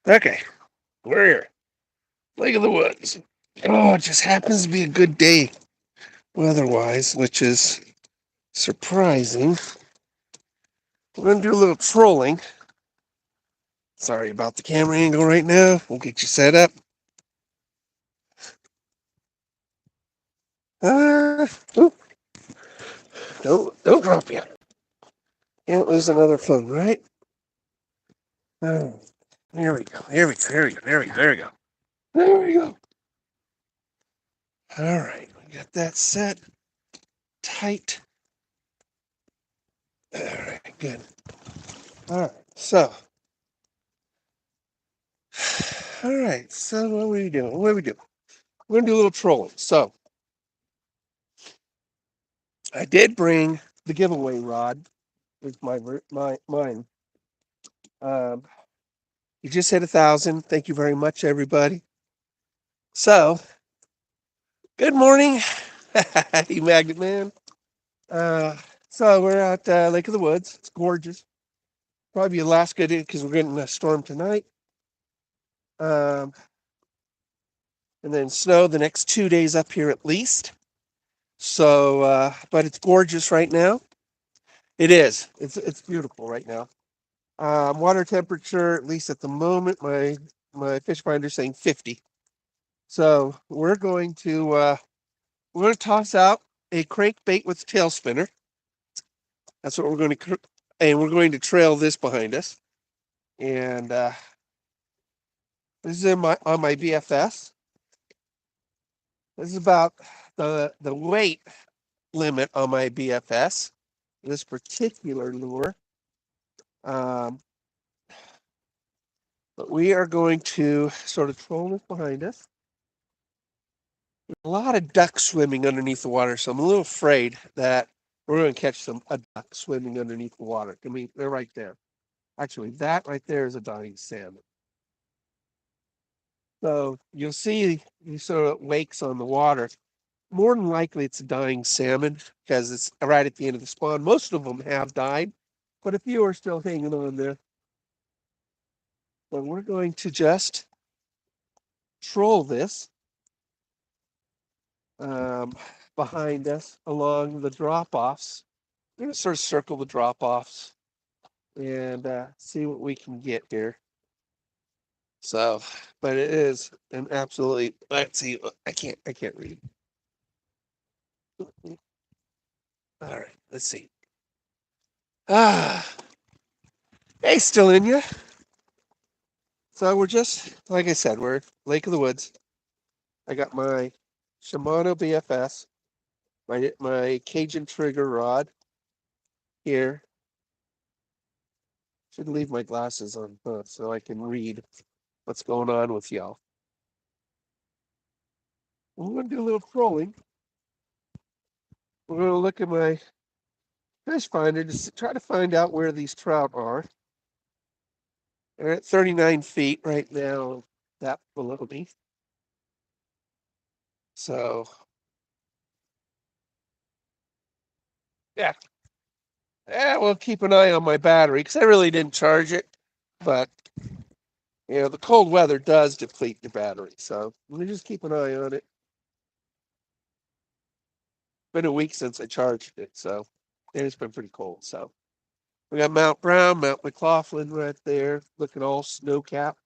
Okay, we're here. Lake of the Woods. Oh, it just happens to be a good day weather-wise, which is surprising. We're going to do a little trolling. Sorry about the camera angle right now. We'll get you set up. Oop, don't drop yet. Can't lose another phone, right? Oh, here we go. Here we go. Here we go. There we go. There we go. There we go. All right, we got that set tight. All right, good. All right, so all right, so what are we doing? What are we doing? We're gonna do a little trolling. So I did bring the giveaway rod with mine. Um, you just hit 1,000. Thank you very much, everybody. So good morning, you magnet man. Uh, so we're at Lake of the Woods. It's gorgeous. Probably a last good because we're getting a storm tonight. Um, and then snow the next 2 days up here at least. So, but it's gorgeous right now. It is. It's beautiful right now. Water temperature, at least at the moment, my fish finder is saying 50. So we're going to toss out a crankbait with tail spinner. That's what we're going to, and we're going to trail this behind us. And this is on my BFS. This is about the weight limit on my BFS. This particular lure. Um, but we are going to sort of troll this behind us. There's a lot of ducks swimming underneath the water, so I'm a little afraid that we're going to catch a duck swimming underneath the water. I mean, they're right there. Actually, that right there is a dying salmon. So you'll see these sort of wakes on the water. More than likely, it's a dying salmon because it's right at the end of the spawn. Most of them have died, but a few are still hanging on there. But we're going to just troll this um, behind us along the drop offs. We're going to sort of circle the drop offs and see what we can get here. So, but it is an absolutely. Let's see. I can't read. All right. Let's see. Ah, hey, still in you. So we're just like I said. We're Lake of the Woods. I got my Shimano BFS, my Cajun trigger rod here. Should leave my glasses on so I can read what's going on with y'all. We're going to do a little trolling. We're going to look at my fish finder to try to find out where these trout are. They're at 39 feet right now, that below me. So, yeah. Yeah, we'll keep an eye on my battery because I really didn't charge it. But, the cold weather does deplete your battery. So, we'll just keep an eye on it. Been a week since I charged it. So, and it's been pretty cold. So, we got Mount Brown, Mount McLaughlin right there, looking all snow capped.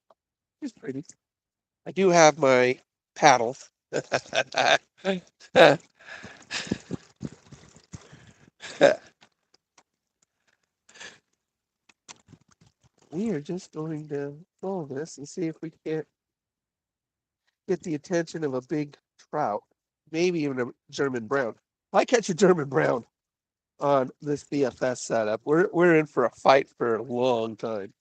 It's pretty. I do have my paddle. We are just going to roll this and see if we can't get the attention of a big trout, maybe even a German brown. If I catch a German brown on this BFS setup, we're in for a fight for a long time.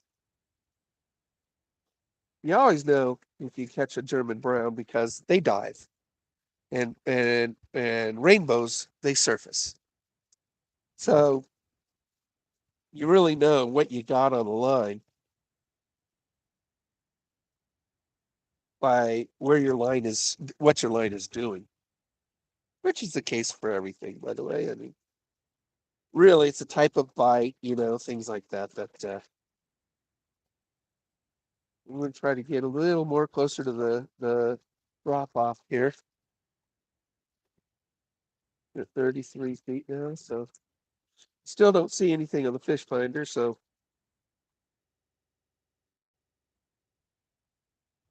You always know if you catch a German brown because they dive, and rainbows they surface. So you really know what you got on the line by where your line is, what your line is doing, which is the case for everything, by the way. I mean, really, it's a type of bite, things like that I'm going to try to get a little more closer to the drop off here. At 33 feet now, so still don't see anything on the fish finder, so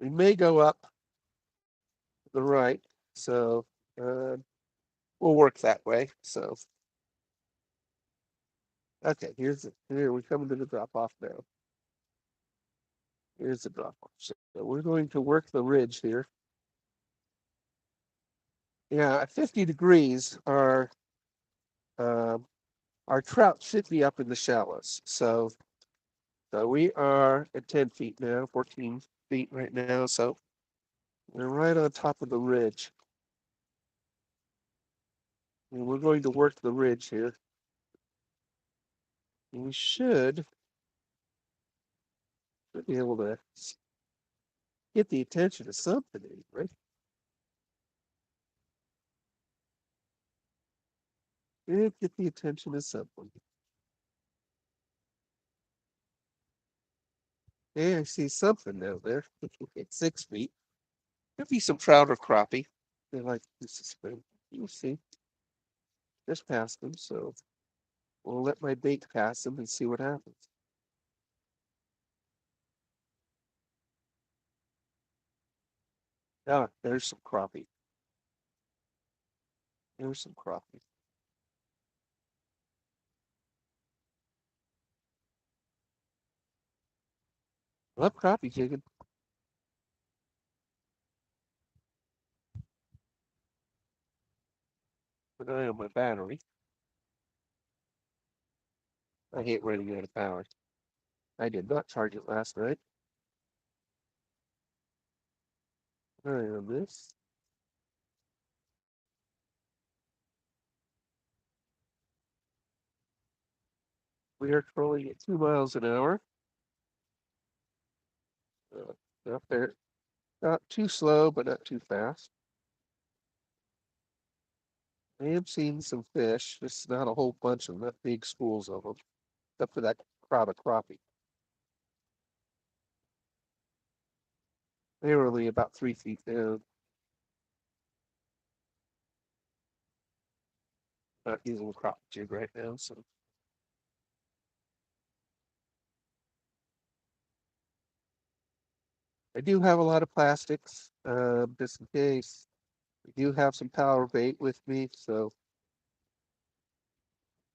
we may go up the right. So uh, we'll work that way. So okay, here we come to the drop off now. Here's the drop off. So we're going to work the ridge here. Yeah, at 50 degrees, um, our trout should be up in the shallows. So we are at 10 feet now, 14 feet right now. So we're right on top of the ridge. And we're going to work the ridge here. And we should be able to get the attention of something, right? And get the attention of something. Hey, I see something down there. At 6 feet. Could be some trout or crappie. They like to suspend. You'll see. Just past them, so we'll let my bait pass them and see what happens. Ah, there's some crappie. There's some crappie. Love crappie jigging. An eye on my battery. I hate running out of power. I did not charge it last night. Eye on this. We are trolling at 2 miles an hour. Not there. Not too slow, but not too fast. I am seeing some fish. Just not a whole bunch of them, not big schools of them, except for that crowd of crappie. They were only about 3 feet down. Not using a crop jig right now, so I do have a lot of plastics, just in case. I do have some power bait with me, so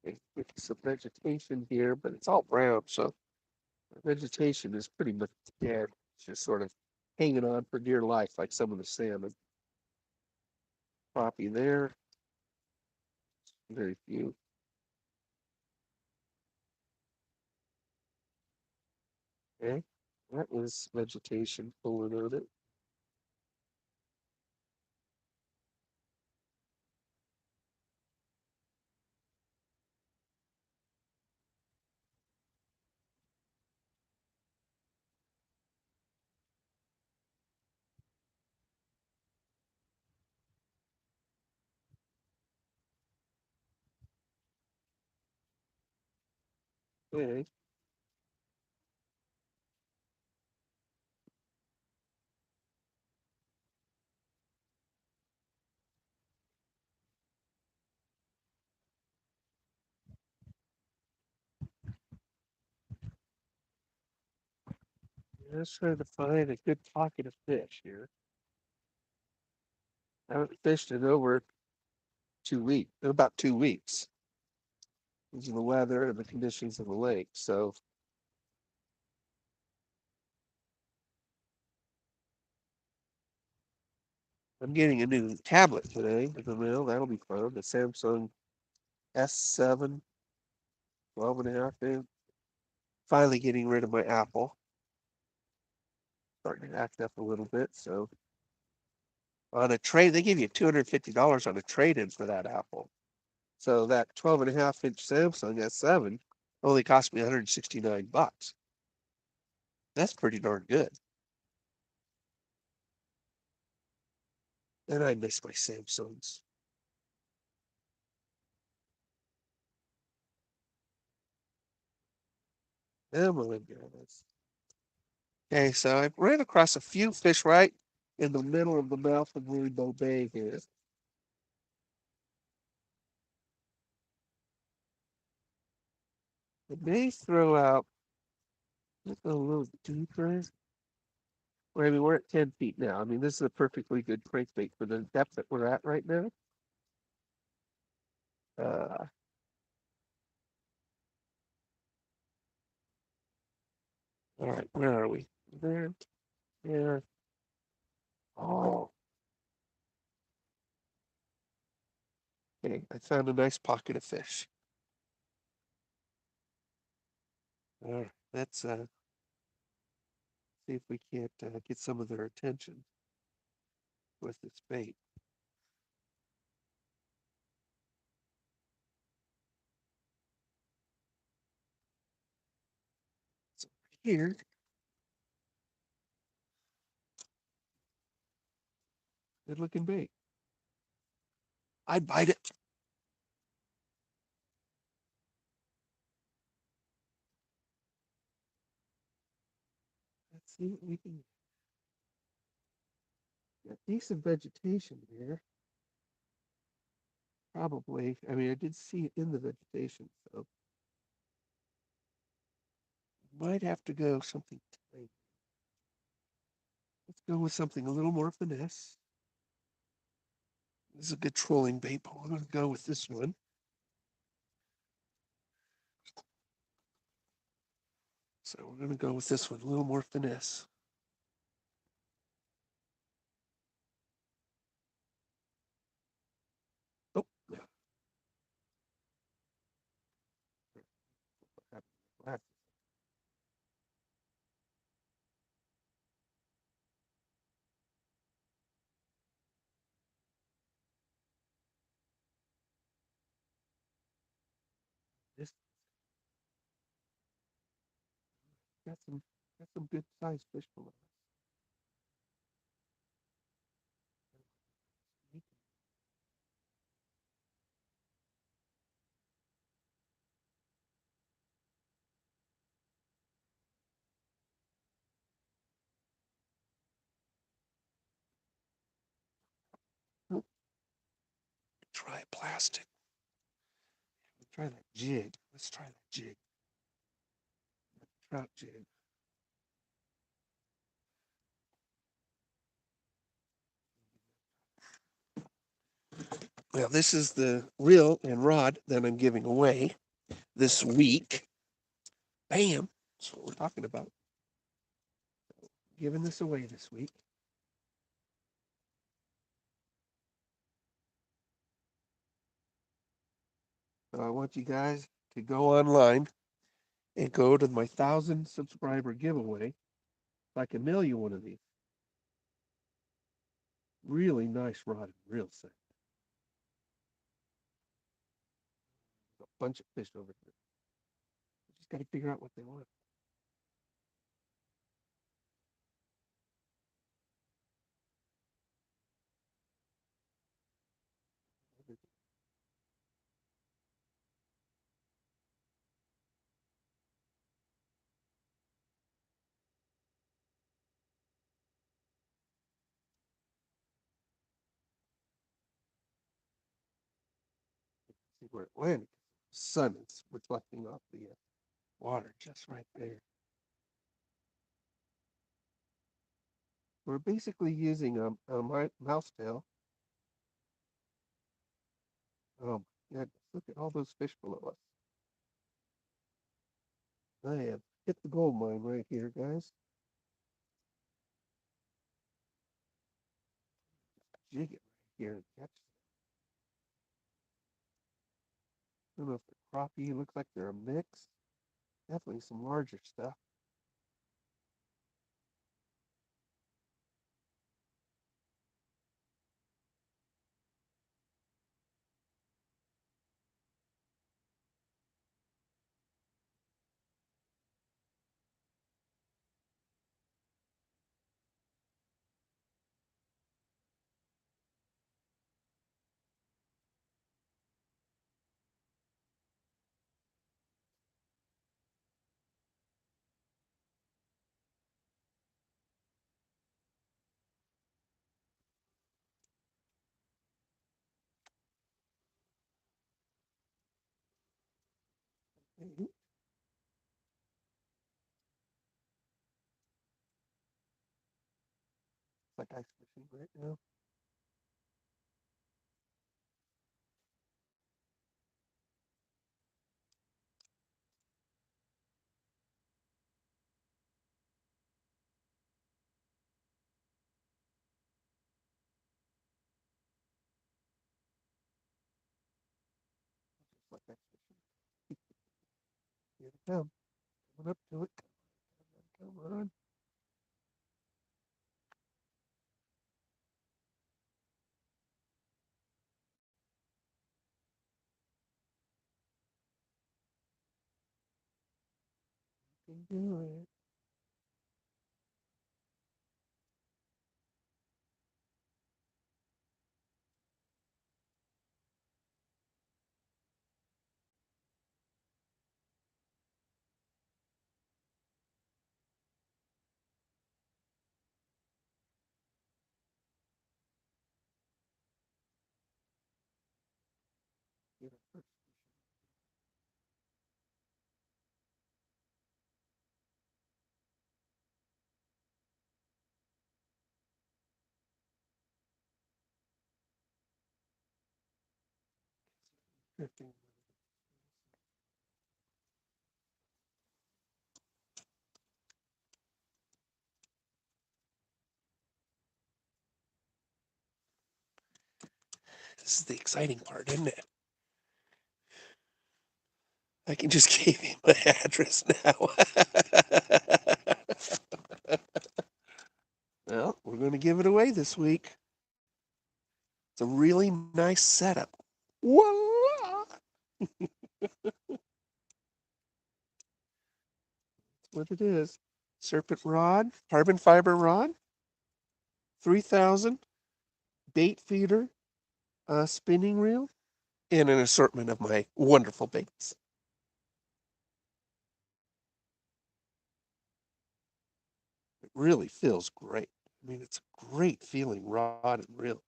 with some vegetation here, but it's all brown, so the vegetation is pretty much dead. It's just sort of hanging on for dear life, like some of the salmon. Crappie there, very few. Okay, that was vegetation pulling on it. Okay, let's try to find a good pocket of fish here. I haven't fished in over 2 weeks, about 2 weeks. Because of the weather and the conditions of the lake. So I'm getting a new tablet today in the mail. That'll be fun. The Samsung S7, 12.5 inch. Finally getting rid of my Apple. Starting to act up a little bit. So on a trade, they give you $250 on a trade-in for that Apple. So that 12.5 inch Samsung S7 only cost me 169 bucks. That's pretty darn good. And I miss my Samsungs. Come on, guys. Okay, so I ran across a few fish right in the middle of the mouth of Rainbow Bay here. It may throw out a little deeper. Well, I mean, we're at 10 feet now. I mean, this is a perfectly good crankbait for the depth that we're at right now. Uh, all right, where are we? There, there. Oh, okay. I found a nice pocket of fish. All right, let's see if we can't get some of their attention with this bait. So here, good looking bait. I'd bite it. Let's see what we can get. Decent vegetation here. Probably. I mean, I did see it in the vegetation, so might have to go something tiny. Let's go with something a little more finesse. This is a good trolling bait, but we're going to go with this one. So we're going to go with this one, a little more finesse. Oh, this got some good sized fish below us. Oh, try plastic. Try that jig. Let's try that jig. Trout jig. Now, this is the reel and rod that I'm giving away this week. Bam! That's what we're talking about. Giving this away this week. So I want you guys to go online and go to my 1,000 subscriber giveaway. If I can mail you one of these. Really nice rod and reel set. A bunch of fish over here. You just got to figure out what they want. See where it landed. The sun is reflecting off the water just right there. We're basically using a mouse tail. Oh my goodness, look at all those fish below us. I have hit the gold mine right here, guys. Jig it right here and catch it. I don't know if they're crappie, looks like they're a mix. Definitely some larger stuff. Okay. It's like ice fishing right now. Just like ice fishing. Here it comes. Coming up to it. Come on. You can do it. Get our first fish. Drifting. This is the exciting part, isn't it? I can just give you my address now. Well, we're going to give it away this week. It's a really nice setup. Voila! That's what it is. Serpent rod, carbon fiber rod, 3,000, bait feeder, a spinning reel, and an assortment of my wonderful baits. It really feels great. I mean, it's a great feeling rod and reel.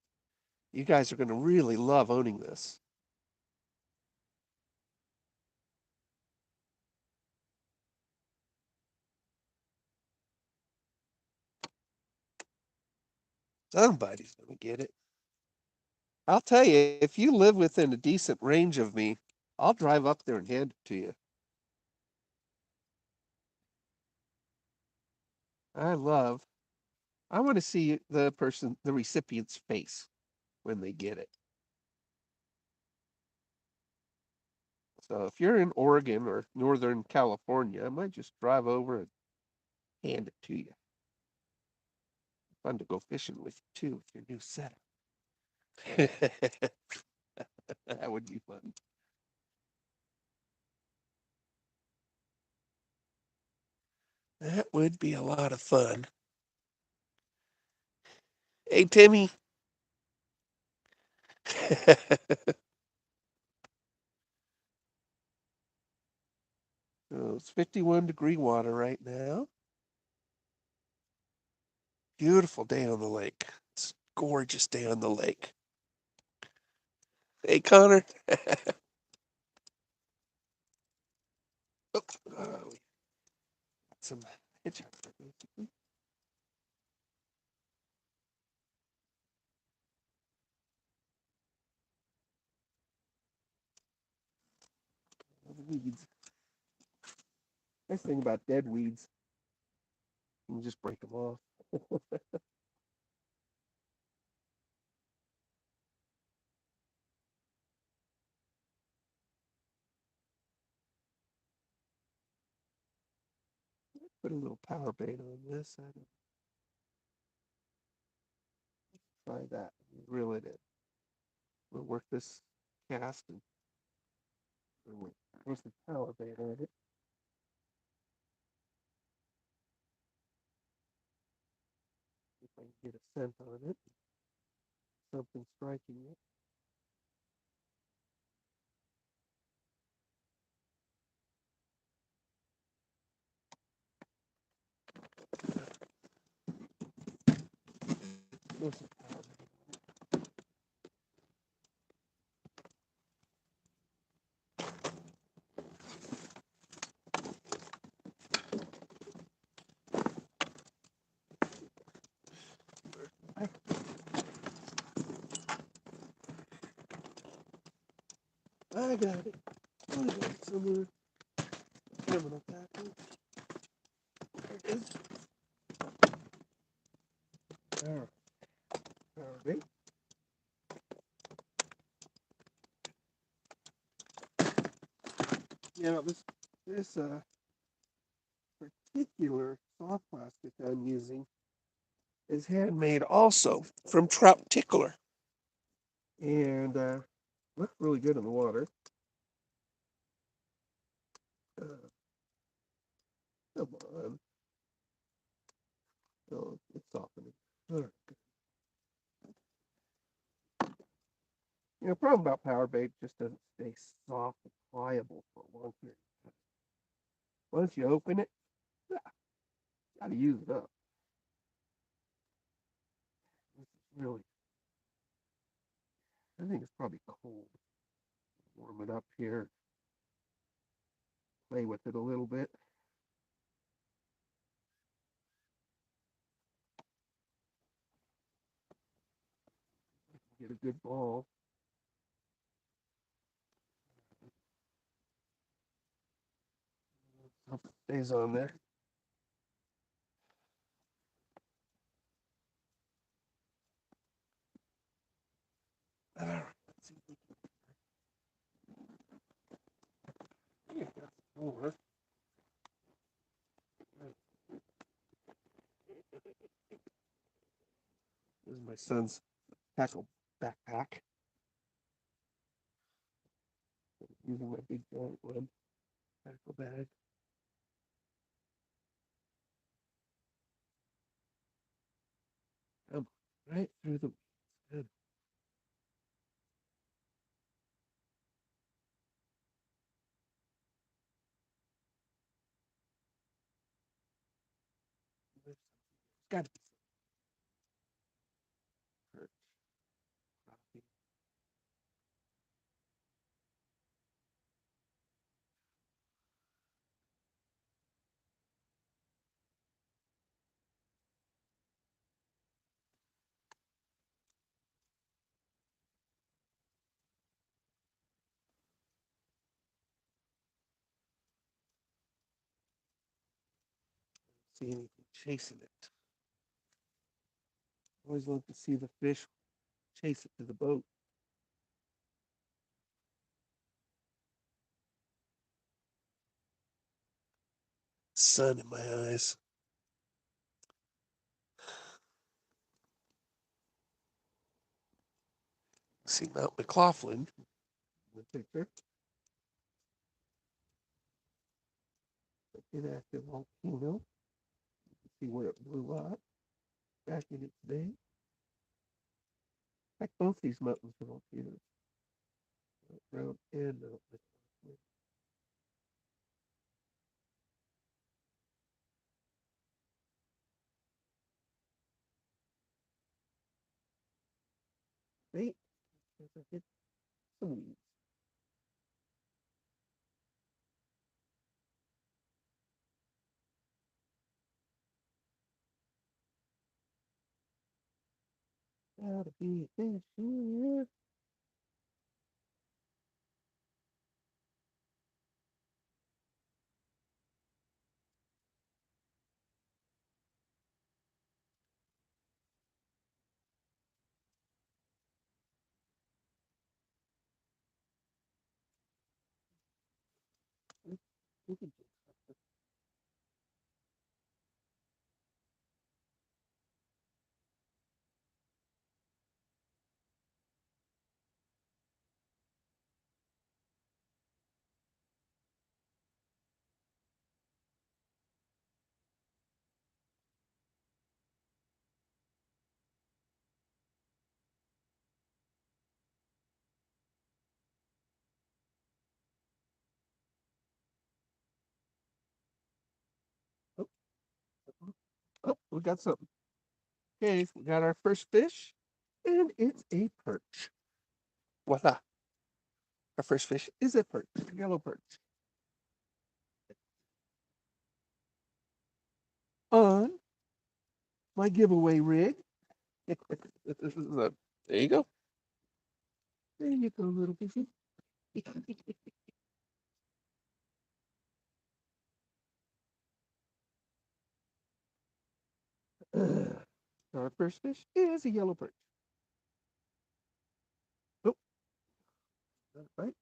You guys are going to really love owning this. Somebody's going to get it. I'll tell you, if you live within a decent range of me, I'll drive up there and hand it to you. I love, I want to see the recipient's face when they get it. So if you're in Oregon or Northern California, I might just drive over and hand it to you. Fun to go fishing with you too with your new setup. That would be fun. That would be a lot of fun. Hey, Timmy. So it's 51-degree water right now. Beautiful day on the lake. It's a gorgeous day on the lake. Hey, Connor. Oh, we got some hitchhiker, basically. Weeds. Nice thing about dead weeds, you can just break them off. Put a little power bait on this. I don't try that. Reel it in. We'll work this cast and there's the power bait on it. If I can get a scent on it, something striking it. There's some power bait. I got it. I got it somewhere. Criminal package. There it is. All right. All right. Yeah, this particular soft plastic I'm using is handmade also from Trout Tickler, and looks really good in the water. Uh, Come on. Oh, it's softening. All right. You know, problem about power bait just doesn't stay soft and pliable for a long period of time. Once you open it, you gotta use it up. This is really, I think it's probably cold. Warm it up here, play with it a little bit, get a good ball. Hope it stays on there. All right, let's see if we can get some more. This is my son's tackle backpack. Using my big giant one tackle bag. Come right through the good. There's got to be some perch. Crappie. See anything chasing it. Always love to see the fish chase it to the boat. Sun in my eyes. See Mount McLaughlin in the picture. Inactive volcano. See where it blew up back in its day. In fact, both these mountains are volcanoes. Trout and Mount McLaughlin. Wait, as I hit some weeds. Gotta be a fish here. We can do something. Oh, oh, we got something. Okay, we got our first fish, and it's a perch. Voila. Our first fish is a perch, a yellow perch. On my giveaway rig. This is a, there you go. There you go, little fishy. Our first fish is a yellow perch. Oh, that's right.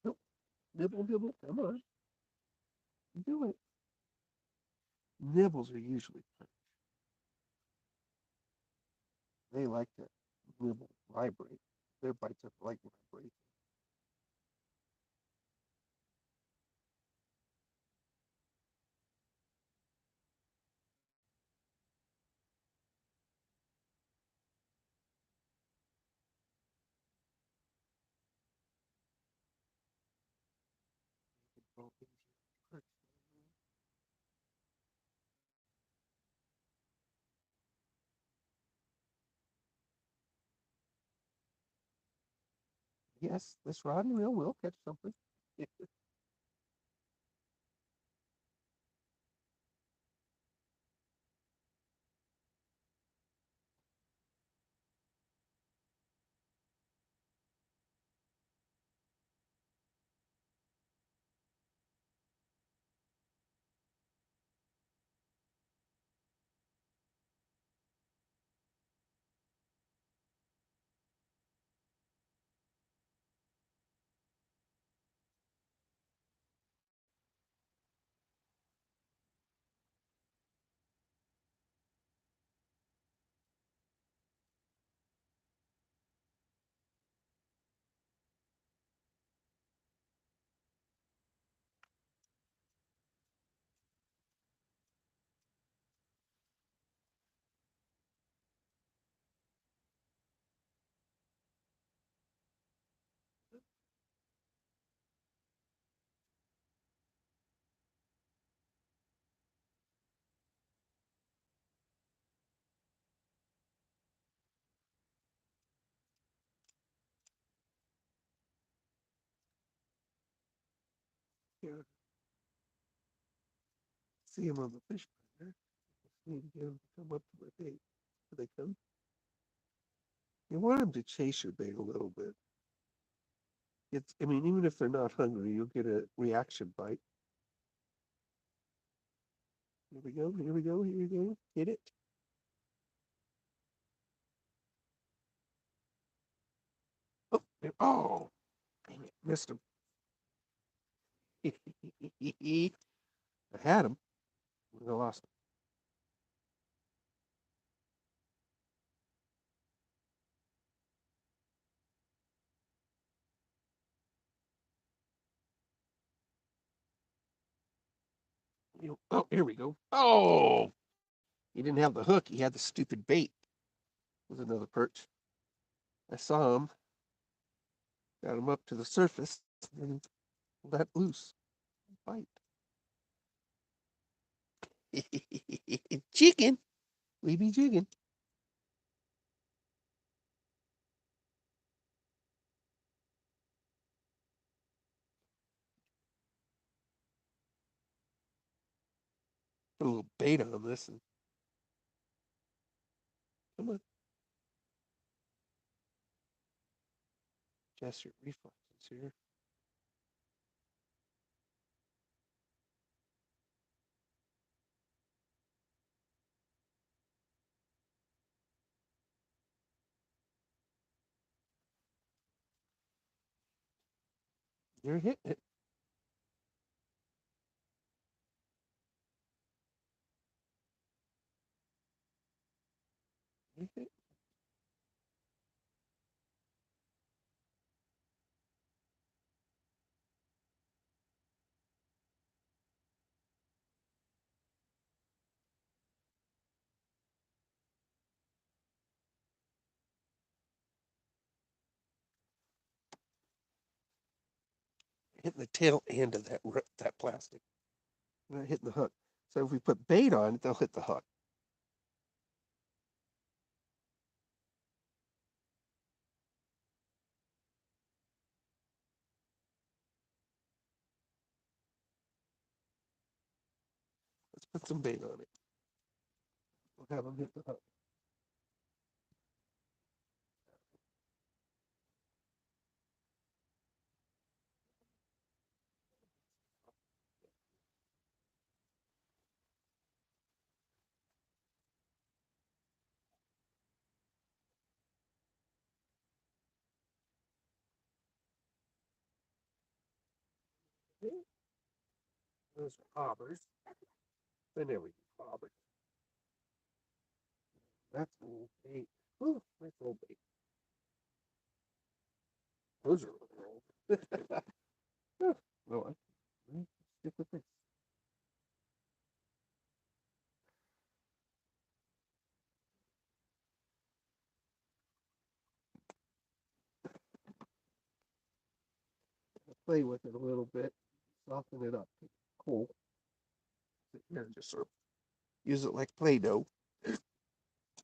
Nope. Nibble, nibble. Come on. Do it. Nibbles are usually perch. They like to nibble, vibrate. Their bites are like vibrate. Yes, this rod and reel will catch something. Here, see them on the fish finder. Need to get them to come up to my bait. Do they come? You want them to chase your bait a little bit. I mean, even if they're not hungry, you'll get a reaction bite. Here we go, here we go, here we go. Hit it. Oh, oh, dang it, missed him. I had him. I lost him. Oh, here we go. Oh, he didn't have the hook. He had the stupid bait. It was another perch. I saw him, got him up to the surface, and let loose. Bite. Chicken. We be jigging. Put a little bait on this and come on. Adjust your reflexes here. You're hitting it. You're hitting hitting the tail end of that plastic. You're not hitting the hook. So if we put bait on it, they'll hit the hook. Put some bait on it. We'll have them hit the hook. Okay. Those are bobbers. And there we go, bobbers. That's old bait. Ooh, nice old bait. Those are old. No, I stick with this. I'll play with it a little bit, soften it up. Cool. Here, just sort of use it like Play-Doh.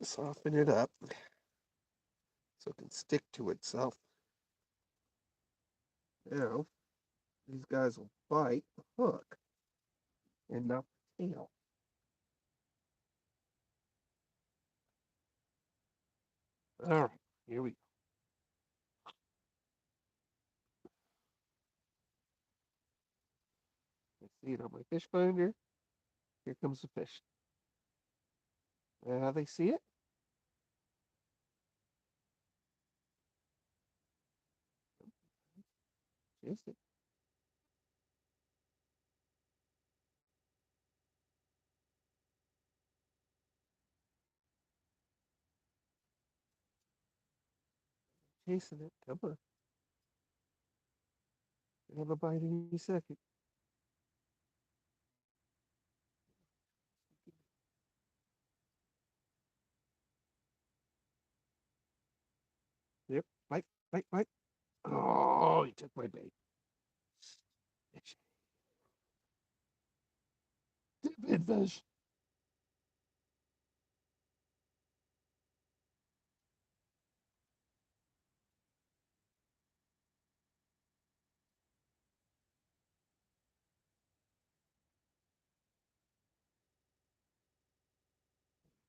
Soften it up so it can stick to itself. Now, these guys will bite the hook and not the tail. All right, here we go. I see it on my fish finder. Here comes the fish. Now they see it. Chase it. Chasing it. Come on. Have a bite any second. Yep. Bite, bite, bite. Oh, he took my bait. Stupid fish.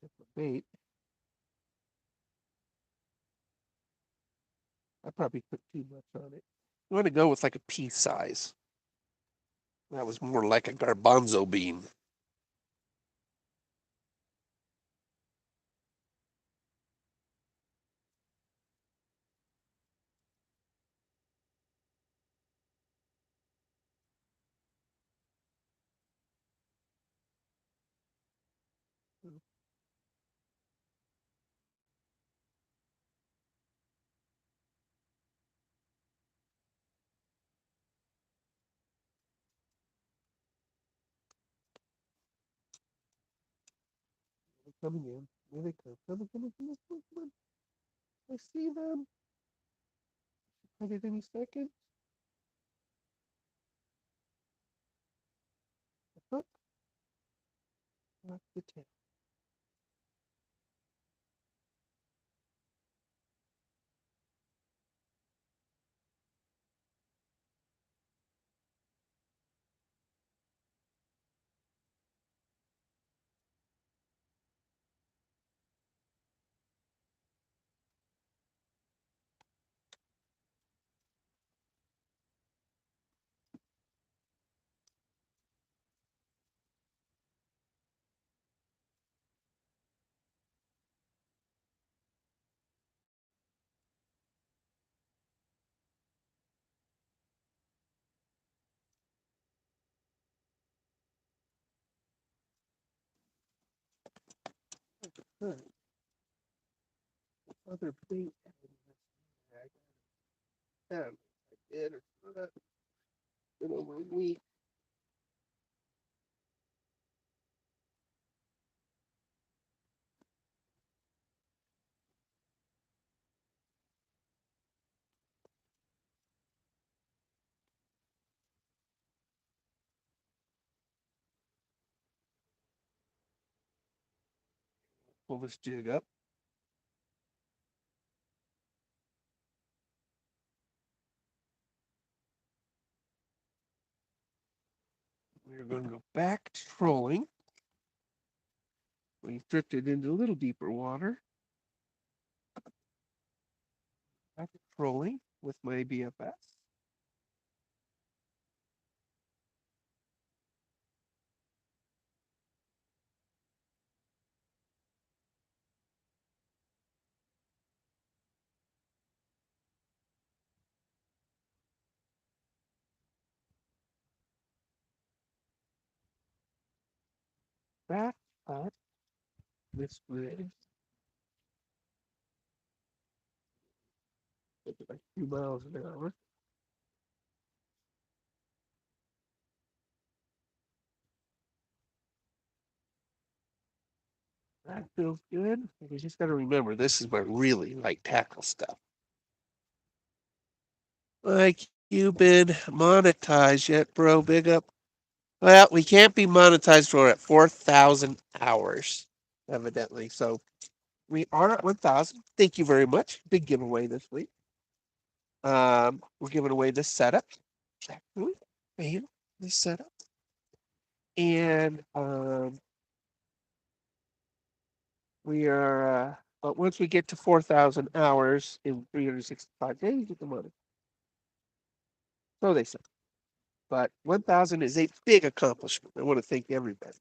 Took the bait. I probably put too much on it. You want to go with like a pea size. That was more like a garbanzo bean. They're coming in. Here they come. Come on, come on, come on, come on, come on. I see them. Bite it any second. The hook, not the tail. Huh. Other bait. I did or not. Been over a week. Pull this jig up. We're going to go back to trolling. we drifted into a little deeper water. I'm trolling with my BFS. Back up this bridge. Like 2 miles an hour. That feels good. You just got to remember, this is my really light tackle stuff. Like you been monetized yet, bro? Big up. Well, we can't be monetized for at 4,000 hours, evidently. So we are at 1,000. Thank you very much. Big giveaway this week. We're giving away this setup. Actually, and this setup. And we are, but once we get to 4,000 hours in 365 days, you get the money. So they say. But 1,000 is a big accomplishment. I want to thank everybody.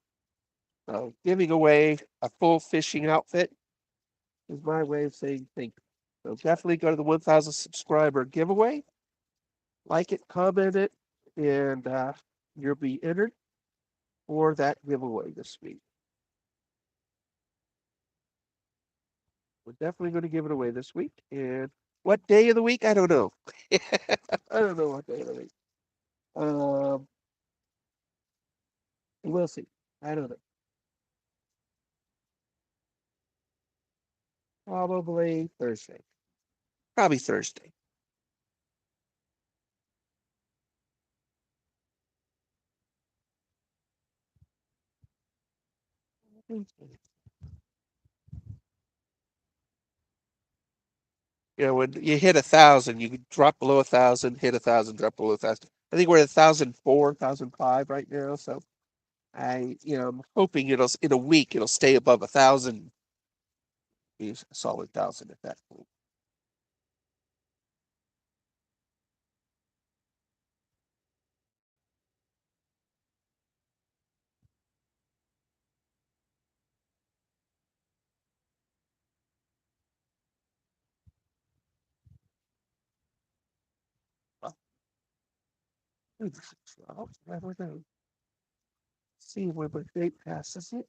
So giving away a full fishing outfit is my way of saying thank you. So definitely go to the 1,000 subscriber giveaway, like it, comment it, and you'll be entered for that giveaway this week. We're definitely going to give it away this week. And what day of the week? I don't know. I don't know what day of the week. Um, we'll see. I don't know. Probably Thursday. Probably Thursday. You know, when you hit 1,000, you drop below 1,000, hit 1,000, drop below 1,000. I think we're at 1,004, 1,005 right now. So I'm hoping it'll in a week it'll stay above 1,000, be a solid 1,000 at that point. Well, I don't know. See where my date passes it.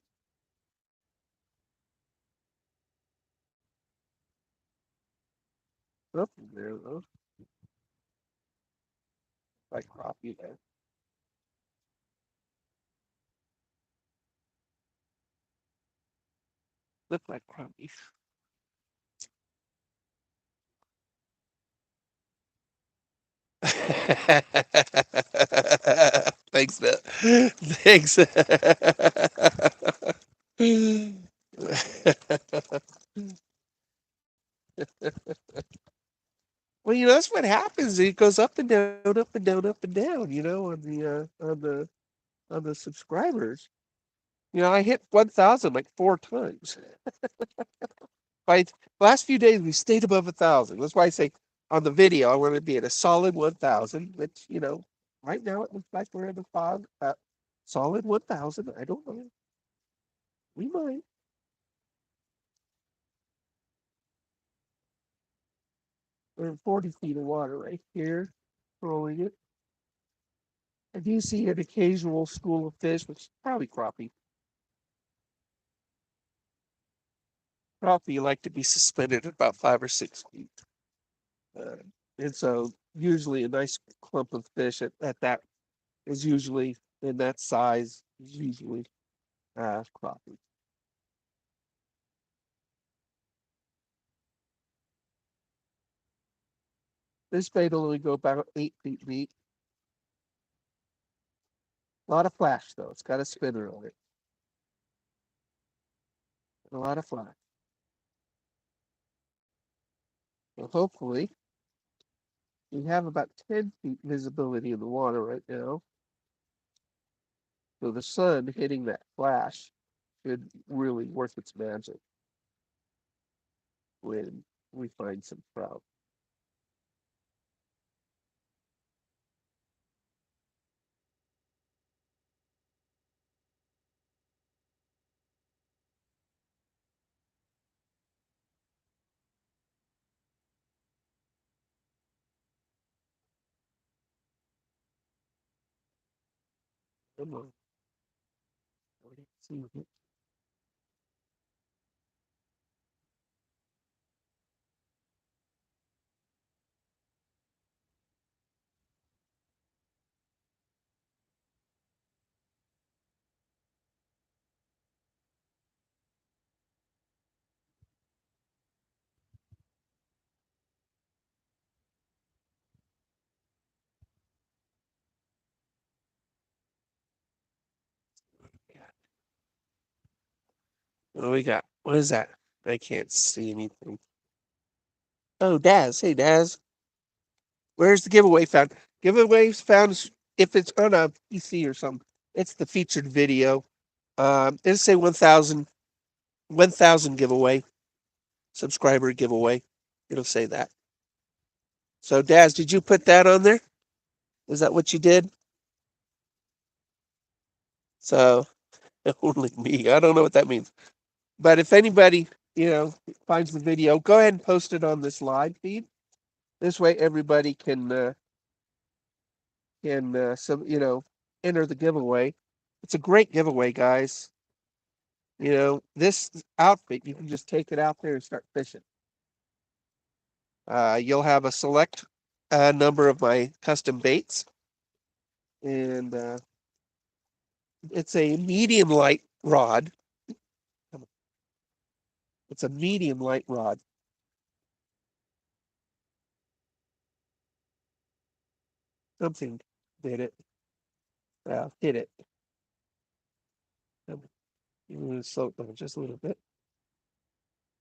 Nothing there though. Like crappie there. Look like crappie. Thanks, Bill. Thanks. Well, that's what happens. It goes up and down, up and down, up and down. On the subscribers. I hit 1,000 like 4 times. By the last few days, we stayed above 1,000. That's why I say on the video, I want to be at a solid 1,000. Which right now it looks like we're in the fog. Solid 1,000. I don't know. We might. We're in 40 feet of water right here, throwing it. I do see an occasional school of fish, which is probably crappie. Crappie like to be suspended at about 5 or 6 feet. Uh, and so usually a nice clump of fish at that is usually in that size is usually crappie. This bait will only go about 8 feet deep. A lot of flash though. It's got a spinner on it. And a lot of flash. So hopefully we have about 10 feet visibility in the water right now. So the sun hitting that flash should really work its magic when we find some trout. Come on. See. What do we got? What is that? I can't see anything. Oh, Daz. Hey, Daz. Where's the giveaway found? Giveaways found if it's on a PC or something. It's the featured video. It'll say 1,000 giveaway, subscriber giveaway. It'll say that. So, Daz, did you put that on there? Is that what you did? So, only me. I don't know what that means. But if anybody, finds the video, go ahead and post it on this live feed. This way, everybody can enter the giveaway. It's a great giveaway, guys. This outfit, you can just take it out there and start fishing. You'll have a select number of my custom baits, and it's a medium light rod. It's a medium light rod. Something did it. Hit it. Slow it down just a little bit.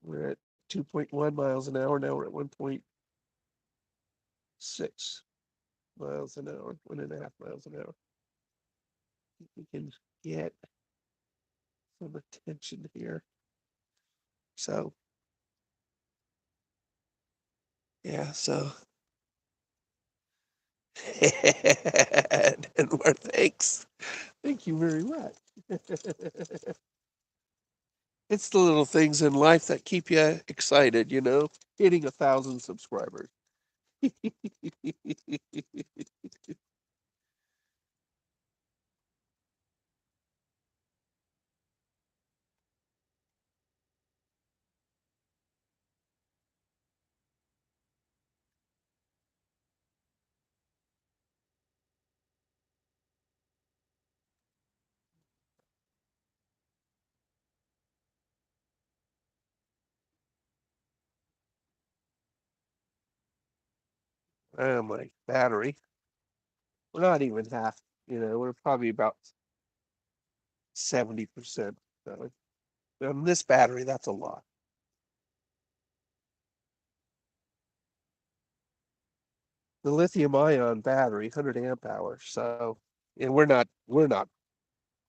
We're at 2.1 miles an hour. Now we're at 1.6 miles an hour, 1.5 miles an hour. We can get some attention here. So, yeah, so. And more thanks. Thank you very much. It's the little things in life that keep you excited, hitting 1,000 subscribers. Oh, my battery. We're not even half, we're probably about 70%. So, on this battery, that's a lot. The lithium ion battery, 100 amp hours. So, and we're not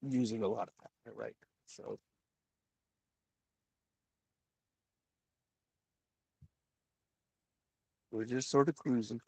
using a lot of power right now. So, we're just sort of cruising.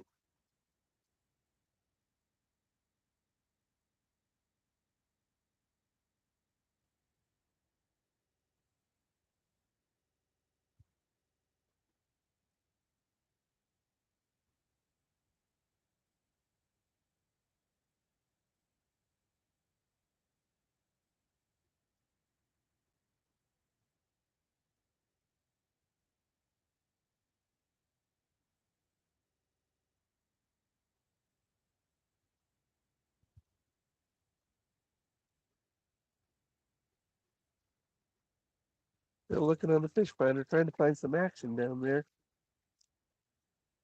Still looking on the fish finder, trying to find some action down there.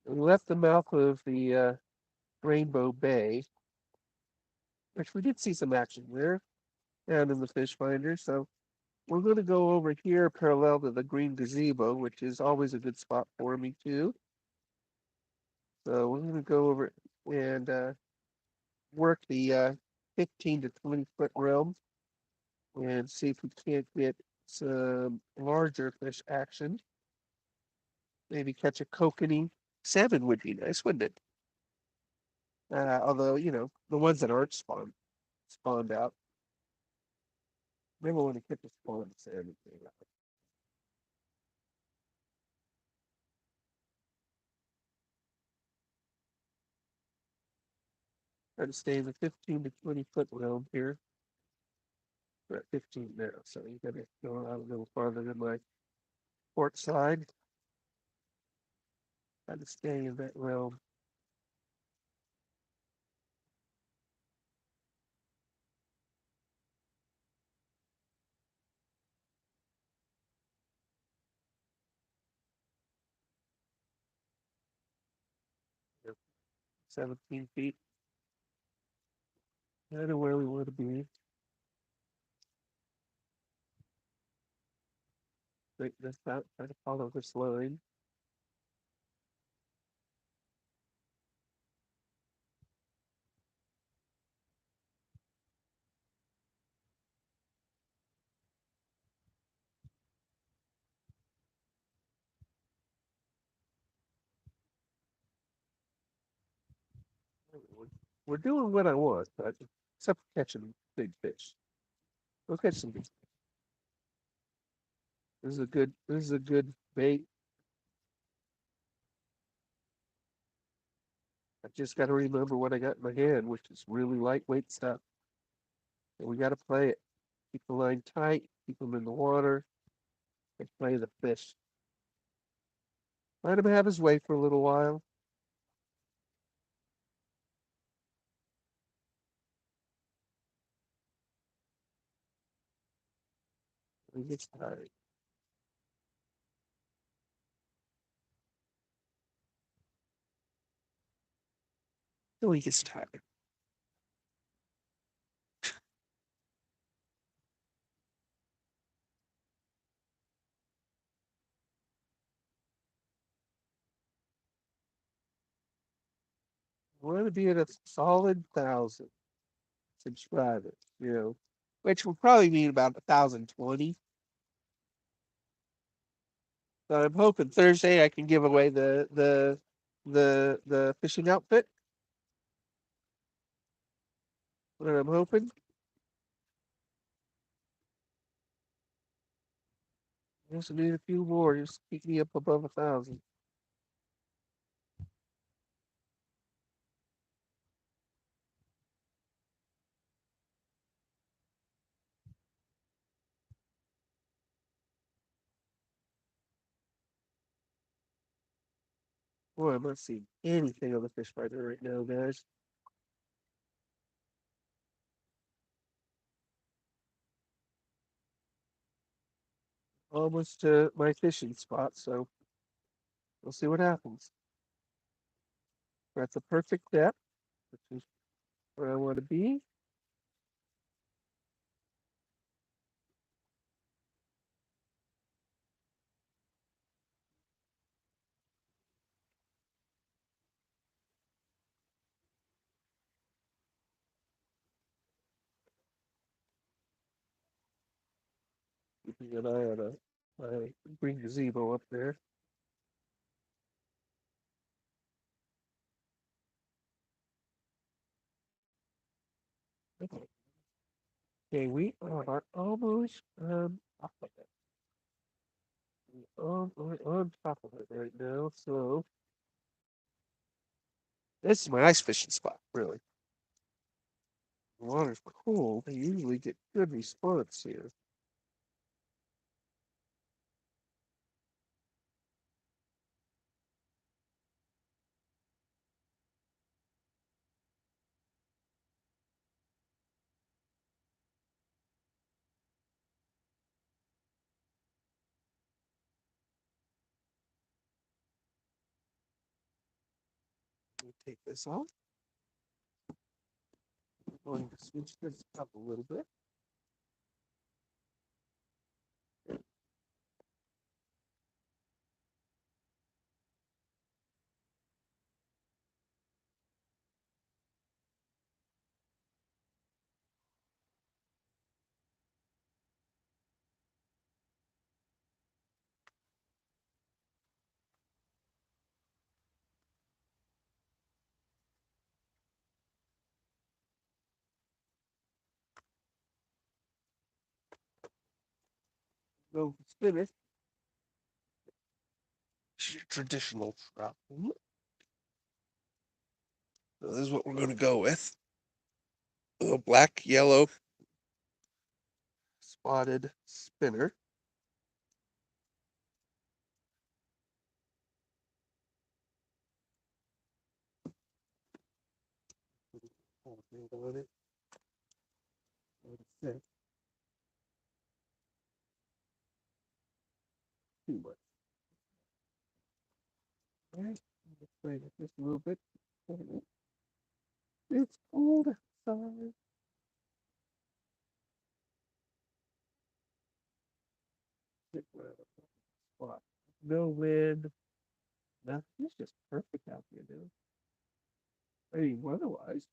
We left the mouth of the Rainbow Bay, which we did see some action there down in the fish finder. So we're going to go over here parallel to the green gazebo, which is always a good spot for me too. So we're going to go over and work the 15 to 20 foot realm. and see if we can't get some larger fish action. Maybe catch a kokanee. Salmon would be nice, wouldn't it? Although, the ones that aren't spawned out. Maybe I want to catch a spawned salmon. Try to stay in the 15 to 20 foot realm here. We're at 15 now, so you gotta go out a little farther than my port side. Try to stay in that realm. Yep, 17 feet. Kind of where we want to be. Straighten this out. Try to follow this line. We're doing what I want, but except for catching big fish. We'll catch some big. This is a good bait. I just got to remember what I got in my hand, which is really lightweight stuff. And we got to play it. Keep the line tight, keep them in the water, and play the fish. Let him have his way for a little while. He gets tired. Till he gets tired. I want to be at a solid 1,000 subscribers, which will probably mean about 1,020. So I'm hoping Thursday I can give away the fishing outfit. What I'm hoping. I also need a few more just to keep me up above 1,000. Boy, I'm not seeing anything on the fish finder right now, guys. Almost to my fishing spot, so we'll see what happens. We're at the perfect depth, which is where I want to be. Keeping an eye on my green gazebo up there. Okay, we are almost top of it. We're on top of it right now, so this is my ice fishing spot, really. The water's cold. I usually get good response here. Let me take this off. I'm going to switch this up a little bit. Go spinner. It's your traditional trout. So this is what we're going to go with. A little black, yellow, spotted spinner. On it. Too much. All right. Let's play it just a little bit. It's cold outside. Spot. No wind. Nothing. It's just perfect out here, dude. I mean, weather-wise,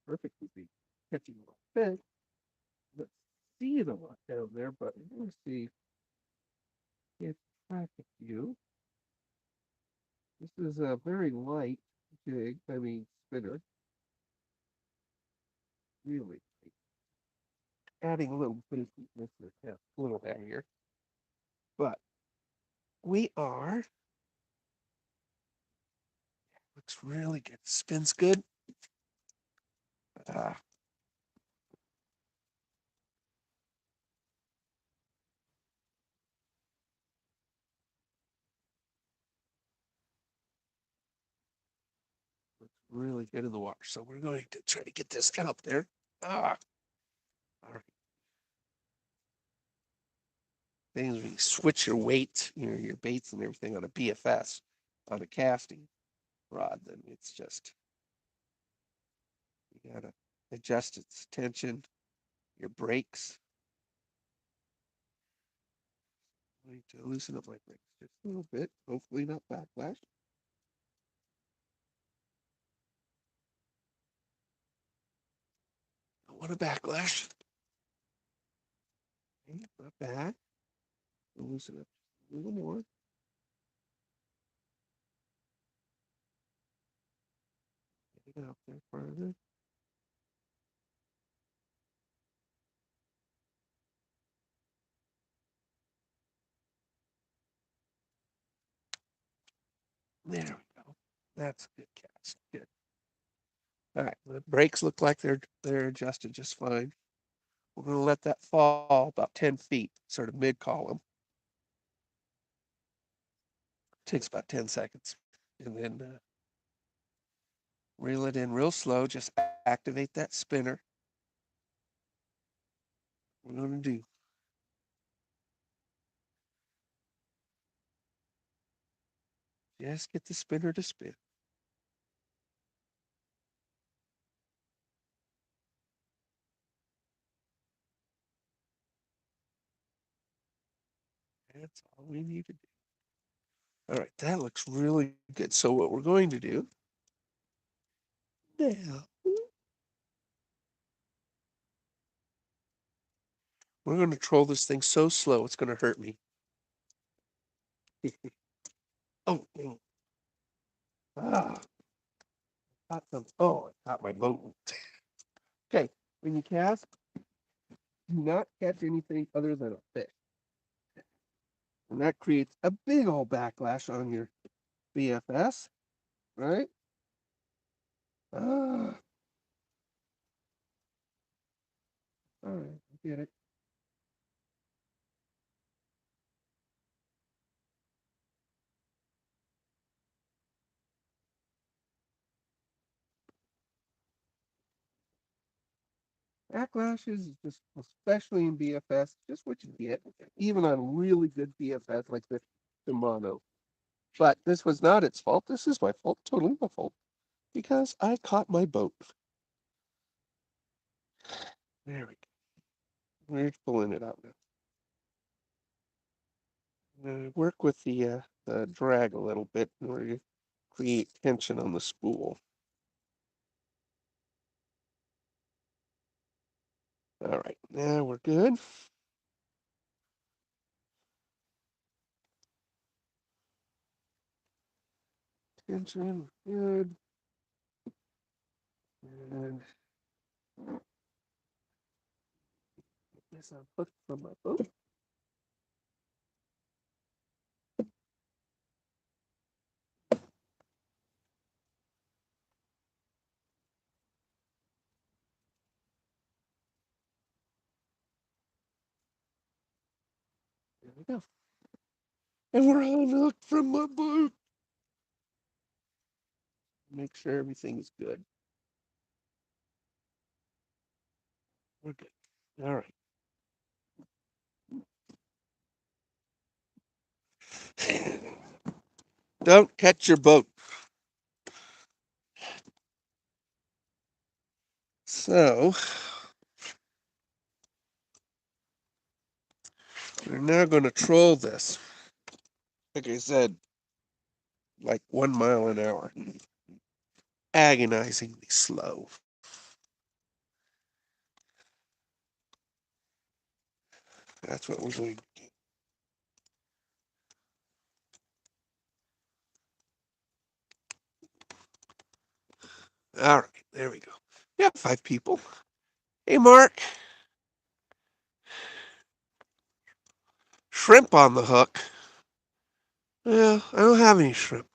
perfect would be catching a lot of fish. But seeing a lot down there, but let me see if traffic view. This is a very light jig, I mean spinner, really light. Adding a little bit of sweetness to the test, a little heavier. But we are, looks really good. Spins good. Ah, looks really good in the water. So we're going to try to get this out there. Ah, all right. Things when you switch your weight, your baits and everything on a BFS, on a casting rod, then it's just, you gotta adjust its tension, your brakes. I need to loosen up my brakes just a little bit, hopefully not backlash. Don't want a backlash. Okay, not bad. Loosen up just a little more. Get it out there further. There we go. That's a good cast. Good. All right, the brakes look like they're adjusted just fine. We're going to let that fall about 10 feet, sort of mid column. Takes about 10 seconds. And then reel it in real slow. Just activate that spinner. We're going to do. Just get the spinner to spin. That's all we need to do. All right, that looks really good. So what we're going to do now, we're going to troll this thing so slow it's going to hurt me. Oh, dang. Ah, caught some. Oh, I caught my boat. Okay, when you cast, do not catch anything other than a fish. And that creates a big old backlash on your BFS, right? Ah, all right, I get it. Backlash is just, especially in BFS, just what you get, even on really good BFS like the Shimano. But this was not its fault. This is my fault, totally my fault, because I caught my boat. There we go. We're pulling it out now. Work with the drag a little bit in order to create tension on the spool. All right, now we're good. Tension, good. And get this unhooked from my boat. we go. And we're unhooked from my boat. Make sure everything's good. We're good. All right. Don't catch your boat. So, we're now going to troll this. Like I said, like 1 mile an hour. Agonizingly slow. That's what we're going to do. All right, there we go. Yeah, 5 people. Hey, Mark. Shrimp on the hook. Well, I don't have any shrimp.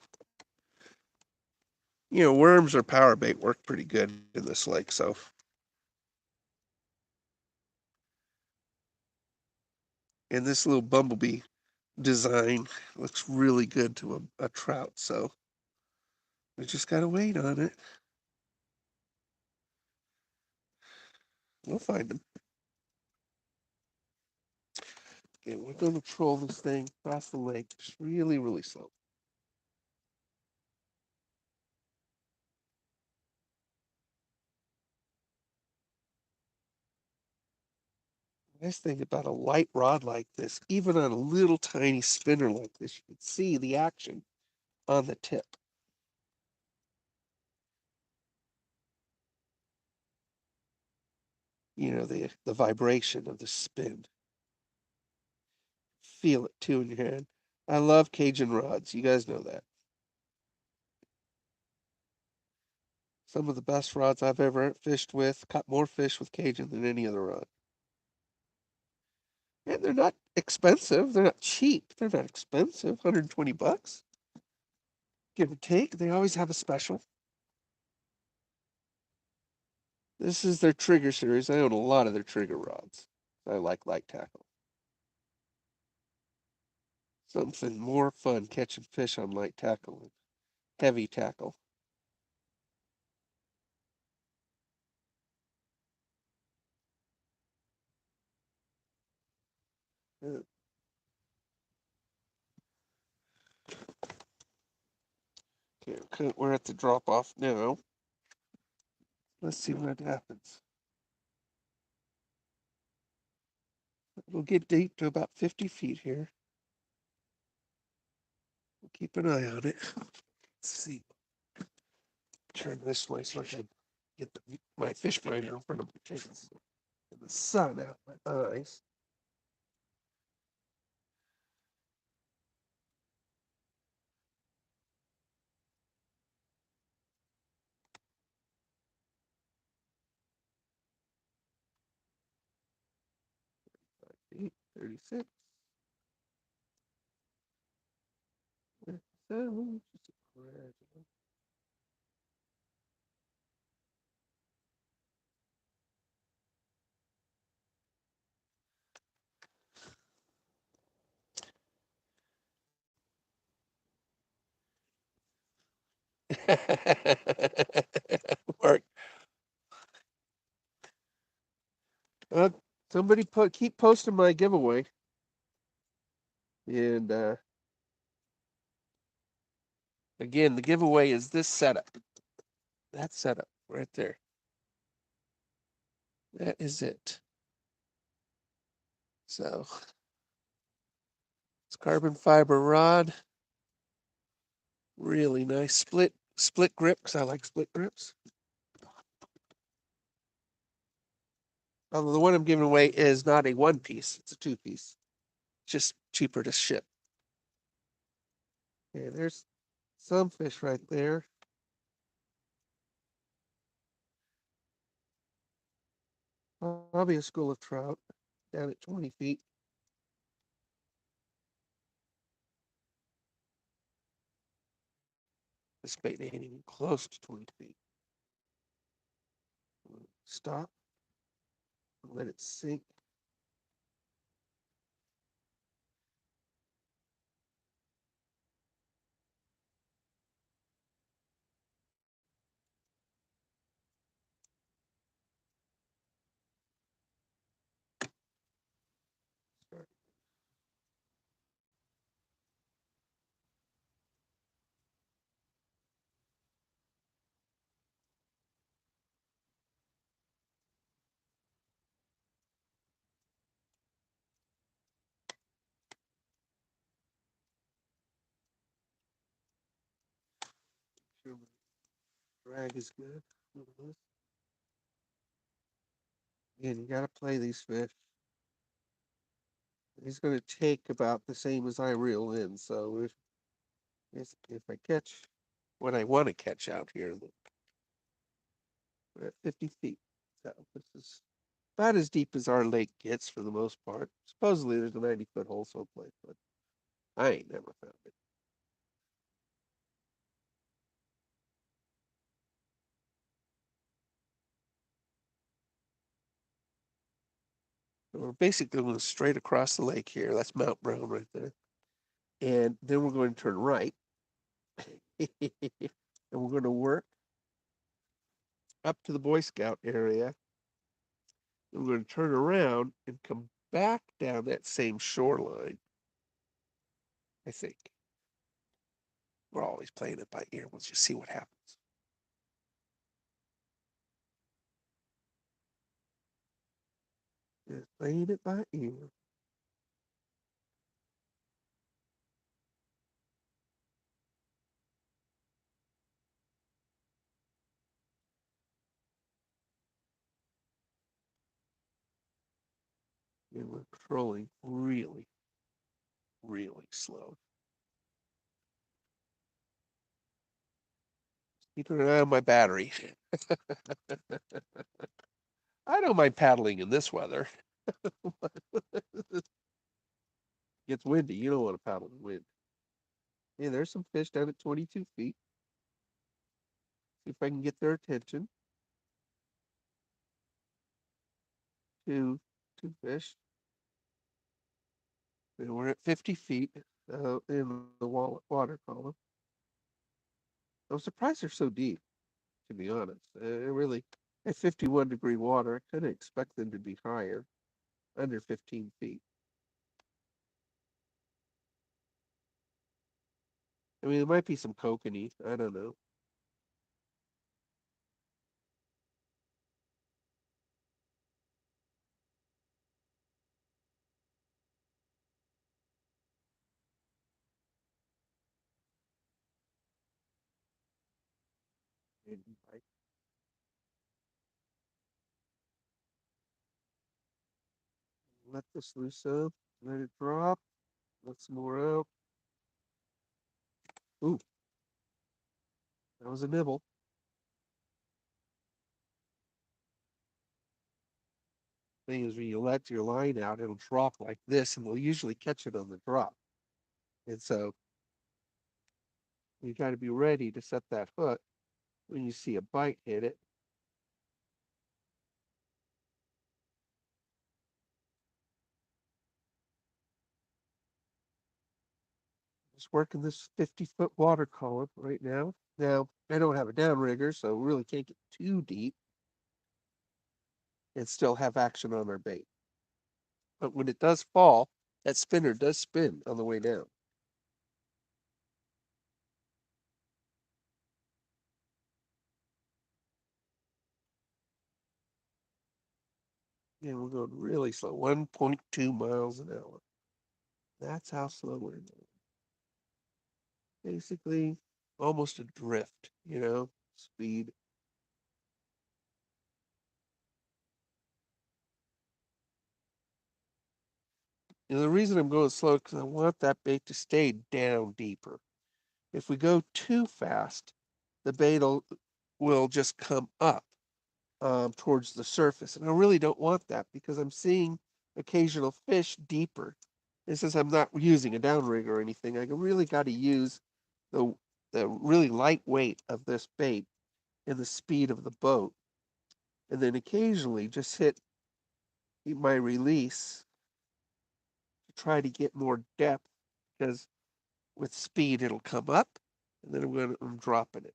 You know, worms or power bait work pretty good in this lake, so. And this little bumblebee design looks really good to a trout, so we just gotta wait on it. We'll find them. Okay, we're gonna troll this thing across the lake, just really, really slow. Nice thing about a light rod like this, even on a little tiny spinner like this, you can see the action on the tip. You know, the vibration of the spin. Feel it too in your hand. I love Cajun rods. You guys know that. Some of the best rods I've ever fished with, caught more fish with Cajun than any other rod. And they're not expensive. They're not cheap. They're not expensive. 120 bucks. Give or take. They always have a special. This is their trigger series. I own a lot of their trigger rods. I like light tackle. Something more fun catching fish on light tackle than heavy tackle. Okay, we're at the drop off now. Let's see what happens. We'll get deep to about 50 feet here. We'll keep an eye on it. Let's see. Turn this way so I can get my fish finder in front of my face. The sun out my eyes. Eight 36. Mark, uh, somebody keep posting my giveaway, and again, the giveaway is this setup. That setup right there. That is it. So it's carbon fiber rod. Really nice split grip because I like split grips. Although the one I'm giving away is not a 1-piece, it's a 2-piece. Just cheaper to ship. Okay, there's some fish right there. Probably a school of trout down at 20 feet. This bait ain't even close to 20 feet. Stop. Let it sink. Drag is good. And you got to play these fish. He's going to take about the same as I reel in. So if I catch what I want to catch out here, we're at 50 feet. So this is about as deep as our lake gets for the most part. Supposedly there's a 90-foot hole someplace, but I ain't never found it. So we're basically going straight across the lake here. That's Mount Brown right there. And then we're going to turn right. And we're going to work up to the Boy Scout area. And we're going to turn around and come back down that same shoreline, I think. We're always playing it by ear. We'll just see what happens. Just playing it by ear. And we're trolling really, really slow. Keeping an eye on my battery. I don't mind paddling in this weather. It gets windy. You don't want to paddle in wind. Hey, there's some fish down at 22 feet. See if I can get their attention. Two fish. And we're at 50 feet in the water column. I'm surprised they're so deep, to be honest. Really, at 51-degree water, I couldn't expect them to be higher, under 15 feet. I mean, there might be some kokanee. I don't know. Maybe let this loose up, let it drop, let some more out. Ooh, that was a nibble. Thing is, when you let your line out, it'll drop like this, and we'll usually catch it on the drop. And so you got to be ready to set that hook when you see a bite hit it. Just working this 50-foot water column right now. Now, I don't have a downrigger, so we really can't get too deep and still have action on our bait. But when it does fall, that spinner does spin on the way down. And we're going really slow, 1.2 miles an hour. That's how slow we're going. Basically, almost a drift, speed. And the reason I'm going slow is because I want that bait to stay down deeper. If we go too fast, the bait will just come up towards the surface. And I really don't want that because I'm seeing occasional fish deeper. And since I'm not using a downrig or anything, I really got to use the the really light weight of this bait and the speed of the boat. And then occasionally just hit my release to try to get more depth because with speed it'll come up and then I'm dropping it.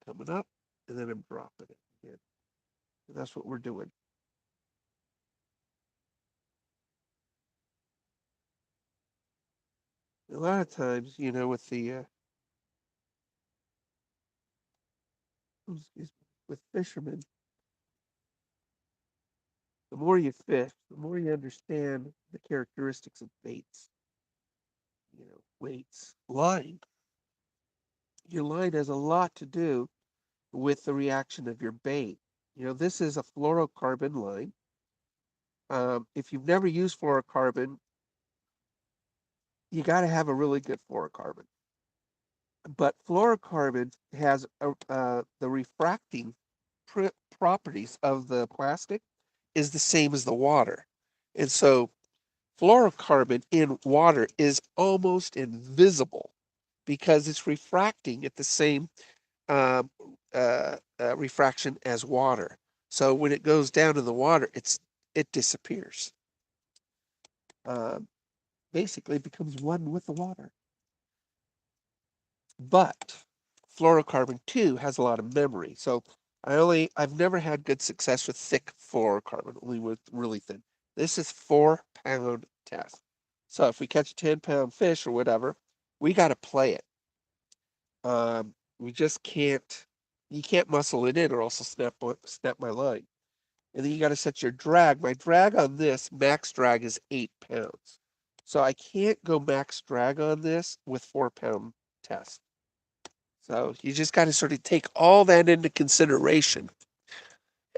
Coming up and then I'm dropping it again. And that's what we're doing. A lot of times, with the excuse me, with fishermen, the more you fish, the more you understand the characteristics of baits, weights, line. Your line has a lot to do with the reaction of your bait. This is a fluorocarbon line. If you've never used fluorocarbon, you got to have a really good fluorocarbon. But fluorocarbon has the refracting properties of the plastic is the same as the water. And so fluorocarbon in water is almost invisible because it's refracting at the same um, refraction as water. So when it goes down in the water, it disappears. Um, Basically, it becomes one with the water. But fluorocarbon too has a lot of memory. So I've never had good success with thick fluorocarbon, only with really thin. This is 4-pound test. So if we catch a 10-pound fish or whatever, we got to play it. We just can't. You can't muscle it in, or else I'll snap my line. And then you got to set your drag. My drag on this max drag is 8 pounds, so I can't go max drag on this with 4-pound test. So you just got to sort of take all that into consideration.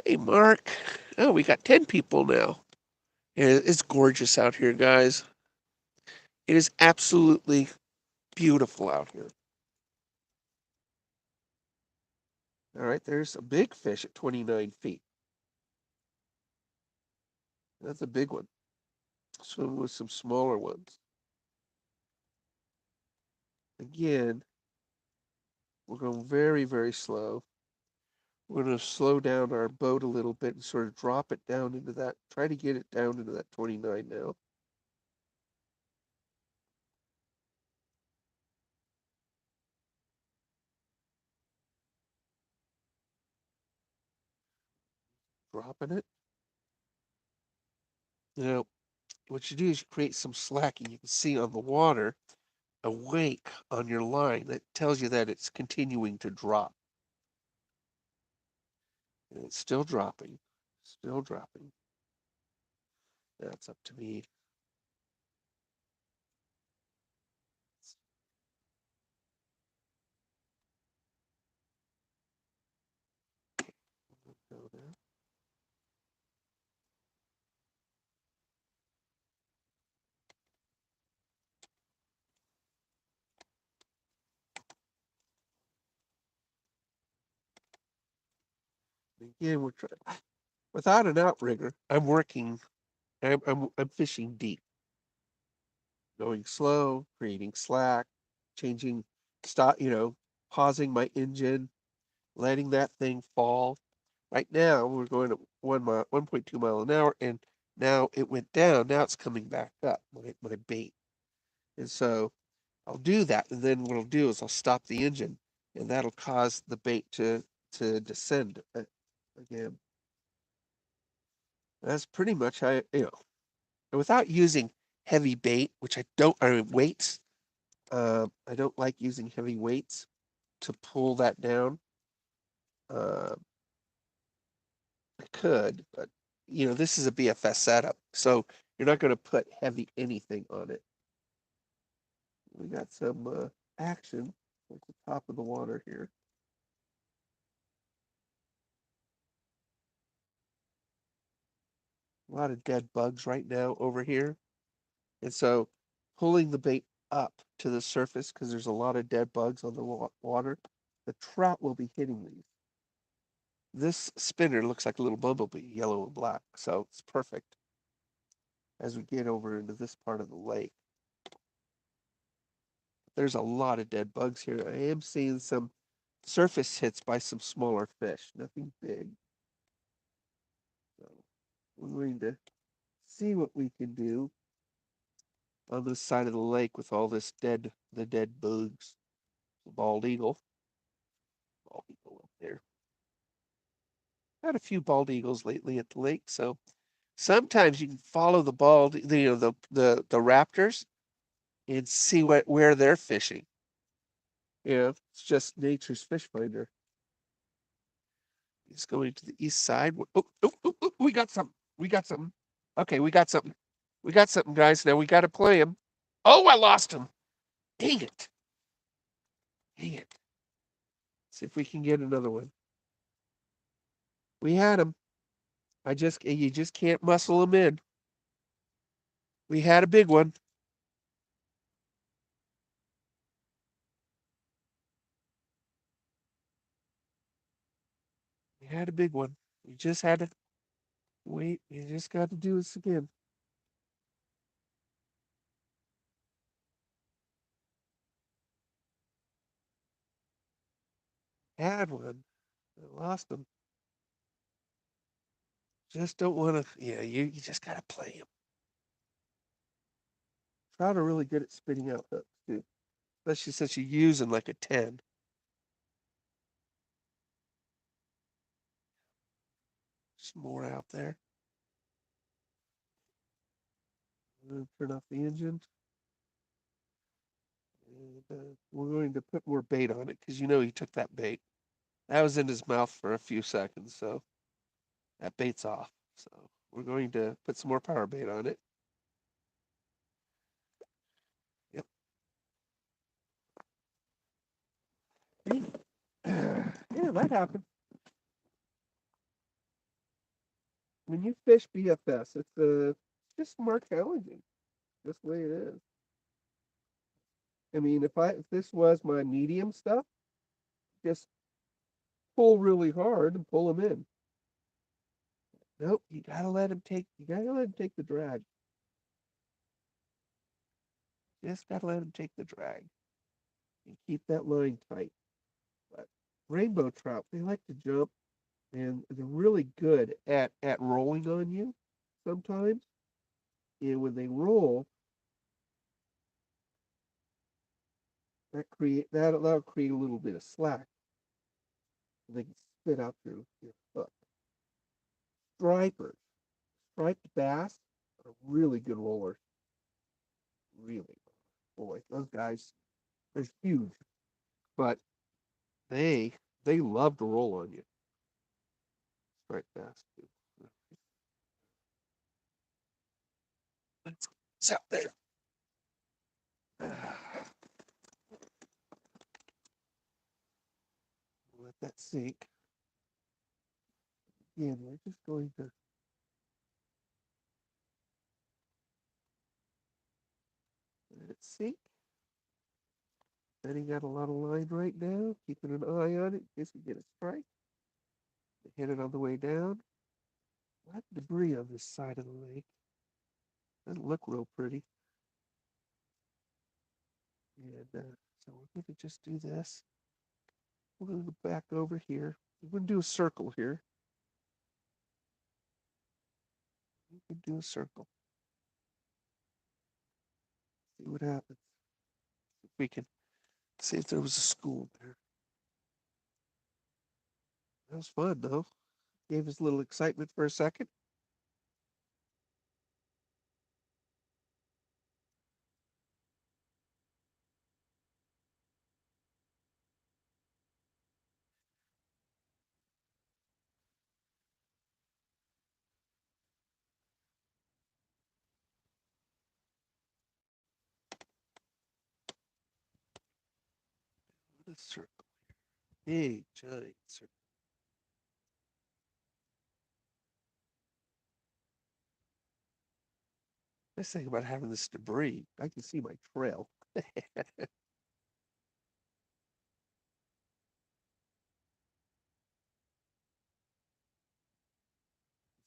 Hey, Mark. Oh, we got 10 people now. It's gorgeous out here, guys. It is absolutely beautiful out here. All right, there's a big fish at 29 feet. That's a big one. Swim with some smaller ones. Again, we're going very, very slow. We're going to slow down our boat a little bit and sort of drop it down into that, try to get it down into that 29 now. Dropping it. Now, what you do is you create some slack, and you can see on the water a wake on your line that tells you that it's continuing to drop. And it's still dropping, still dropping. That's up to me. Go there. Again, we're trying without an outrigger. I'm working. I'm fishing deep, going slow, creating slack, changing, stop. Pausing my engine, letting that thing fall. Right now, we're going at 1.2 mile an hour, and now it went down. Now it's coming back up. My bait, and so I'll do that, and then what I'll do is I'll stop the engine, and that'll cause the bait to descend again. That's pretty much how without using heavy bait, which I mean weights. I don't like using heavy weights to pull that down. Uh, I could, but this is a BFS setup, so you're not going to put heavy anything on it. We got some action at the top of the water here. A lot of dead bugs right now over here. And so pulling the bait up to the surface because there's a lot of dead bugs on the water, the trout will be hitting these. This spinner looks like a little bumblebee, yellow and black, so it's perfect as we get over into this part of the lake. There's a lot of dead bugs here. I am seeing some surface hits by some smaller fish, nothing big. So we're going to see what we can do on this side of the lake with all the dead bugs. Bald eagle. Bald eagle up there. Had a few bald eagles lately at the lake, so sometimes you can follow the raptors and see where they're fishing. It's just nature's fish finder. He's going to the east side. Oh, we got something. We got something. Okay, we got something. We got something, guys. Now we got to play him. Oh, I lost him. Dang it. Dang it. See if we can get another one. We had him. You just can't muscle him in. We had a big one. We had a big one. We just had to wait. We just got to do this again. Had one. I lost him. Just don't want to. Yeah, you just got to play him. Trout are really good at spitting out hooks too, especially since you're using like a 10. There's more out there. Turn off the engine. And, we're going to put more bait on it because you know he took that bait. That was in his mouth for a few seconds, so that bait's off. So we're going to put some more power bait on it. Yep. Yeah, that happened. When you fish BFS, it's just more challenging. Just the way it is. I mean, if this was my medium stuff, just pull really hard and pull them in. Nope, you gotta let him take the drag. Just gotta let him take the drag and keep that line tight. But rainbow trout, they like to jump and they're really good at rolling on you sometimes. And when they roll, that'll create a little bit of slack. And they can spit out your hook. Stripers, striped bass are really good rollers. Really, boy, those guys, they're huge, but they they love to roll on you. Striped bass too. It's out there. Let that sink. Again, we're just going to let it sink. Setting out a lot of line right now, keeping an eye on it in case we get a strike. Hit it on the way down. A lot of debris on this side of the lake. Doesn't look real pretty. And so we're going to just do this. We're going to go back over here. We're going to do a circle here. We can do a circle. See what happens. If we can see if there was a school there. That was fun, though. Gave us a little excitement for a second. What a circle. Big, giant circle. Nice thing about having this debris, I can see my trail. See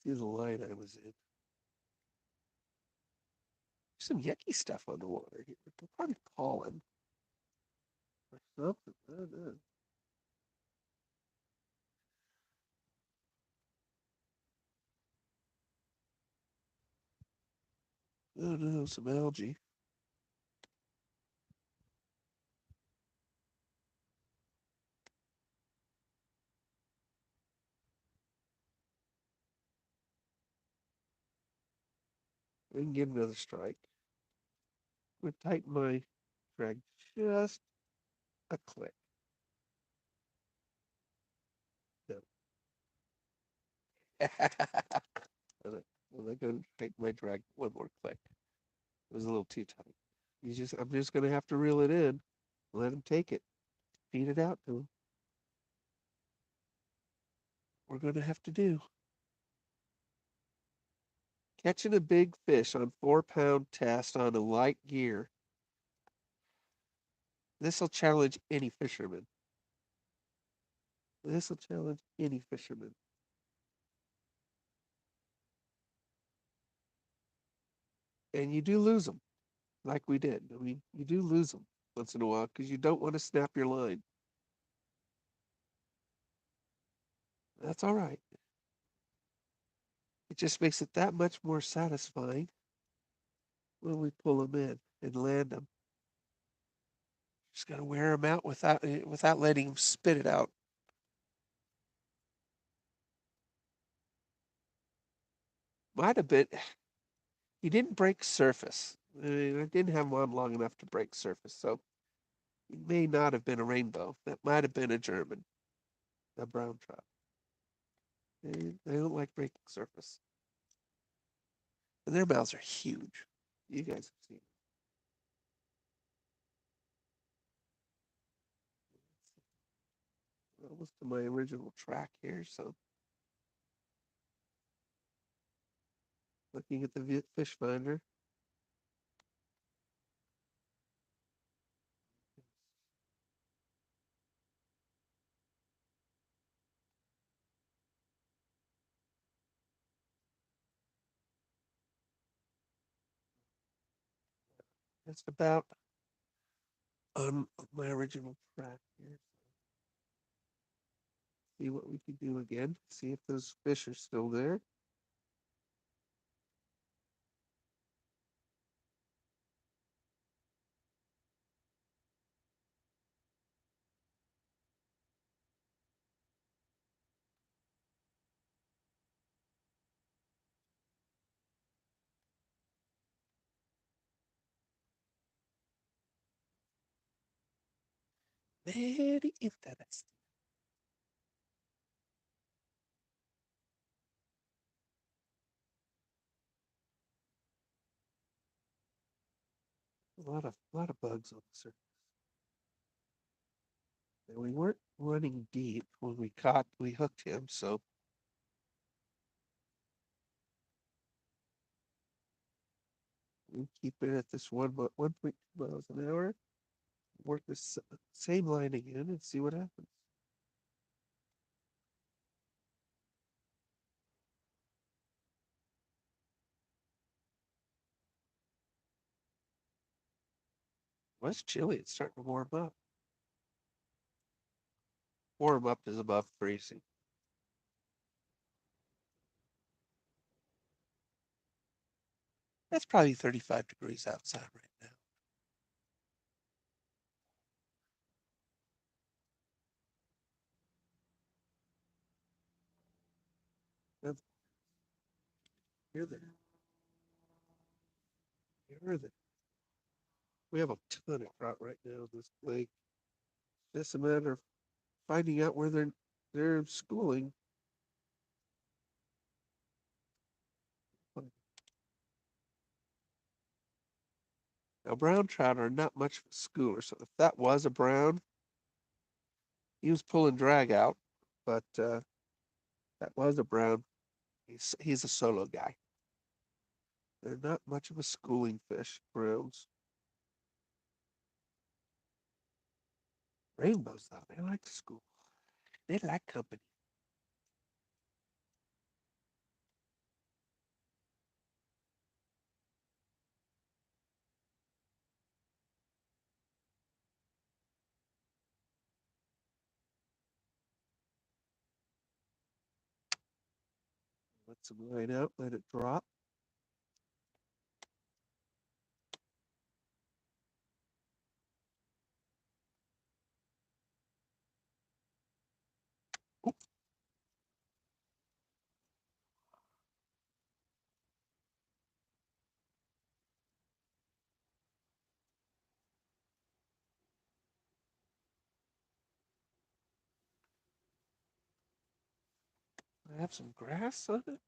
the line I was in. There's some yucky stuff on the water here. They're probably pollen or something. I don't know. I don't know, some algae. I can get another strike. I'm gonna tighten my drag just a click. No. I'm gonna tighten my drag one more click. It was a little too tight. I'm just gonna have to reel it in, let him take it, feed it out to him. we're going to have to do. Catching a big fish on 4 pound test on a light gear. This will challenge any fisherman. This will challenge any fisherman. And you do lose them, like we did. I mean, you do lose them once in a while because you don't want to snap your line. That's all right. It just makes it that much more satisfying when we pull them in and land them. Just got to wear them out without letting them spit it out. Might have been. He didn't break surface. I mean, I didn't have one long enough to break surface, so it may not have been a rainbow. That might have been a German, a brown trout. They don't like breaking surface. And their mouths are huge. You guys have seen it. Almost to my original track here, so looking at the fish finder. Just about on my original track here. See what we can do again. See if those fish are still there. Very interesting. A lot of bugs on the surface. And we weren't running deep when we hooked him, so we keep it at this 1.2 miles an hour. Work this same line again and see what happens. Well, it's chilly. It's starting to warm up. Warm up is above freezing. That's probably 35 degrees outside right now. That's, you're there. You're there. We have a ton of trout right now in this lake. Just a matter of finding out where they're schooling. Now, brown trout are not much of a schooler, so if that was a brown, he was pulling drag out, but that was a brown. He's a solo guy. They're not much of a schooling fish, browns. Rainbows, though, they like to school. They like company. Let some line out, let it drop. I have some grass on it.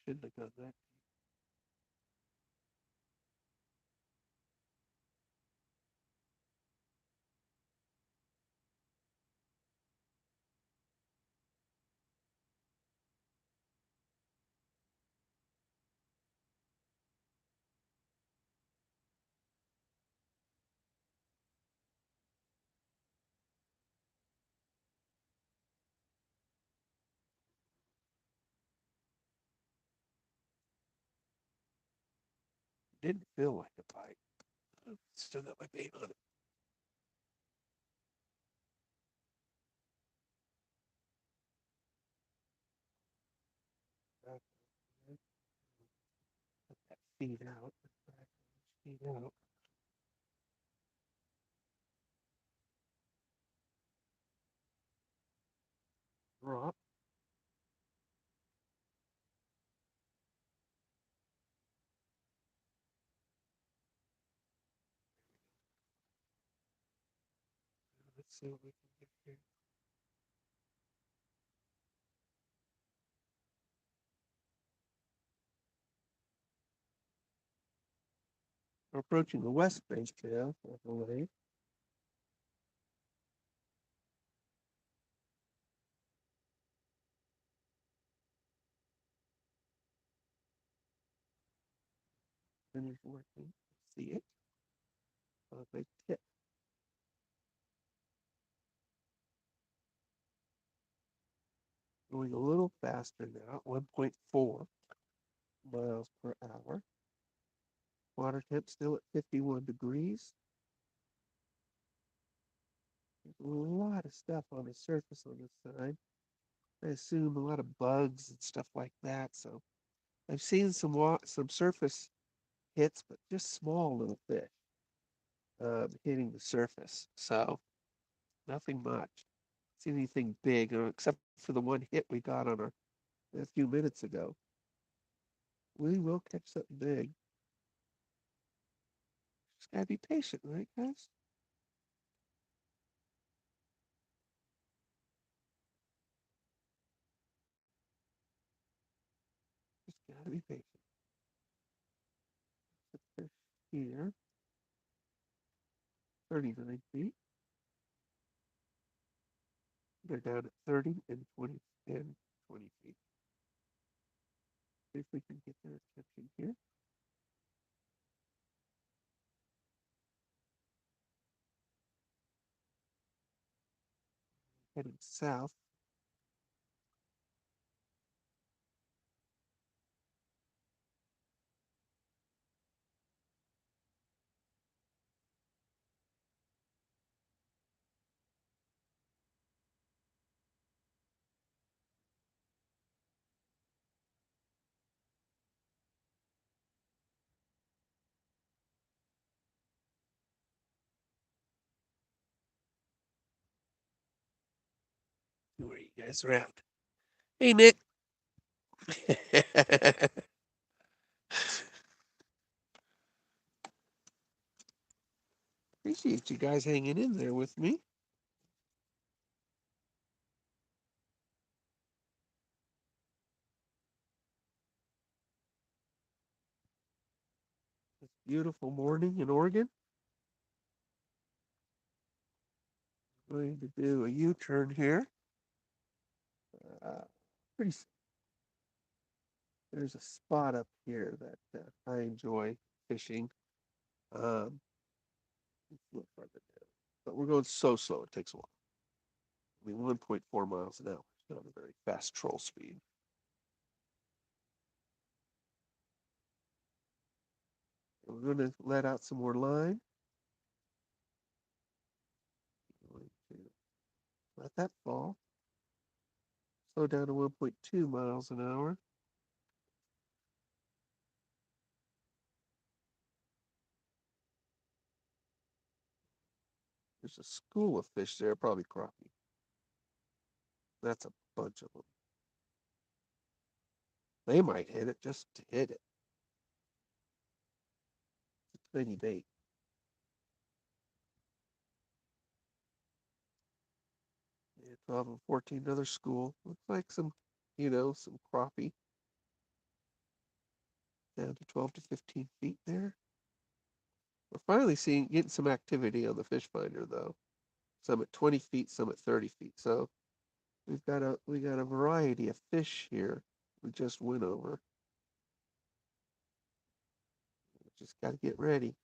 Shouldn't have done that. Didn't feel like a bite. Still got my bait on it. Put that feed out. Feed out. Drop. Let's see what we can get here. We're approaching the west bank now, I believe. Finish working. See it. My tip. Going a little faster now, 1.4 miles per hour. Water temp still at 51 degrees. There's a lot of stuff on the surface on this side. I assume a lot of bugs and stuff like that. So I've seen some surface hits, but just small little fish hitting the surface. So nothing much. See anything big, except for the one hit we got on a few minutes ago. We will catch something big. Just gotta be patient, right, guys? Just gotta be patient. Fish here, 39 feet. They're down at 30 and 20 feet. See if we can get their attention here. Heading south. Where you guys around? Hey, Nick. Appreciate you guys hanging in there with me. This beautiful morning in Oregon. I'm going to do a U-turn here. Uh, pretty. There's a spot up here that I enjoy fishing. Um, a little farther down, but we're going so slow it takes a while. I mean, 1.4 miles an hour. It's not a very fast troll speed. And we're going to let out some more line. Going to let that fall. Slow down to 1.2 miles an hour. There's a school of fish there, probably crappie. That's a bunch of them. They might hit it just to hit it. It's a tiny bait. Yeah, 12 and 14, another school. Looks like some crappie. Down to 12 to 15 feet there. We're finally getting some activity on the fish finder though. Some at 20 feet, some at 30 feet. So we got a variety of fish here. We just went over. Just got to get ready.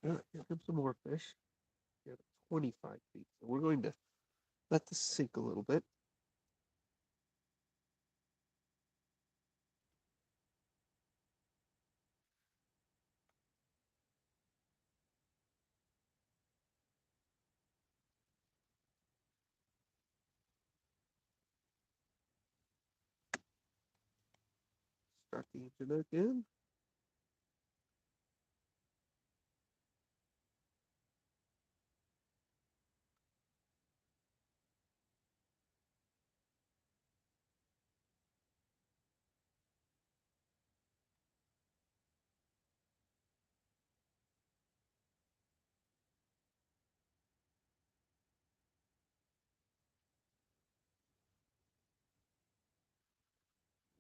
Here comes some more fish. Yeah, 25 feet. So we're going to let this sink a little bit. Start the engine again.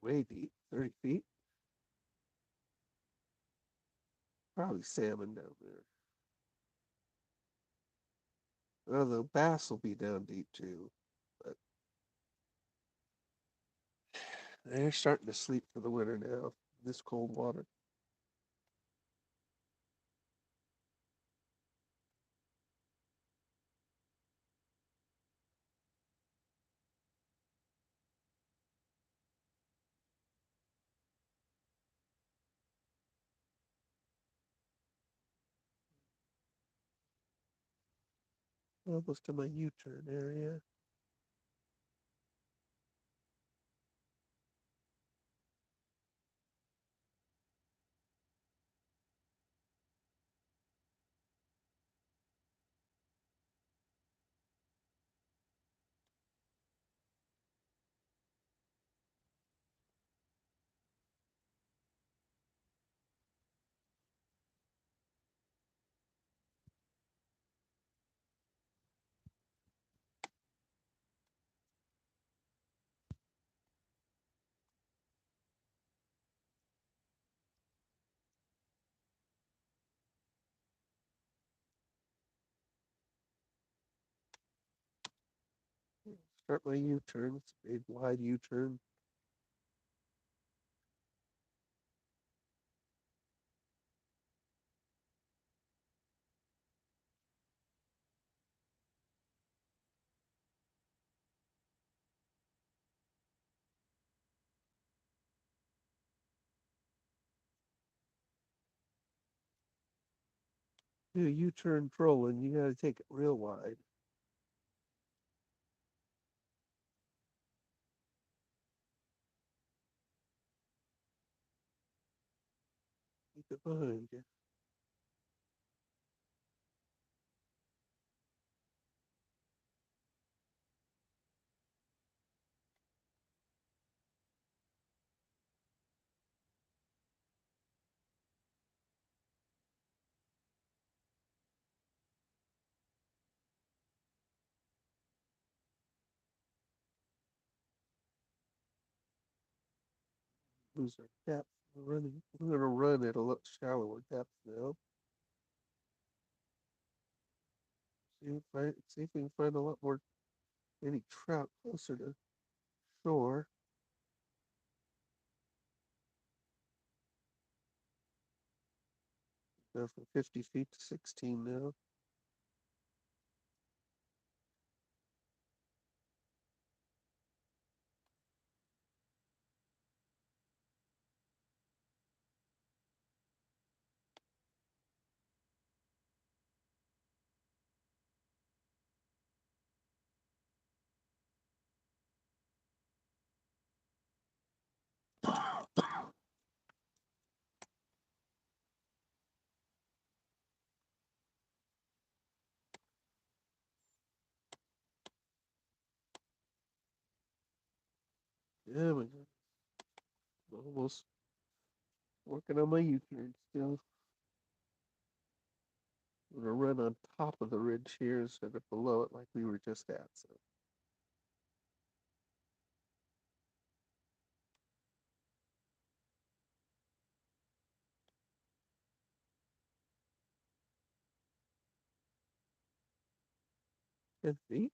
Way deep, 30 feet. Probably salmon down there. Although bass will be down deep too. But they're starting to sleep for the winter now. This cold water. Almost to my U-turn area. Start my U-turn. It's a big wide U-turn. Do a U-turn trolling, you gotta take it real wide. Keep it behind you. Lose our depth. We're gonna run at a lot shallower depth now. See if we can find a lot more any trout closer to shore. Go from 50 feet to 16 now. Yeah, we almost working on my U-turn still. I'm gonna run on top of the ridge here instead of below it like we were just at. So and feet.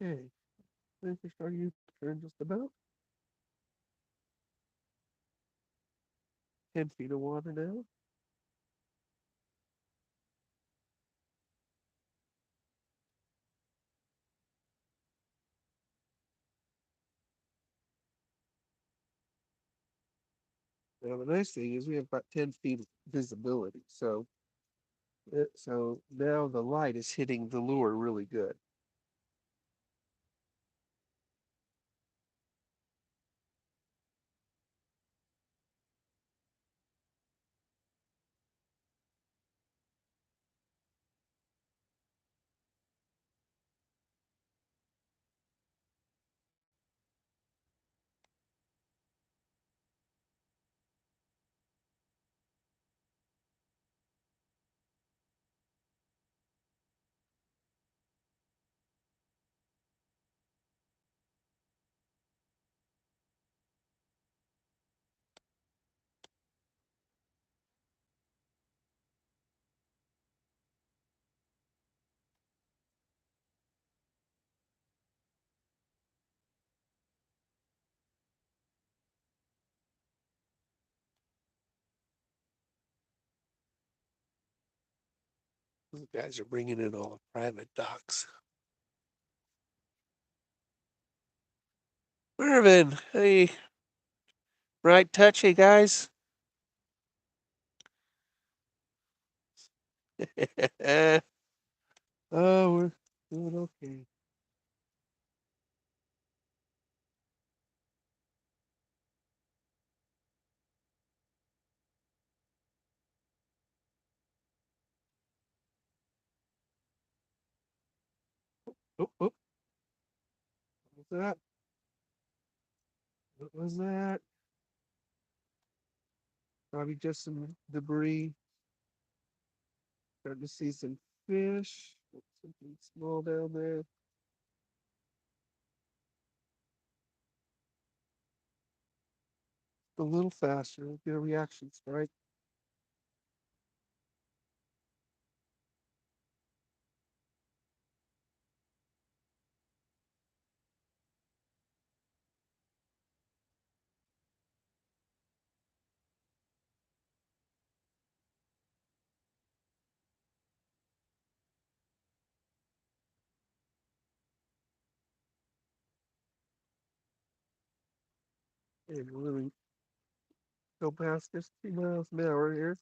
Okay. Fish, are you turned just about 10 feet of water now? Now the nice thing is we have about 10 feet of visibility, so now the light is hitting the lure really good. Those guys are bringing in all the private docks. Mervin, hey, right touch, hey guys. Oh, we're doing okay. Oh, oh, what was that? What was that? Probably just some debris. Starting to see some fish. Something small down there. A little faster. We'll get a reaction strike. And really go past this 2 miles an hour here.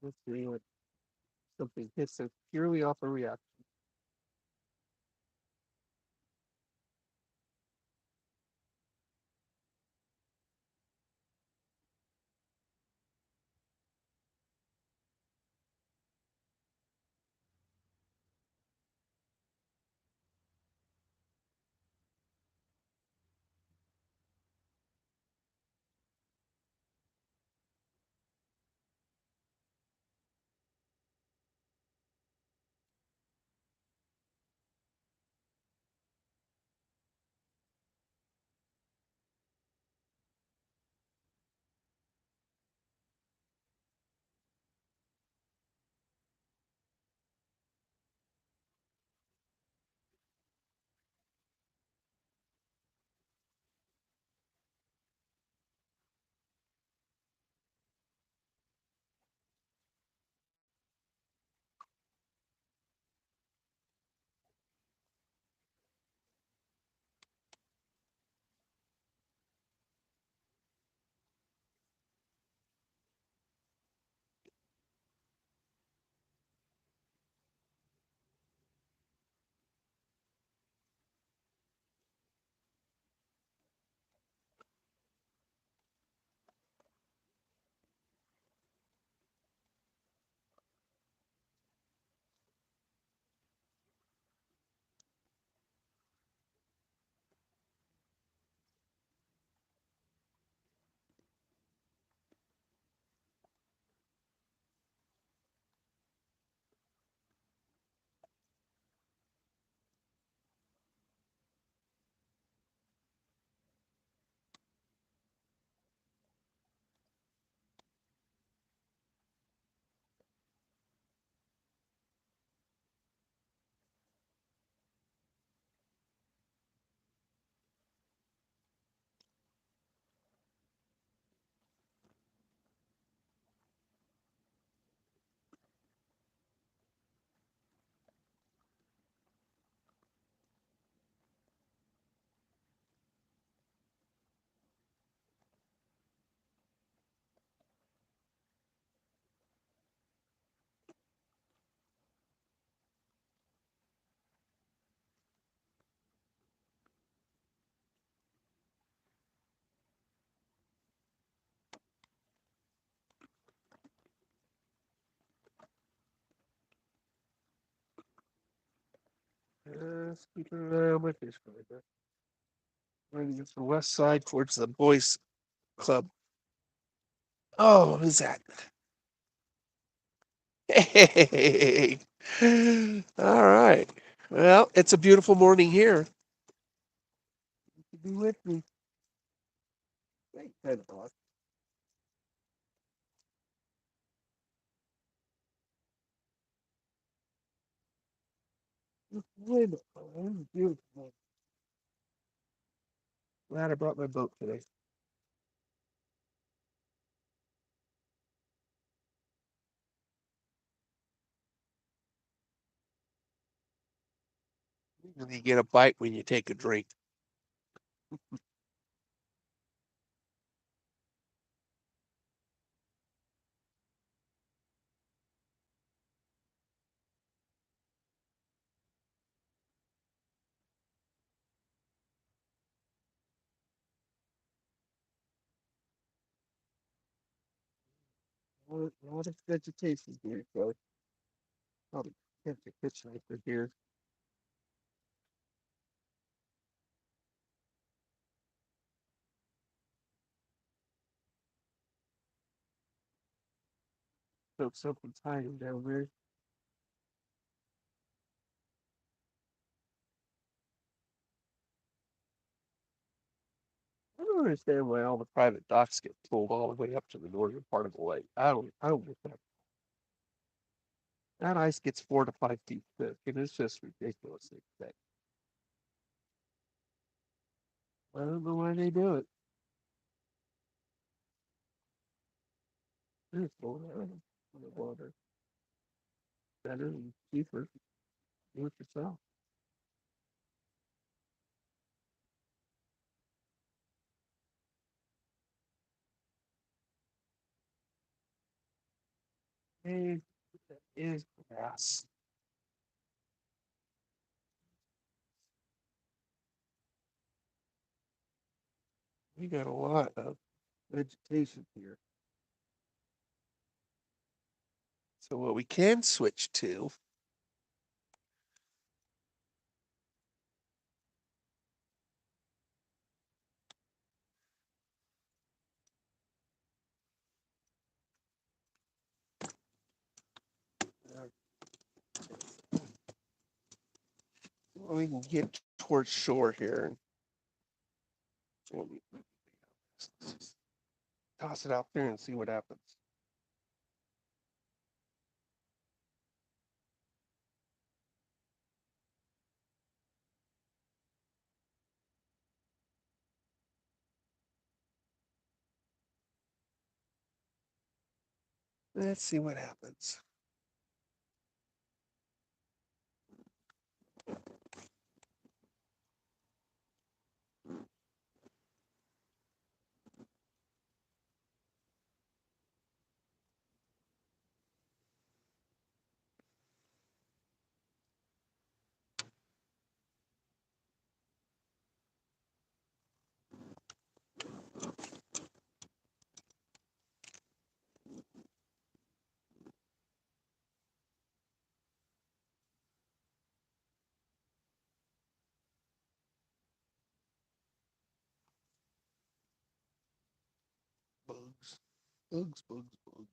Let's see what something hits us purely off a reaction. Just keeping an eye on my fish finder. Running up the west side towards the boys' club. Oh, who's that? Hey. All right. Well, it's a beautiful morning here. You can be with me. Wait, 10 o'clock. Wait a minute. Oh, it's beautiful. Glad I brought my boat today. And you get a bite when you take a drink. A lot of vegetation here, so probably can't get hitchhiker here. So something's hiding down there. I don't understand why all the private docks get pulled all the way up to the northern part of the lake. I don't get that. That ice gets 4 to 5 feet thick, and it's just ridiculously thick. I don't know why they do it. It's going around the water. Better and cheaper. Do it yourself. Hey, that is grass. We got a lot of vegetation here. So what we can switch to, uh, we can get towards shore here. And let's just toss it out there and see what happens. Let's see what happens. Bugs, bugs, bugs, bugs.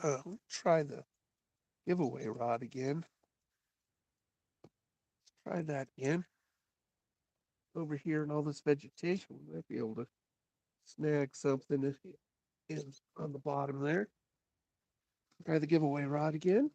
Let's try the giveaway rod again. Try that again. Over here in all this vegetation, we might be able to snag something in on the bottom there. Try the giveaway rod again.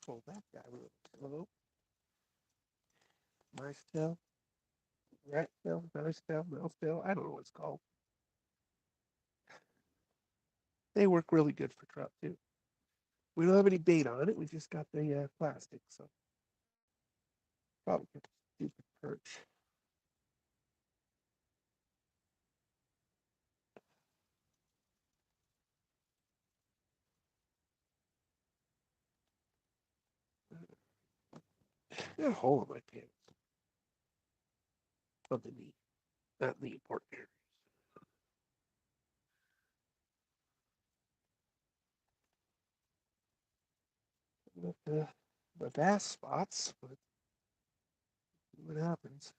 Pull that guy real slow. Nice tail, rat tail, nice tail, mouse tail. I don't know what it's called. They work really good for trout too. We don't have any bait on it. We just got the plastic, so probably get a stupid perch. Got a hole in my pants. Of the knee, not the important areas. But the bass spots, but what happens?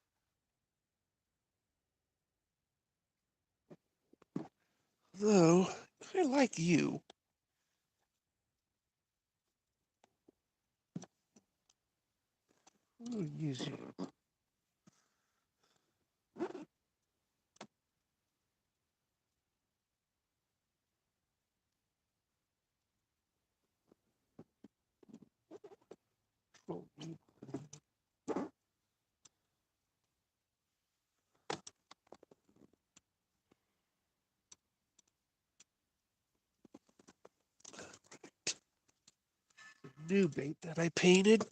Though I like you. I'm gonna use you. New bait that I painted.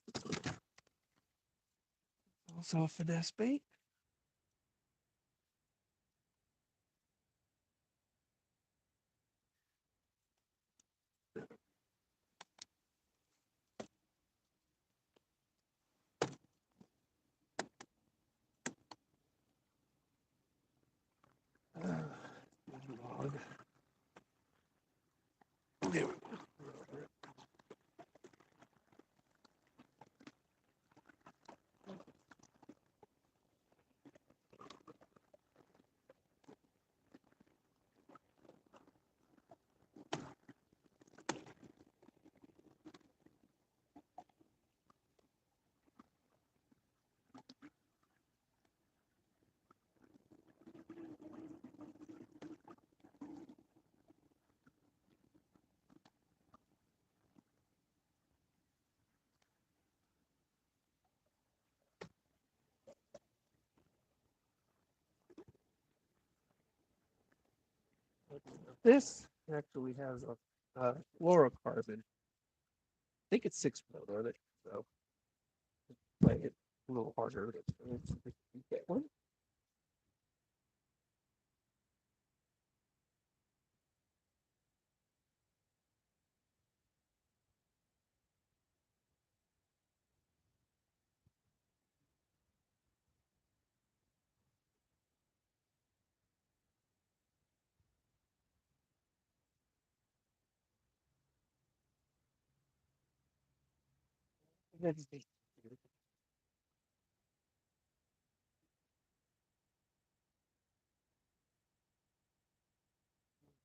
Also a finesse bait. Log. There we go. This actually has a fluorocarbon. I think it's 6 pound on it, so play it a little harder. You get one.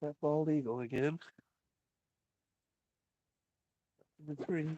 That bald eagle again. The tree.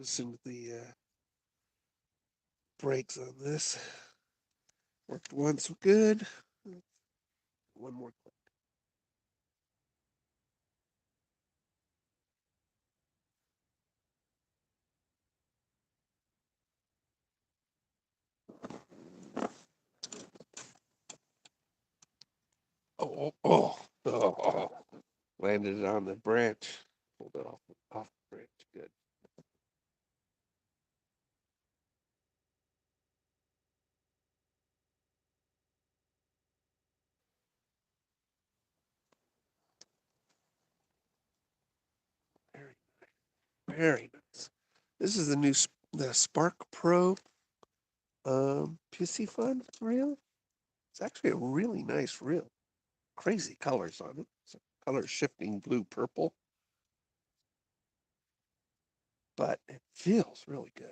loosen the brakes on this. Worked once good. One more click. Oh. Landed it on the branch. Pulled it off the branch. Good. Very, very nice. This is the Spark Pro PC Fun reel. It's actually a really nice reel. Crazy colors on it. It's color shifting blue purple, but it feels really good.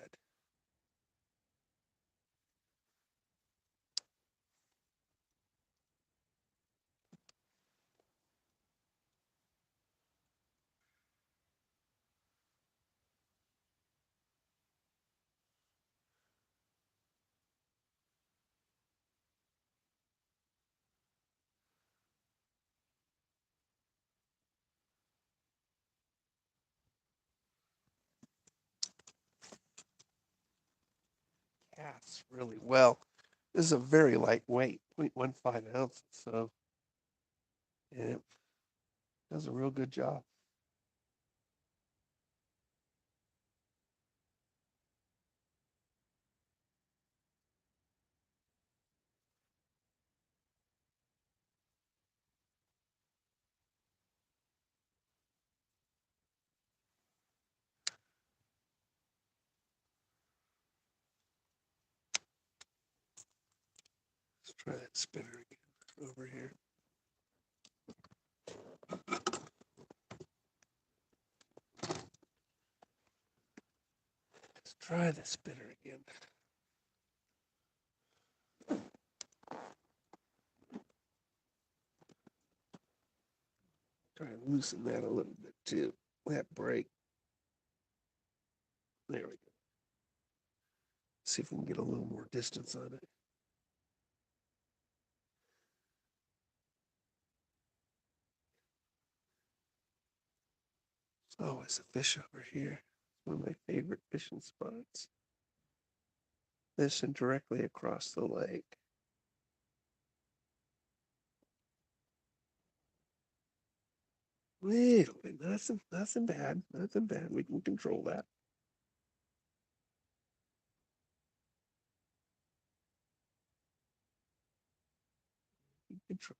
Casts really well. This is a very lightweight, 0.15 ounces, so it does a real good job. Let's try that spinner again over here. Let's try the spinner again. Try to loosen that a little bit too. That brake. There we go. See if we can get a little more distance on it. There's always a fish over here. One of my favorite fishing spots. Fishing directly across the lake. Wait a minute, nothing bad. Nothing bad. We can control that. Control.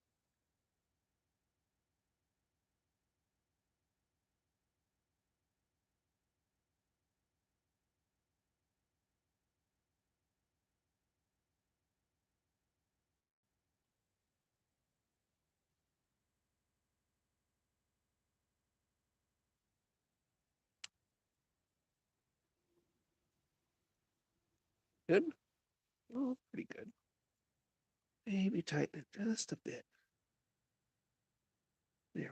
Good. Oh, pretty good. Maybe tighten it just a bit. There we go.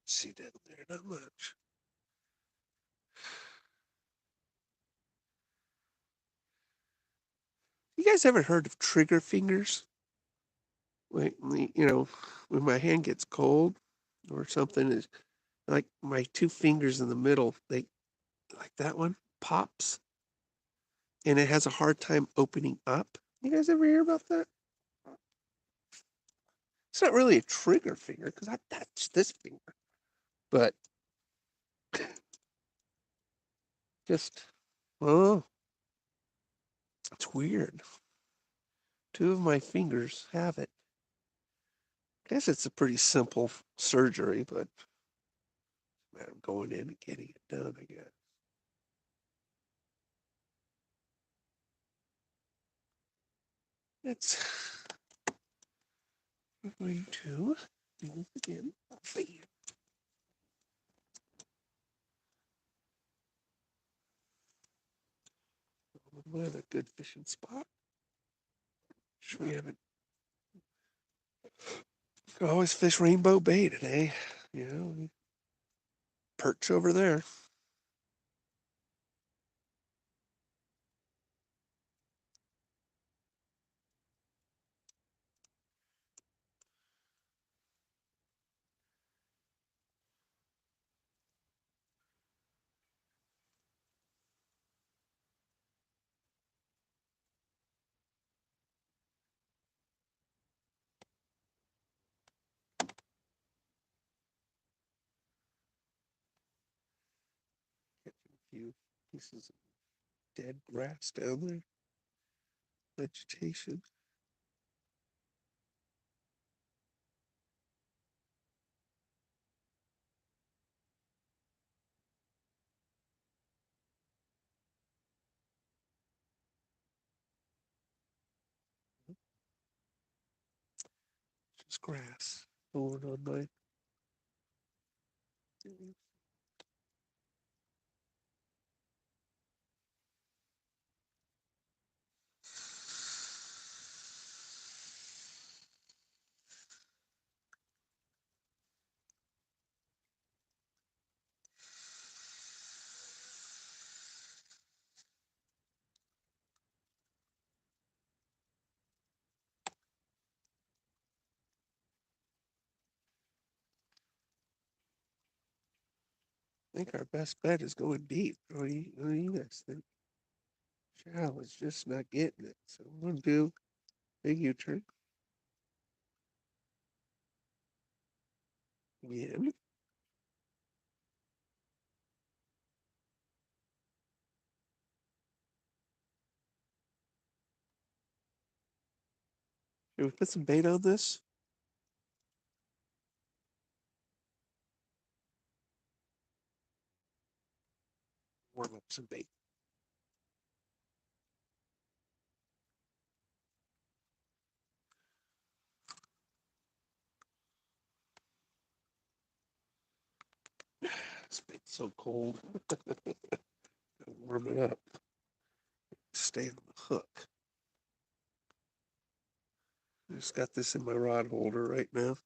See that there, not much. You guys ever heard of trigger fingers? When when my hand gets cold or something is like my two fingers in the middle, they like that one pops and it has a hard time opening up. You guys ever hear about that? It's not really a trigger finger because I touched this finger, but just oh, it's weird. Two of my fingers have it. I guess it's a pretty simple surgery, but I'm going in and getting it done, I guess. It's going to do this again. Another good fishing spot. We haven't. Could always fish rainbow bait today. You know, perch over there. Catching a few pieces of dead grass down there. Vegetation. Just grass going on my. I think our best bet is going deep. What do you guys think? Shallow is just not getting it. So I'm going to do big U-turn. Yeah. Should we put some bait on this? Warm up some bait. This bait's so cold. Warm it up. Stay on the hook. I just got this in my rod holder right now.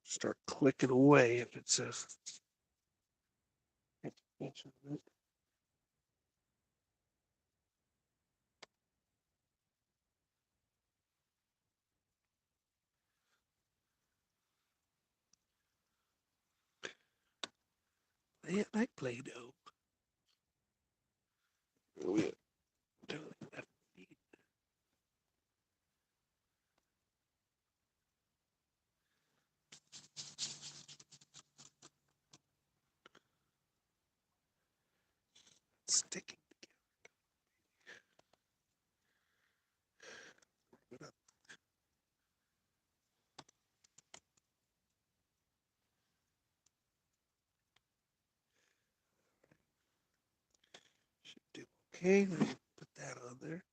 Start clicking away if it's a. I like Play-Doh. Oh, yeah. Sticking together. Should do okay. Let me put that on there.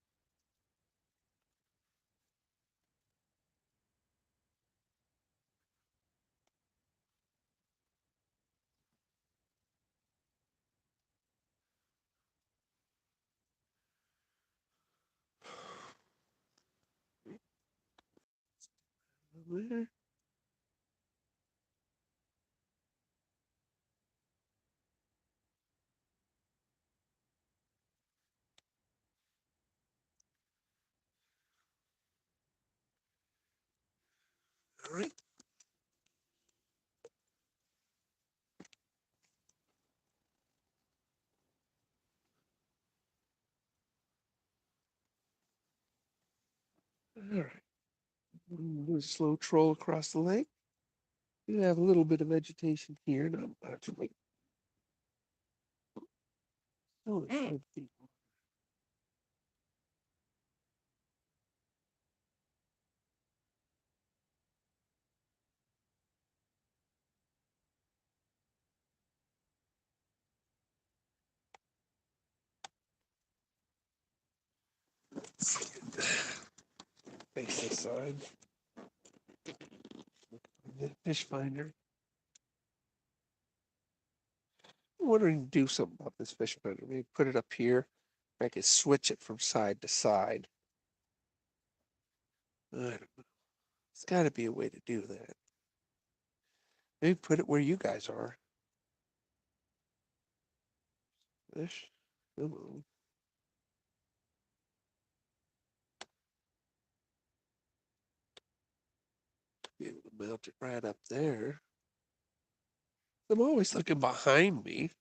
There. All right. All right. Do a slow troll across the lake. You have a little bit of vegetation here, not much. Like, oh, it should be. Face this side. The fish finder. I'm wondering to do something about this fish finder. Maybe put it up here. I could switch it from side to side. I don't know. There's got to be a way to do that. Maybe put it where you guys are. Fish. Come on. Be able to mount it right up there. I'm always looking behind me.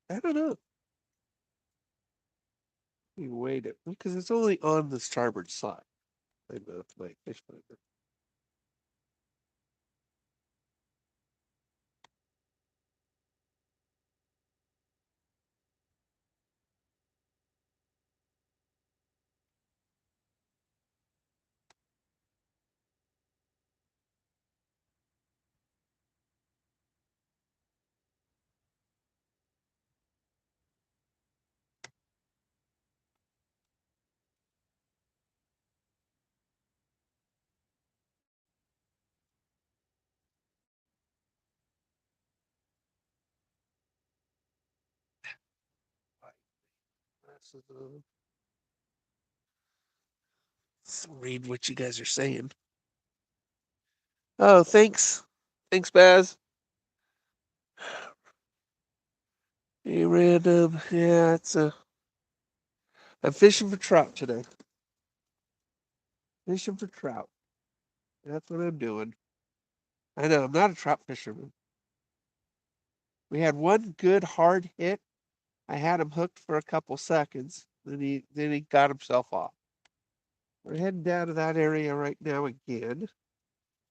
I don't know. You wait it because it's only on the starboard side. I mount my fish finder. Glasses on. Read what you guys are saying. Oh, thanks. Thanks, Baz. Hey, random. Yeah, I'm fishing for trout today. Fishing for trout. That's what I'm doing. I know, I'm not a trout fisherman. We had one good hard hit. I had him hooked for a couple seconds. Then he got himself off. We're heading down to that area right now again.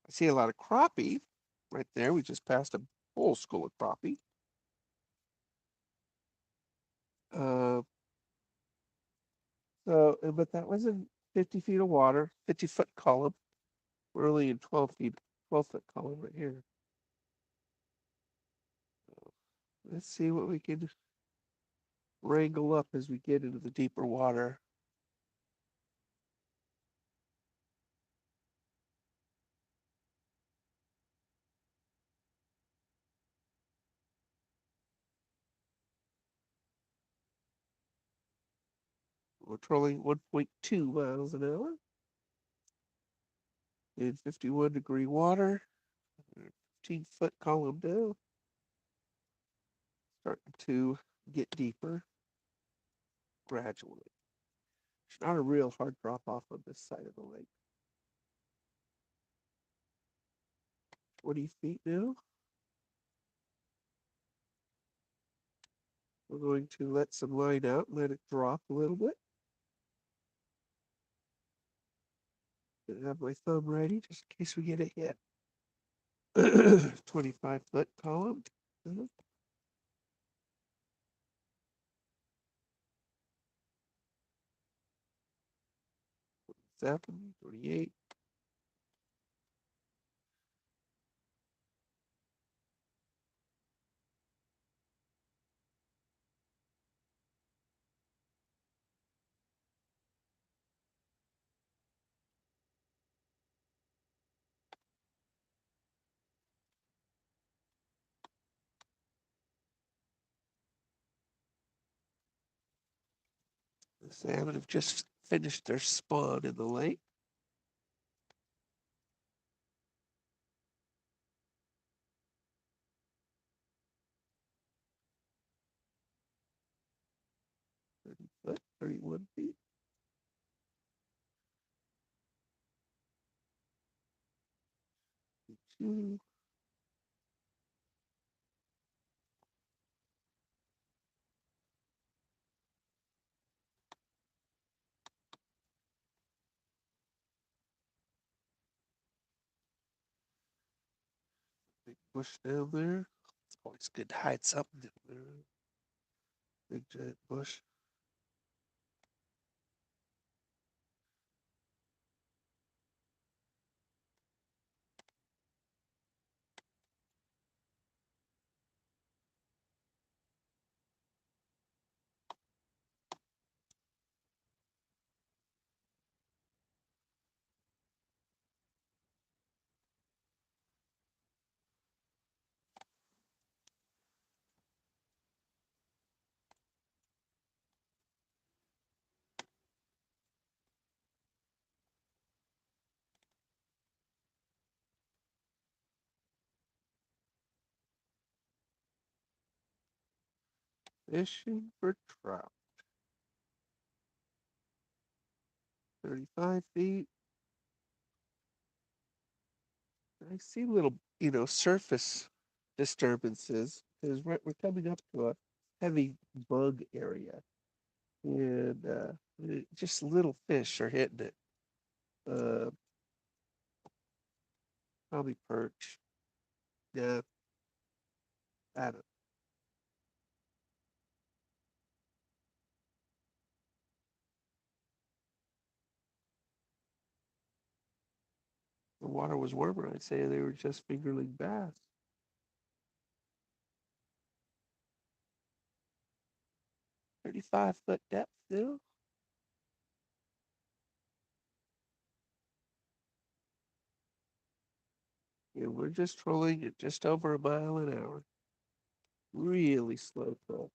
I see a lot of crappie right there. We just passed a whole school of crappie. Uh, but that was in 50 feet of water, 50-foot column. We're only in 12-foot column right here. Let's see what we can wrangle up as we get into the deeper water. We're trolling 1.2 miles an hour in 51-degree water. 15-foot column now. Starting to get deeper gradually. It's not a real hard drop off on this side of the lake. 20 feet now. We're going to let some line out, let it drop a little bit. I have my thumb ready just in case we get a hit. 25-foot column. 27, 28. The salmon have just finished their spawn in the lake. Foot, 31 feet. Two. Big bush down there. It's always good to hide something in there. Big giant bush. Fishing for trout. 35 feet. I see little, surface disturbances because we're coming up to a heavy bug area, and just little fish are hitting it. Uh, Probably perch. Yeah, I don't. The water was warmer. I'd say they were just fingerling bass. 35-foot depth still. Yeah, we're just trolling at just over a mile an hour. Really slow troll.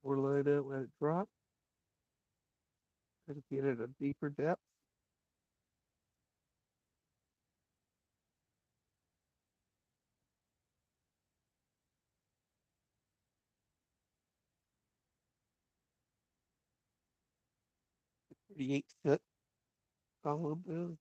We're lined up, let it drop. Try to get it a deeper depth. 38 foot column down.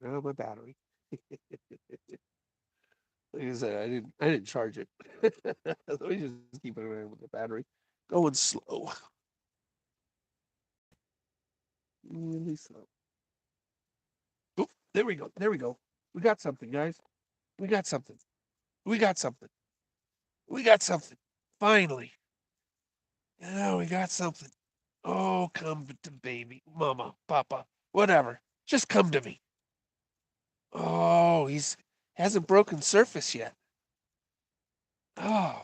'Now my battery. Like I said, I didn't charge it. Let me just keep it around with the battery. Going slow. Really slow. Oh, there we go. There we go. We got something, guys. We got something. We got something. We got something. Finally. Yeah, we got something. Oh, come to baby, mama, papa, whatever. Just come to me. Oh, he's hasn't broken surface yet. Oh,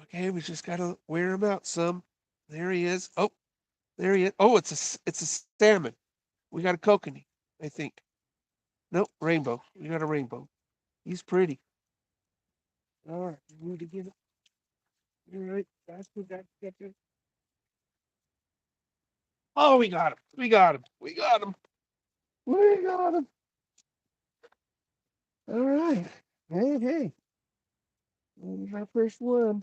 okay. We just gotta wear him out some. There he is. Oh, there he is. Oh, it's a salmon. We got a kokanee, I think. Nope, rainbow. We got a rainbow. He's pretty. All right, we need to get it. All right, that's what that get you. Oh, we got him. We got him. We got him. We got him. All right. Hey, hey. Here's our first one.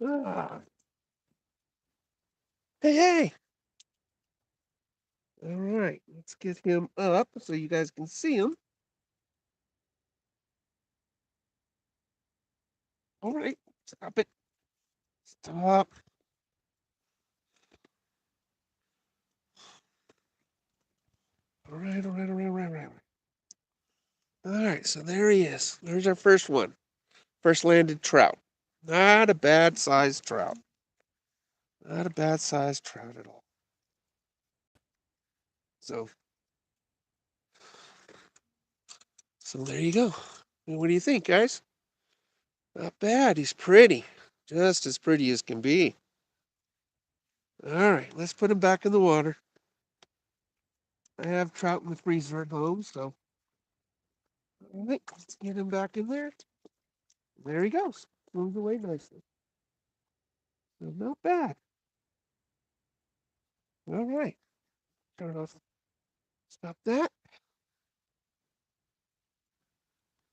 Ah, hey, hey. All right, let's get him up so you guys can see him. All right, stop it. Stop. All right, all right, all right, all right, all right. All right, so there he is. There's our first one. First landed trout. Not a bad sized trout. Not a bad sized trout at all. So, so there you go. What do you think, guys? Not bad. He's pretty. Just as pretty as can be. All right, let's put him back in the water. I have trout in the freezer at home, so all right, let's get him back in there. There he goes. Moves away nicely. So not bad. All right. Turn off. Stop that.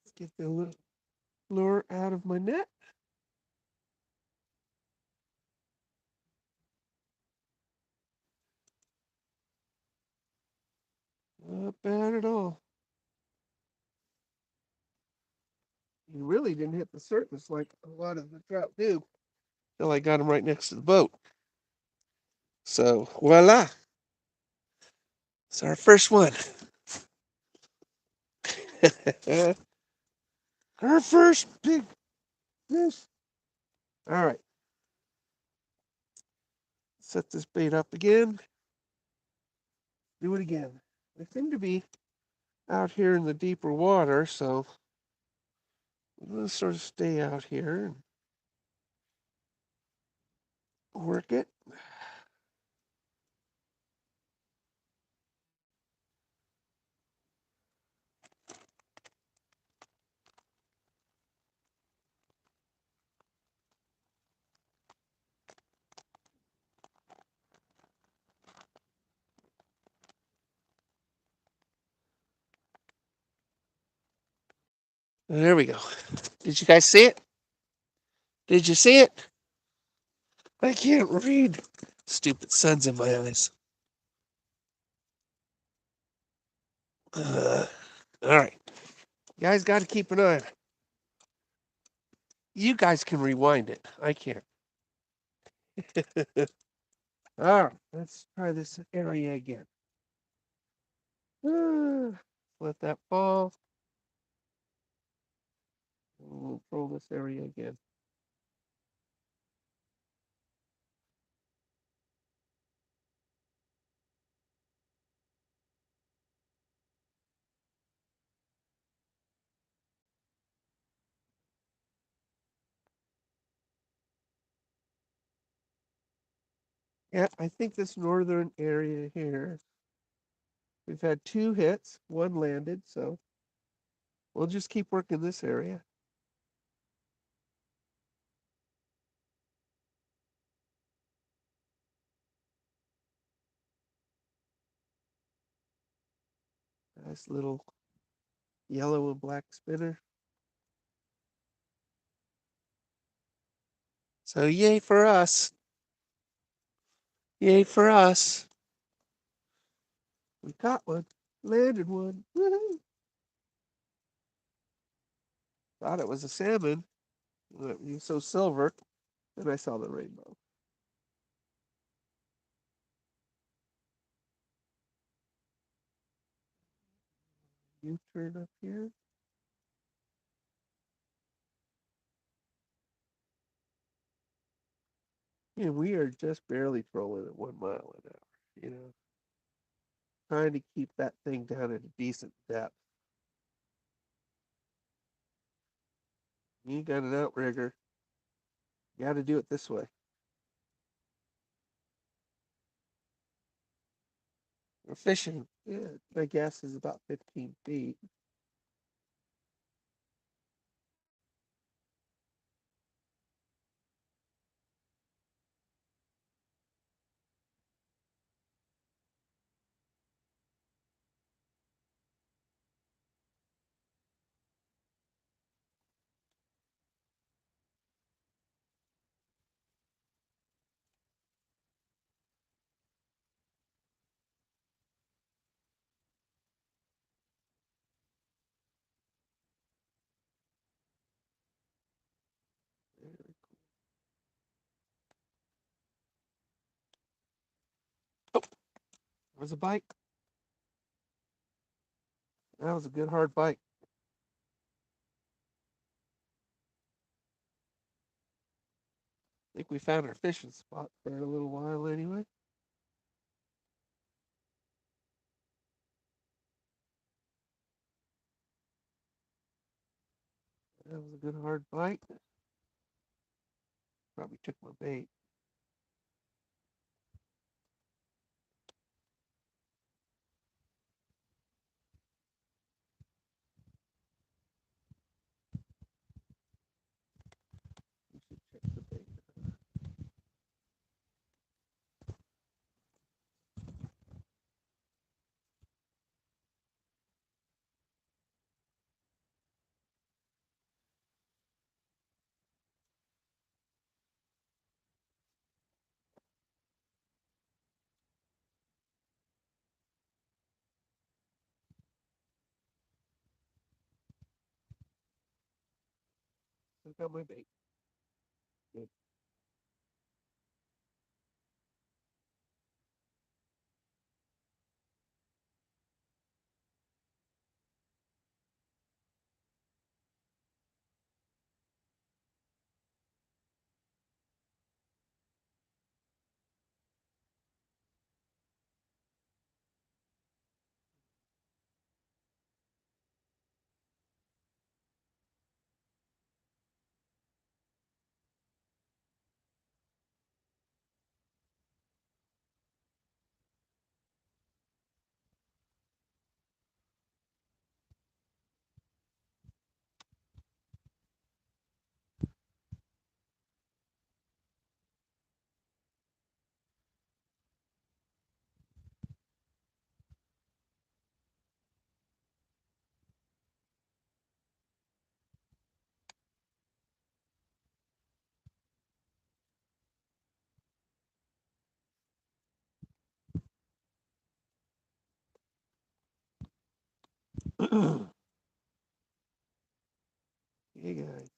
Let's get the lure out of my net. Not bad at all. He really didn't hit the surface like a lot of the trout do. Till I got him right next to the boat. So voila. It's our first one. Our first big fish. All right. Set this bait up again. Do it again. They seem to be out here in the deeper water, so let's sort of stay out here and work it. There we go. Did you guys see it? Did you see it? I can't read. Stupid sun's in my eyes. Uh, all right. You guys got to keep an eye on it. You guys can rewind it. I can't. All right. Let's try this area again. Let that fall. We'll roll this area again. Yeah, I think this northern area here, we've had 2 hits, one landed, so we'll just keep working this area. Nice little yellow and black spinner. So yay for us. Yay for us. We caught one. Landed one. Woohoo. Thought it was a salmon. You so silver. Then I saw the rainbow. You turn up here. Yeah, we are just barely trolling at 1 mile an hour, you know, trying to keep that thing down at a decent depth. You got an outrigger. You got to do it this way. We're fishing, yeah, my guess is about 15 feet. Oh, there's a bite. That was a good hard bite. I think we found our fishing spot for a little while anyway. That was a good hard bite. Probably took my bait. Look at my bait. Good. Hey guys.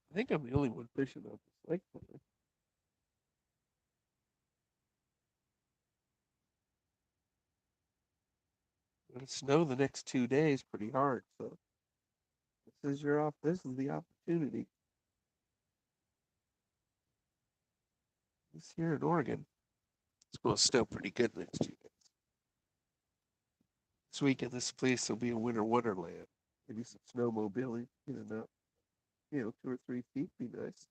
I think I'm the only one fishing on this lake. It'll snow the next 2 days pretty hard, so this is your off. This is the opportunity. This here in Oregon, it's going to snow pretty good next 2 days. This weekend, this place will be a winter wonderland. Maybe some snowmobiling, 2 or 3 feet be nice.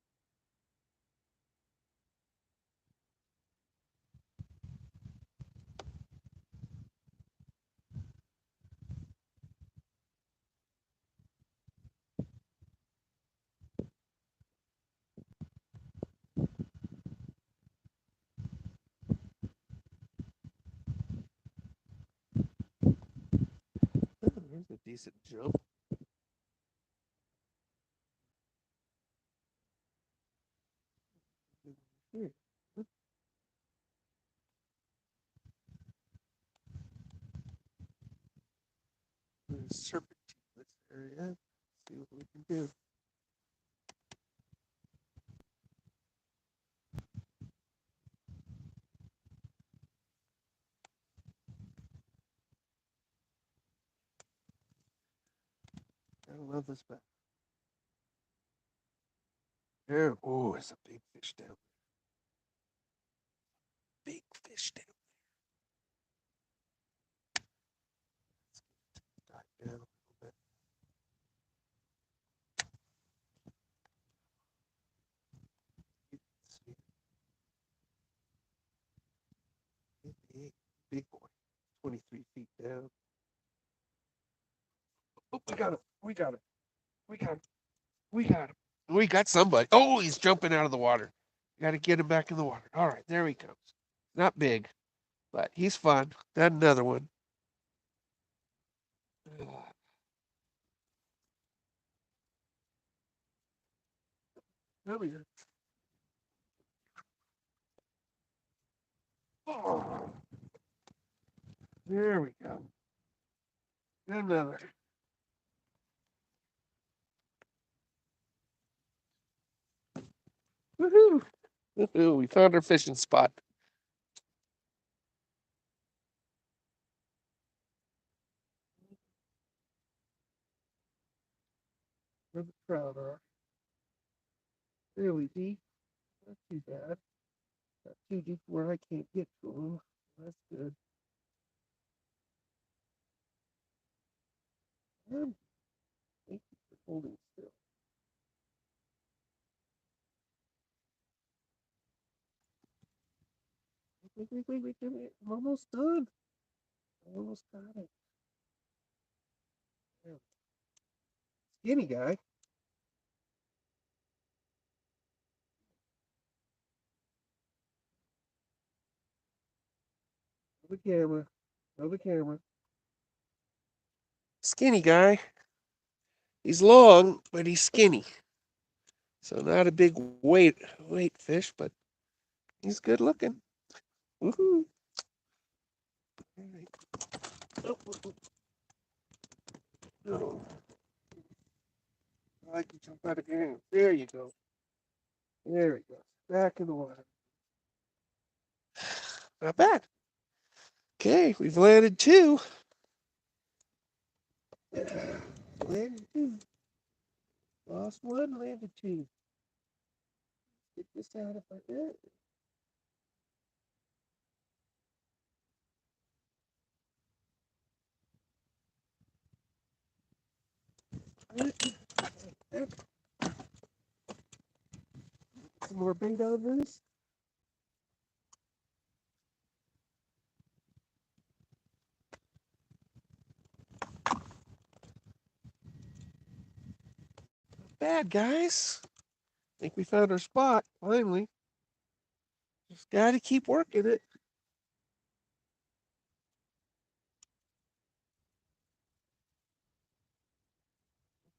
Oh, there's a decent jump. Here. There's serpentine in this area. Let's see what we can do. I love this back. There. Oh, it's a big fish down there. Big fish down there. Dive down a little bit. You can see it. Big boy. 23 feet down. Oh, we got him. We got him. We got him. We got him. We got somebody. Oh, he's jumping out of the water. Got to get him back in the water. All right, there he comes. Not big, but he's fun. Got another one. Come here. Oh, there we go. Another. Woohoo! Woohoo! We found our fishing spot. Where the trout are. Fairly deep. Not too bad. Not too deep where I can't get to them. That's good. Thank you for holding still. wait. I'm almost done. I almost got it. Yeah. Skinny guy. Show the camera. Show the camera. Skinny guy. He's long, but he's skinny. So not a big weight fish, but he's good looking. Woohoo! All right. Oh, no. I like to jump out of game. There you go. There he goes. Back in the water. Not bad. Okay, we've landed two. Landed two. Lost one, landed two. Get this out if I did. Some more bait on this. Bad guys. I think we found our spot finally. Just got to keep working it.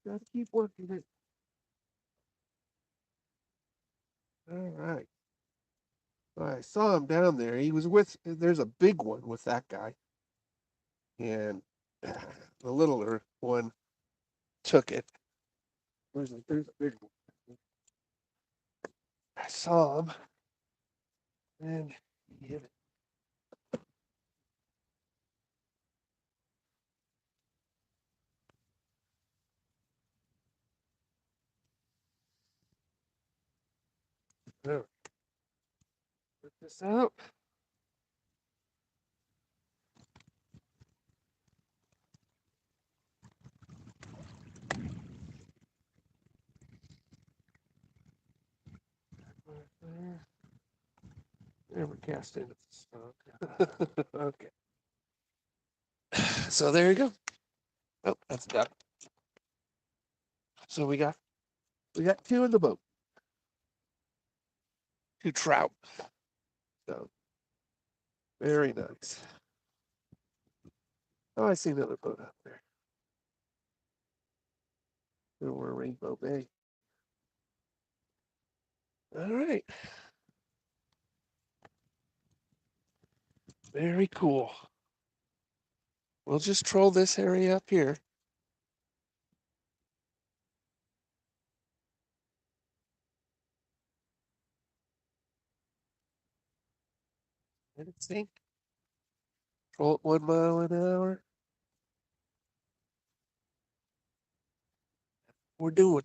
Got to keep working it. All right. I saw him down there. He was with. There's a big one with that guy, and the littler one took it. There's a big one. I saw him, and he hit it. All right. Put this out. Never cast into the smoke. Okay. So there you go. Oh, that's done. So we got two in the boat. Two trout. So very nice. Oh, I see another boat out there. We're Rainbow Bay. All right. Very cool. We'll just troll this area up here. Let it sink. Troll it 1 mile an hour. We're doing.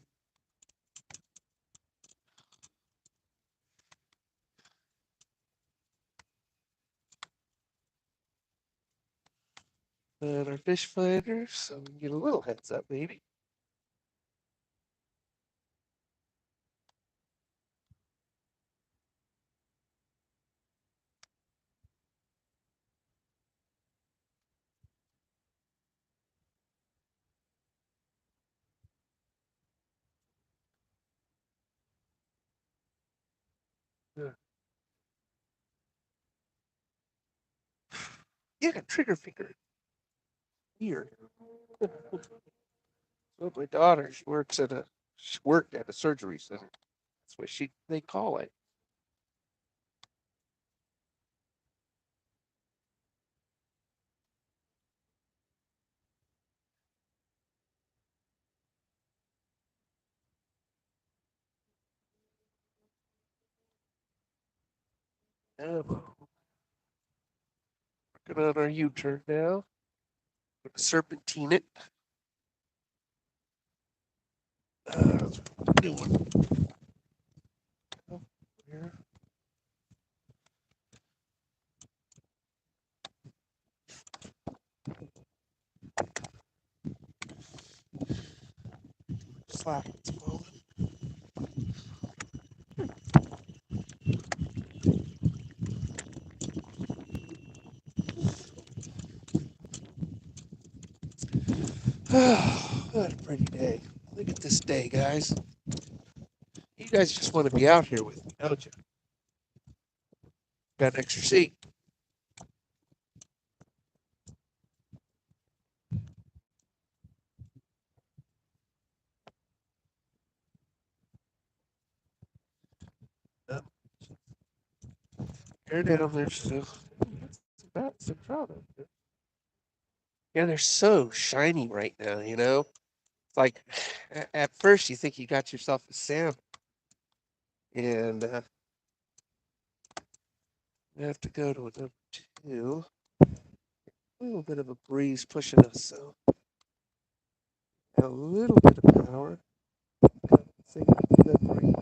And our fish finder, so we can get a little heads up, maybe. Yeah. You got trigger finger here. So my daughter, she worked at a surgery center. That's what they call it. Working on our U-turn now. Gonna serpentine it. That's what we're doing. Oh, here. Slack it's moving. What a pretty day. Look at this day, guys. You guys just want to be out here with me, don't you? Got an extra seat. Uh, Here down there still. It's about some trout up there. Yeah, they're so shiny right now, you know? It's like at first you think you got yourself a salmon, and we have to go to a number two. A little bit of a breeze pushing us, so a little bit of power. Thinking good breeze.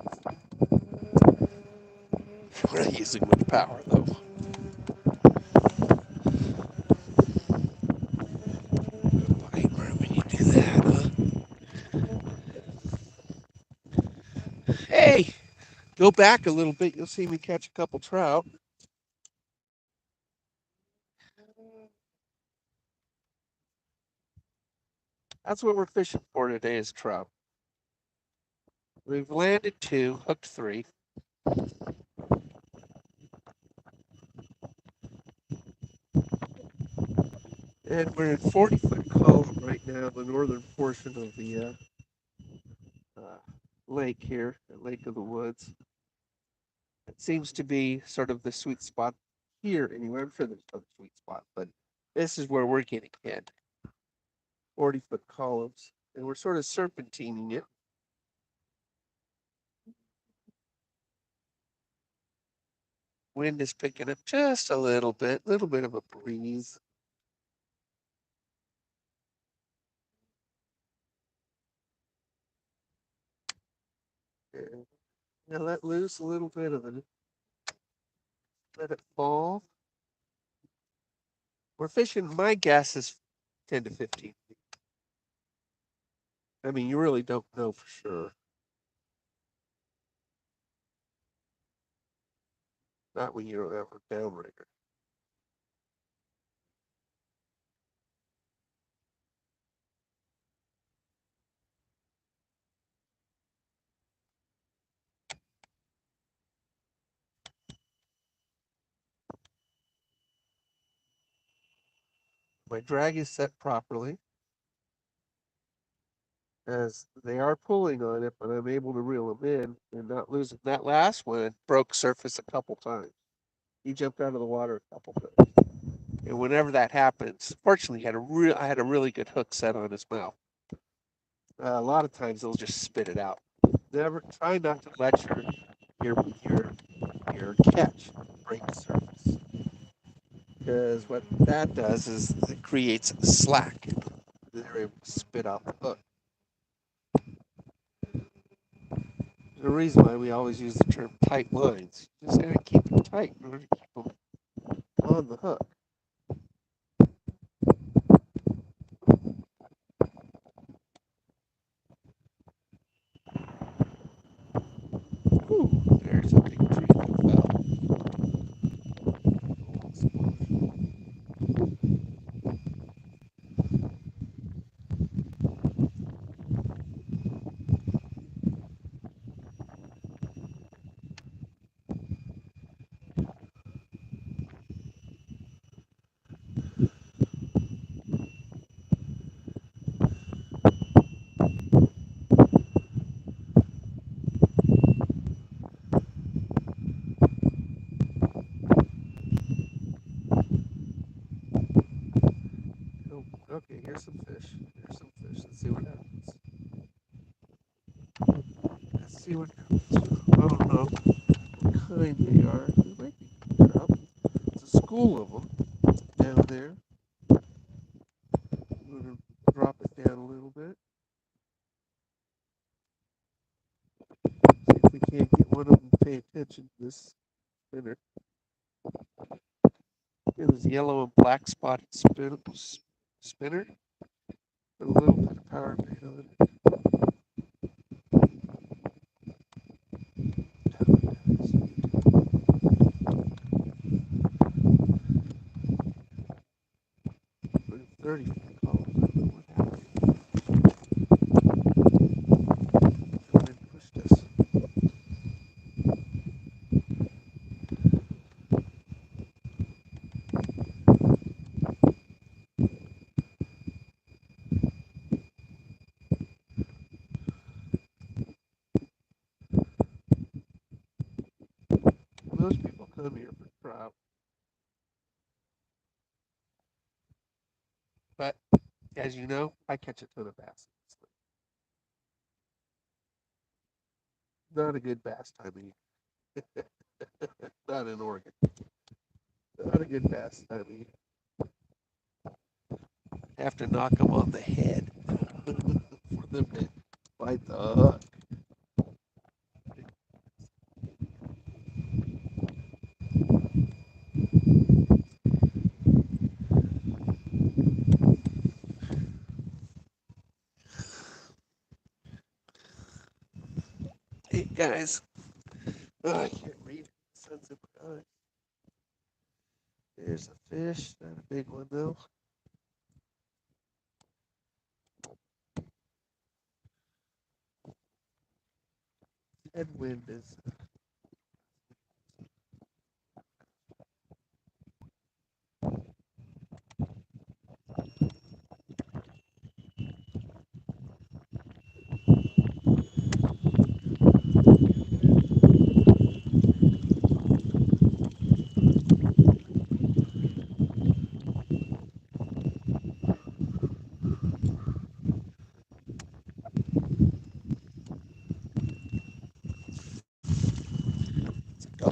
We're not using much power though. Bite when you do that, huh? Hey, go back a little bit. You'll see me catch a couple trout. That's what we're fishing for today is trout. We've landed two, hooked three. And we're in 40-foot column right now, the northern portion of the lake here, the Lake of the Woods. It seems to be sort of the sweet spot here anyway. I'm sure there's other sweet spots, but this is where we're getting hit. 40-foot columns. And we're sort of serpentining it. Wind is picking up just a little bit of a breeze. And now let loose a little bit of it. Let it fall. We're fishing, my guess is 10 to 15 feet. I mean, you really don't know for sure. Not when you don't have a downrigger. My drag is set properly as they are pulling on it, but I'm able to reel them in and not lose it. That last one broke surface a couple times. He jumped out of the water a couple times. And whenever that happens, fortunately, I had a really good hook set on his mouth. A lot of times they'll just spit it out. Never try not to let your catch break the surface, because what that does is it creates slack. They're able to spit out the hook. The reason why we always use the term tight lines. You just gotta keep them tight in order to keep them on the hook. Ooh, there's a big tree that fell. Oh, okay, here's some fish. Here's some fish. Let's see what happens. Let's see what happens. I don't know what kind they are. They might be trout. It's a school of them down there. I'm gonna drop it down a little bit. See if we can't get one of them to pay attention to this spinner. It was yellow and black spotted spinner with a little bit of power made on it. 30 columns. I don't know what happened. But as you know, I catch a ton of bass. Not a good bass time of year. Not in Oregon. Not a good bass time of year. Have to knock them on the head for them to bite the hook. Hey guys, oh, I can't read. Sons of guys. There's a fish, not a big one though. Headwind is oh,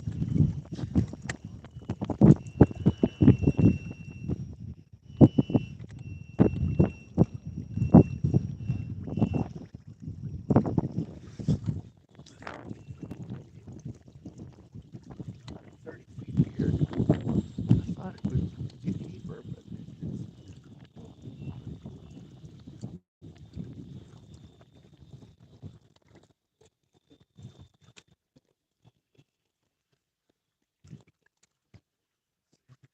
30 feet here. I thought it would get deeper, but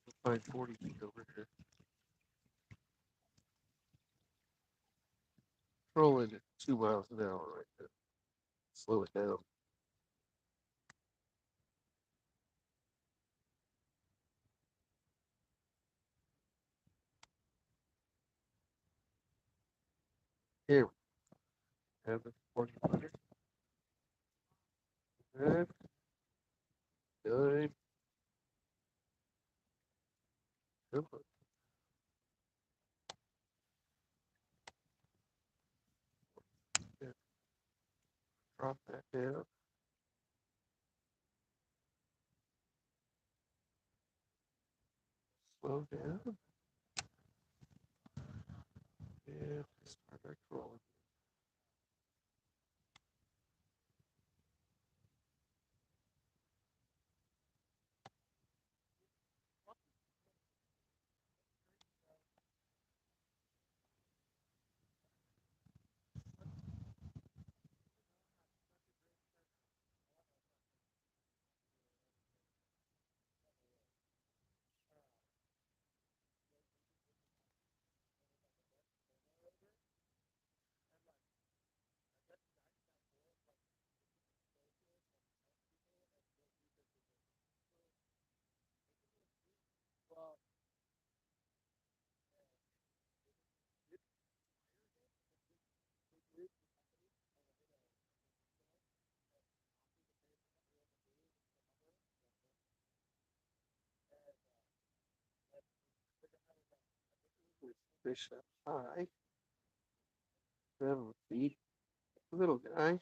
we'll find 40 feet over here. Rolling at 2 miles an hour right now. Slow it down. Here we have the 40 footer. And 9. Come on. Drop that down. Slow down. And start back rolling. Fish up high. 7 feet. Little guy.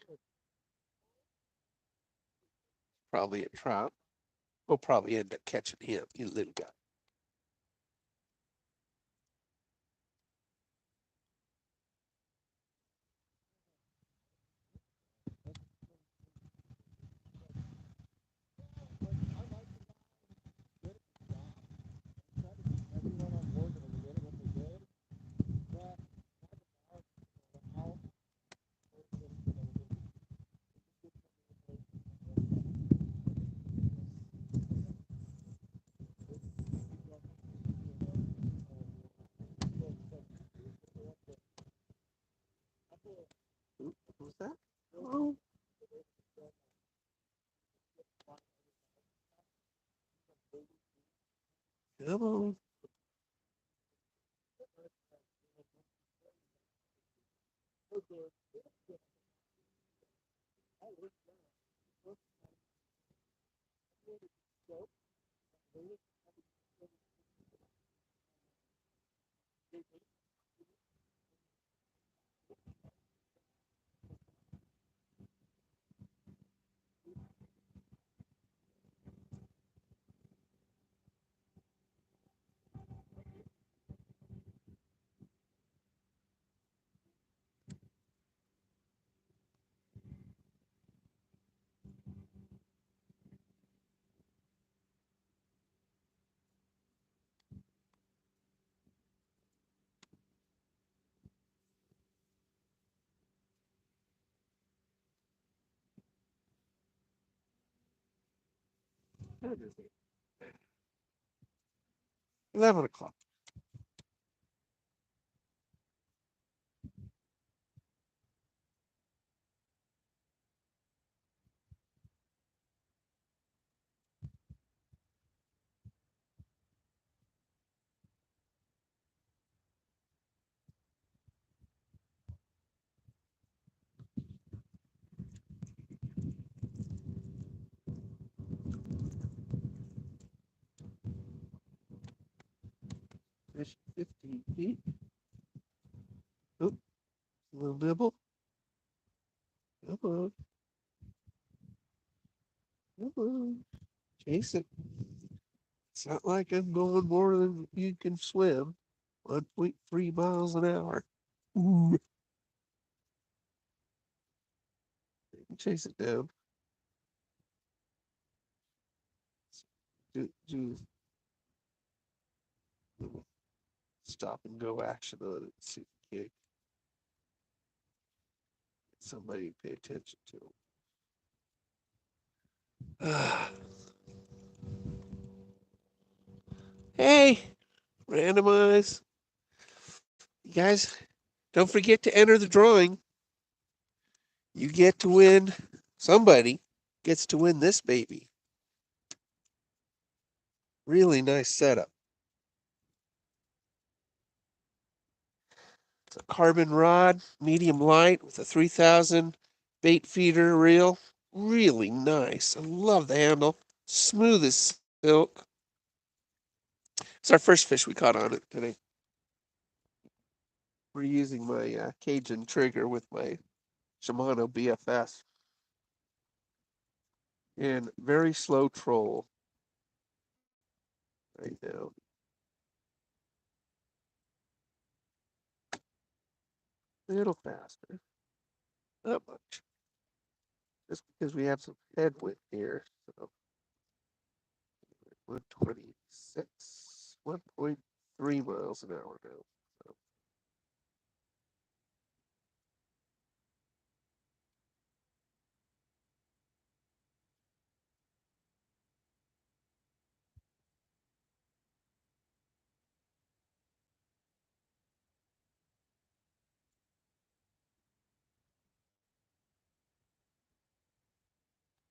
Probably a trout. We'll probably end up catching him, you little guy. What was that? Oh, come on. What is it? 11 o'clock. Fish 15 feet. Oop, a little nibble. Come on. Come on. Chase it. It's not like I'm going more than you can swim. 1.3 miles an hour. Ooh. Chase it down. Do stop and go action on it. See if you can't get somebody to pay attention to. Hey, randomize. You guys, don't forget to enter the drawing. You get to win. Somebody gets to win this baby. Really nice setup. It's a carbon rod, medium light with a 3000 bait feeder reel. Really nice. I love the handle. Smooth as silk. It's our first fish we caught on it today. We're using my Cajun trigger with my Shimano BFS. And very slow troll right now. A little faster. Not much. Just because we have some headwind here. So 126, 1.3 miles an hour now. So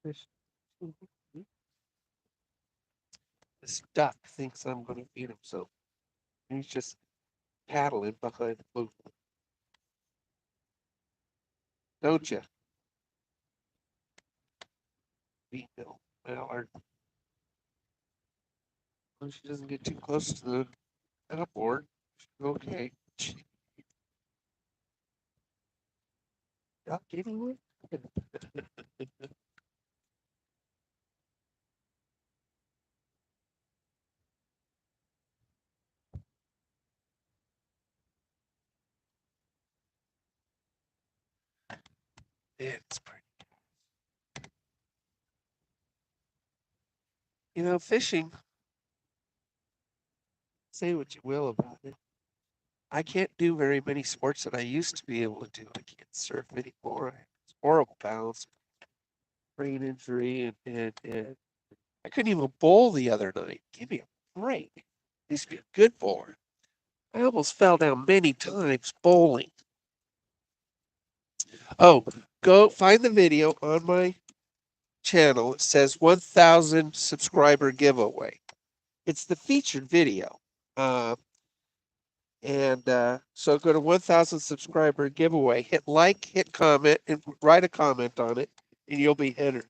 fish. This duck thinks I'm going to feed him, so he's just paddling behind the boat. Don't you? Female mallard. Well, she doesn't get too close to the outboard. Okay. Duck anyway? It's pretty. Fishing, say what you will about it. I can't do very many sports that I used to be able to do. I can't surf anymore. I have horrible balance, brain injury, and I couldn't even bowl the other night. Give me a break. I used to be a good bowler. I almost fell down many times bowling. Oh, go find the video on my channel. It says 1,000 subscriber giveaway. It's the featured video. And so go to 1,000 subscriber giveaway. Hit like, hit comment, and write a comment on it, and you'll be entered.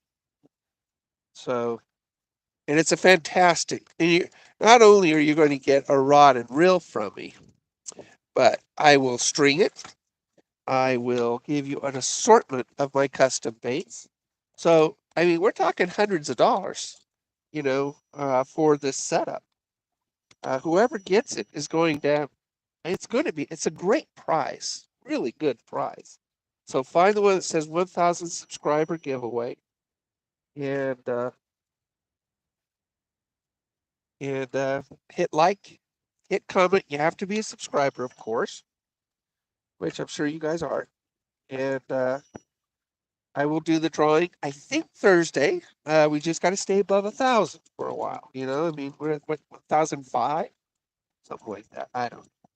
So, and it's a fantastic. And not only are you going to get a rod and reel from me, but I will string it. I will give you an assortment of my custom baits. So, I mean, we're talking hundreds of dollars, for this setup. Whoever gets it is going to, it's a great prize, really good prize. So find the one that says 1,000 subscriber giveaway, and hit like, hit comment. You have to be a subscriber, of course, which I'm sure you guys are. And I will do the drawing. I think Thursday. We just got to stay above 1,000 for a while. I mean, we're at what, 1,005, something like that. I don't know.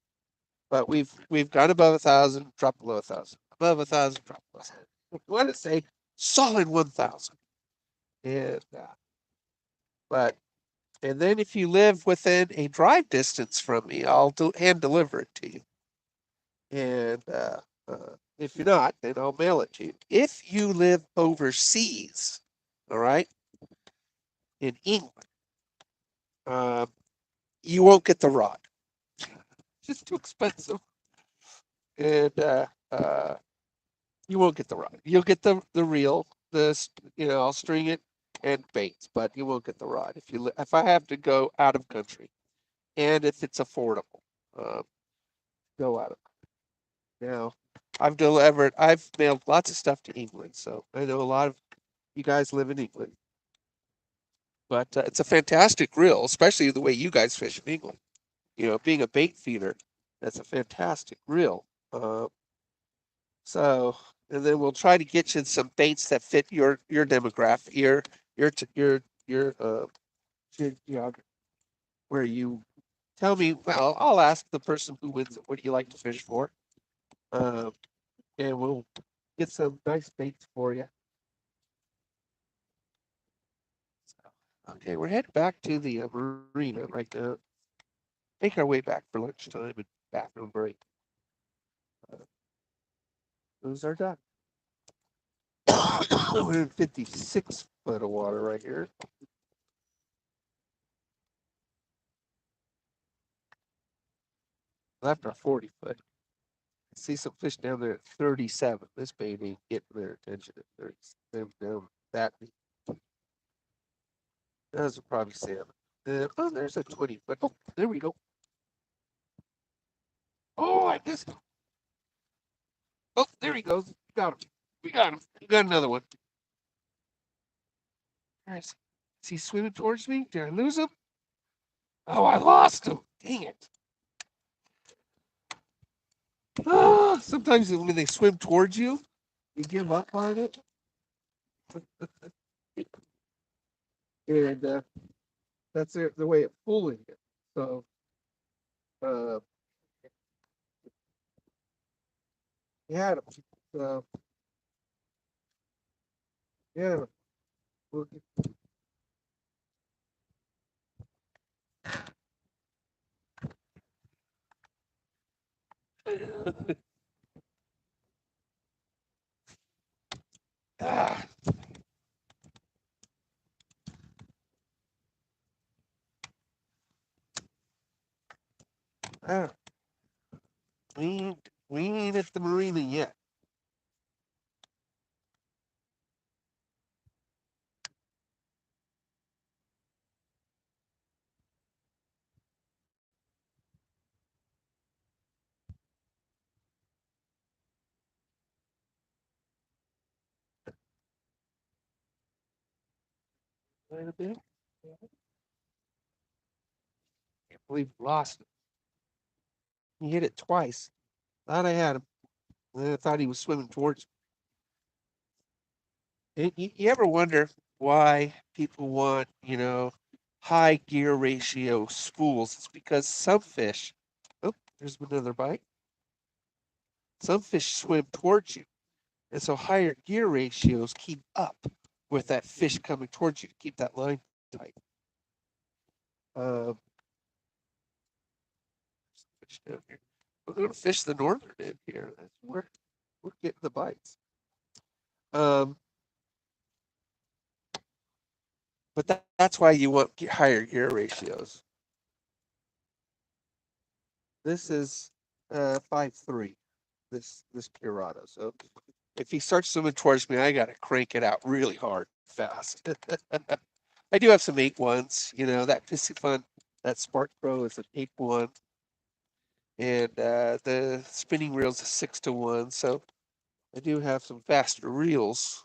But we've gone above 1,000, dropped below 1,000, above 1,000, dropped below 1,000. We want to say solid 1,000. And but and then if you live within a drive distance from me, I'll hand deliver it to you. And if you're not, then I'll mail it to you. If you live overseas, all right, in England, uh, you won't get the rod. It's just too expensive, and you won't get the rod. You'll get the reel. I'll string it and baits, but you won't get the rod if I have to go out of country, and if it's affordable, uh, go out of. Now, I've mailed lots of stuff to England, so I know a lot of you guys live in England. But it's a fantastic reel, especially the way you guys fish in England. Being a bait feeder, that's a fantastic reel. So, and then we'll try to get you some baits that fit your demographic, your geography, where you tell me. Well, I'll ask the person who wins it, what do you like to fish for? Um, and we'll get some nice baits for you. Okay, we're heading back to the marina right now. Make our way back for lunchtime and bathroom break. Those are done. 156 foot of water right here. Left our 40 foot. I see some fish down there at 37. This bait ain't getting their attention at 37 down that deep. Those are probably salmon. There's a 20 foot. Oh, there we go. Oh, I missed him. Oh, there he goes. We got him. We got him. We got another one. Is he swimming towards me? Did I lose him? Oh, I lost him. Dang it. Sometimes when they swim towards you, you give up on it. And that's the way of fooling it. So, uh, yeah, so, yeah. Ah, ah, we ain't at the marina yet. Wait a bit. Can't believe we lost him. He hit it twice. Thought I had him. Then I thought he was swimming towards me. You ever wonder why people want, high gear ratio spools? It's because some fish, oh, there's another bite. Some fish swim towards you. And so higher gear ratios keep up with that fish coming towards you to keep that line tight. Um, fish down here. We're going to fish the northern end here. That's where we're getting the bites. Um, but that's why you want higher gear ratios. This is 5'3", this Pirata. So if he starts swimming towards me, I gotta crank it out really hard, fast. I do have some 8-1s, that Pissy Fun, that Spark Pro is an 8-1, and the spinning reel's a 6-1. So I do have some faster reels.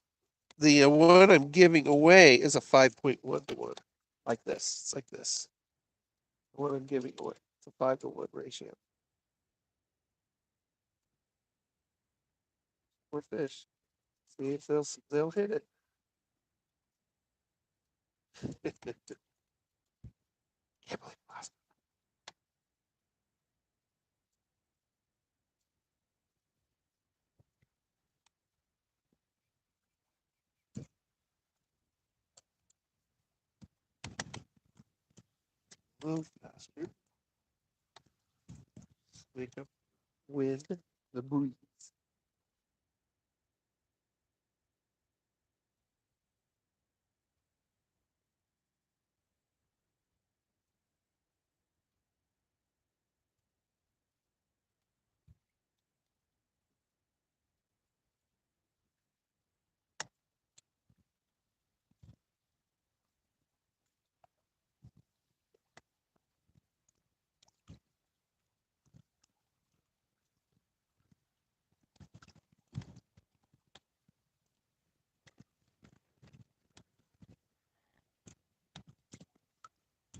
The one I'm giving away is a 5.1-1, like this. It's like this. The one I'm giving away. It's a 5-1 ratio. More fish. See if they'll hit it. Can't believe last move faster. Wake up with the breeze.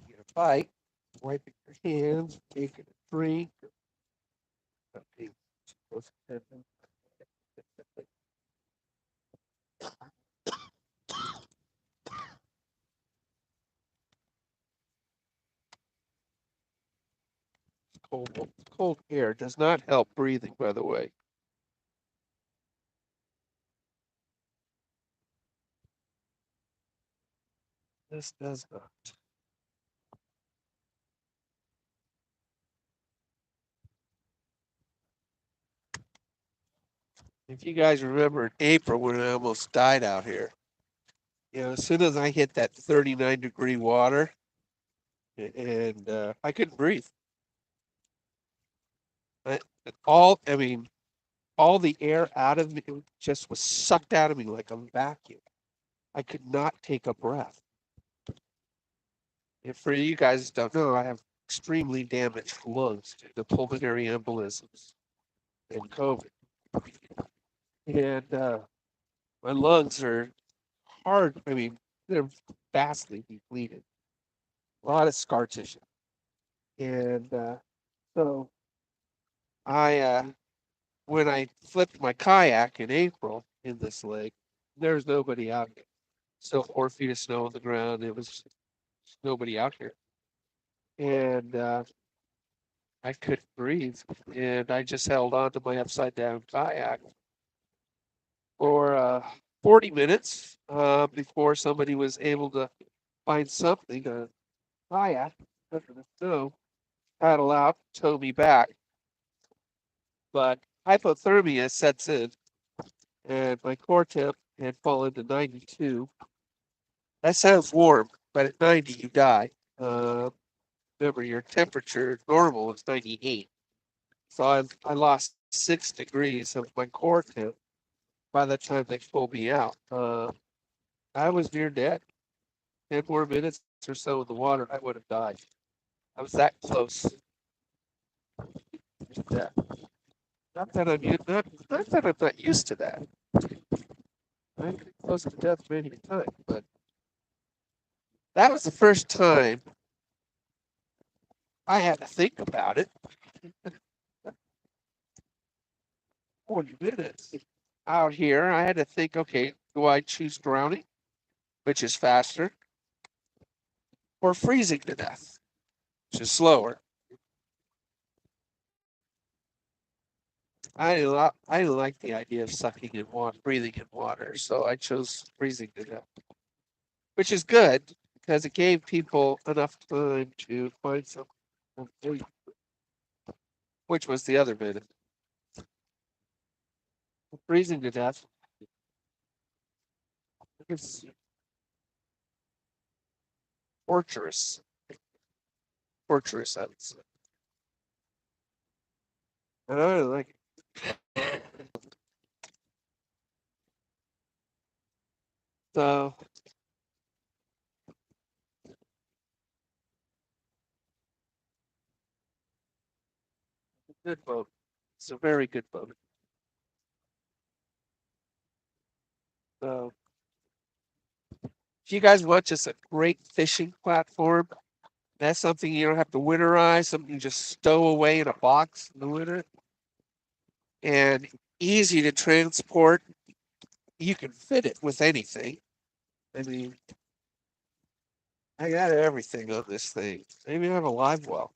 Get a bite, wiping your hands, taking a drink. Okay, cold air does not help breathing, by the way. This does not. If you guys remember in April when I almost died out here, as soon as I hit that 39-degree water, and I couldn't breathe. I, I mean, all the air out of me just was sucked out of me like a vacuum. I could not take a breath. And for you guys don't know, I have extremely damaged lungs due to pulmonary embolisms and COVID. And my lungs are hard. I mean, they're vastly depleted. A lot of scar tissue. And so when I flipped my kayak in April in this lake, there's nobody out here. Still 4 feet of snow on the ground. It was nobody out here. And I couldn't breathe. And I just held on to my upside down kayak for 40 minutes before somebody was able to find something, a kayak, under the snow, paddle out, tow me back. But hypothermia sets in, and my core temp had fallen to 92. That sounds warm, but at 90 you die. Remember, your temperature normal is 98. So I lost 6 degrees of my core temp by the time they pulled me out. I was near dead. 10 more minutes or so in the water, I would have died. I was that close to death. Not that I'm not used to that. I've been close to death many times, but that was the first time I had to think about it. 40 minutes out here, I had to think, okay, do I choose drowning, which is faster, or freezing to death, which is slower? I didn't like the idea of sucking in water, breathing in water, so I chose freezing to death, which is good because it gave people enough time to find something, which was the other minute. Freezing to death. It's torturous. Torturous, I would say. And I really like it. So, good boat. It's a very good boat. So, if you guys want just a great fishing platform, that's something you don't have to winterize, something you just stow away in a box in the winter, and easy to transport. You can fit it with anything. I mean, I got everything on this thing. I even have a live well.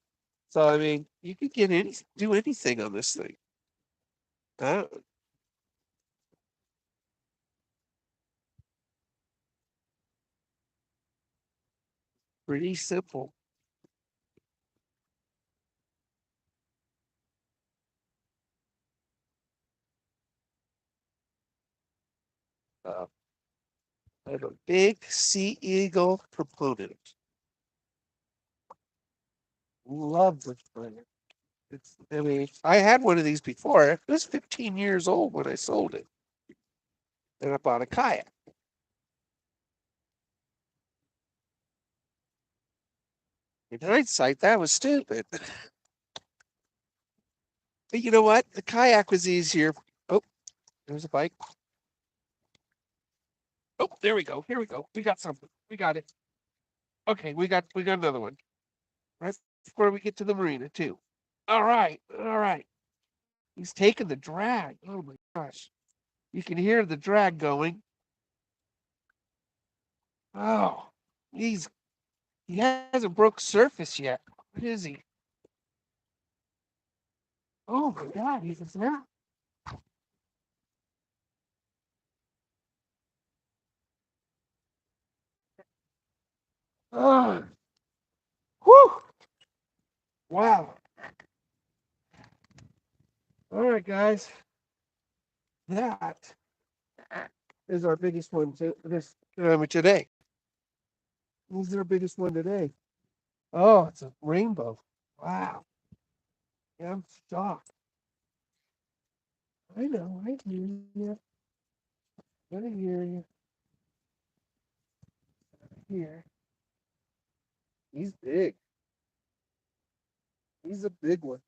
So I mean, you can do anything on this thing. Uh, Pretty simple. Uh, I'm a big Sea Eagle proponent. Love this thing. I mean, I had one of these before. It was 15 years old when I sold it, and I bought a kayak. In hindsight, that was stupid. But you know what? The kayak was easier. Oh, there's a bike. Oh, there we go. Here we go. We got something. We got it. Okay, we got another one right before we get to the marina too. All right, all right. He's taking the drag. Oh my gosh, you can hear the drag going. Oh, he hasn't broke surface yet. What is he? Oh my God, he's a snap. Oh, whew. Wow. All right, guys. That is our biggest one today. This is our biggest one today. Oh, it's a rainbow. Wow. Yeah, I'm shocked. I know. I hear you. I hear you. Here. He's big. He's a big one.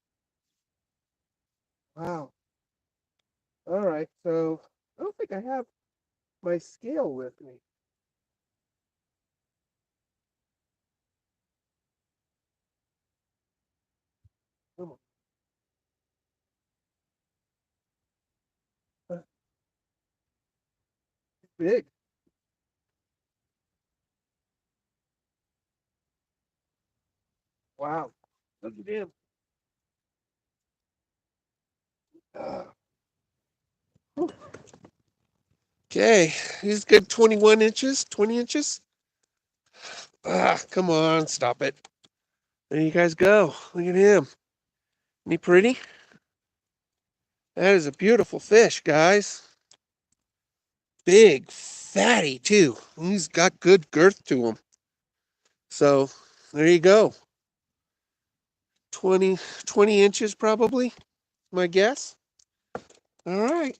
Wow. All right. So I don't think I have my scale with me. Come on. Big. Wow. Look at him. Uh, okay. He's good 21 inches, 20 inches. Come on. Stop it. There you guys go. Look at him. Isn't he pretty? That is a beautiful fish, guys. Big, fatty, too. He's got good girth to him. So there you go. 20 inches, probably, my guess. All right.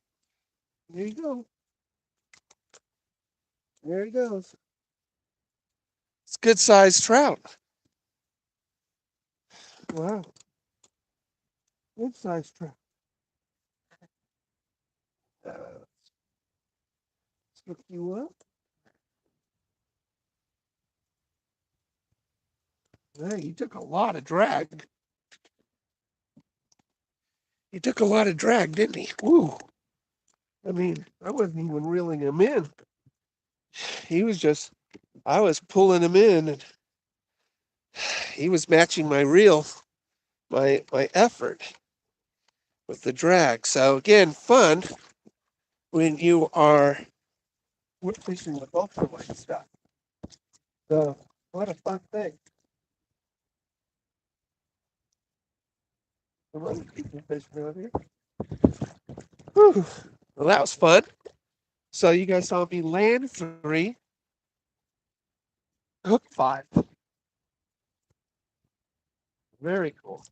There you go. There he goes. It's good sized trout. Wow. Good sized trout. Let's look you up. Hey, you took a lot of drag. He took a lot of drag, didn't he? Woo. I mean, I wasn't even reeling him in. He was just, I was pulling him in and he was matching my reel, my effort with the drag. So again, fun when you are fishing with ultralight stuff. So what a fun thing. Some other people fishing around here. Whew. Well, that was fun. So you guys saw me land 3, hook 5. Very cool.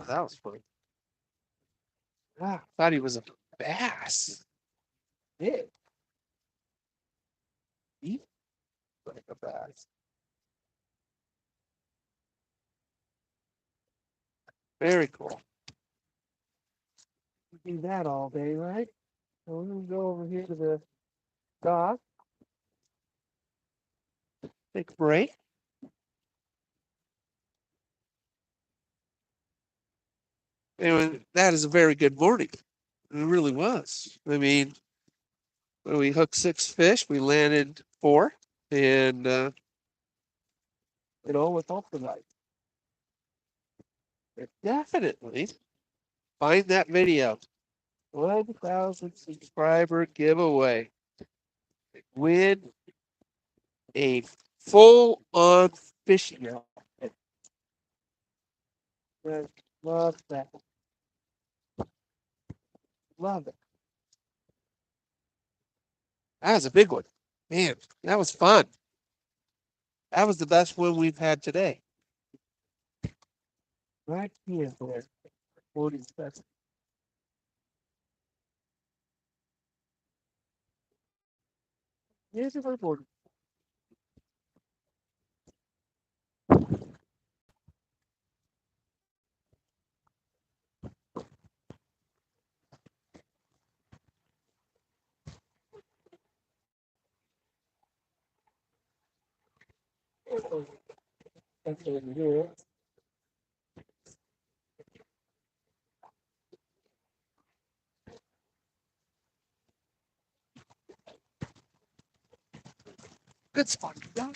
that was fun. Ah, thought he was a bass. Yeah, he like a bass. Very cool. We do that all day, right? So we're gonna go over here to the dock, take a break. And that is a very good morning. It really was. I mean, when we hooked 6 fish, we landed 4, and with all the night. Definitely find that video. 1,000 subscriber giveaway. Win a full on fishing outfit. Love that. Love it. That was a big one. Man, that was fun. That was the best one we've had today. Right here, there. 47. Here's your board. That's over here. Good spot. Yeah.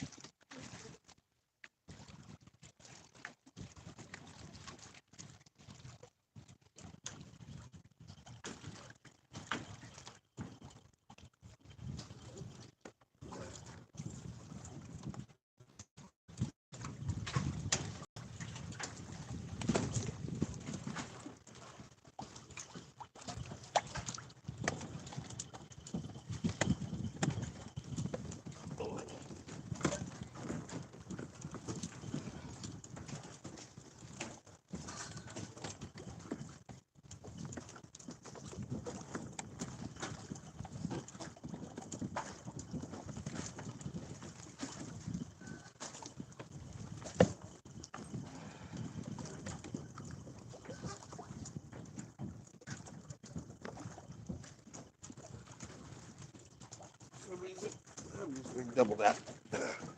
I'm just going to double that.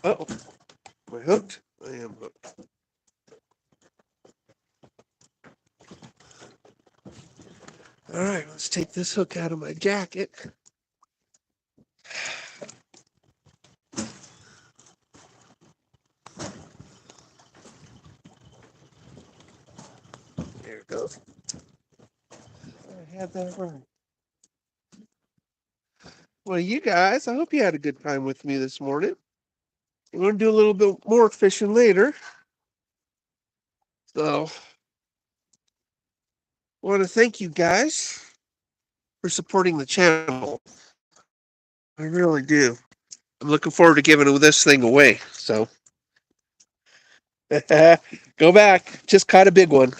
Oh, am I hooked? I am hooked. All right, let's take this hook out of my jacket. There it goes. I had that right. Well, you guys, I hope you had a good time with me this morning. We're going to do a little bit more fishing later. So, I want to thank you guys for supporting the channel. I really do. I'm looking forward to giving this thing away. So, go back. Just caught a big one.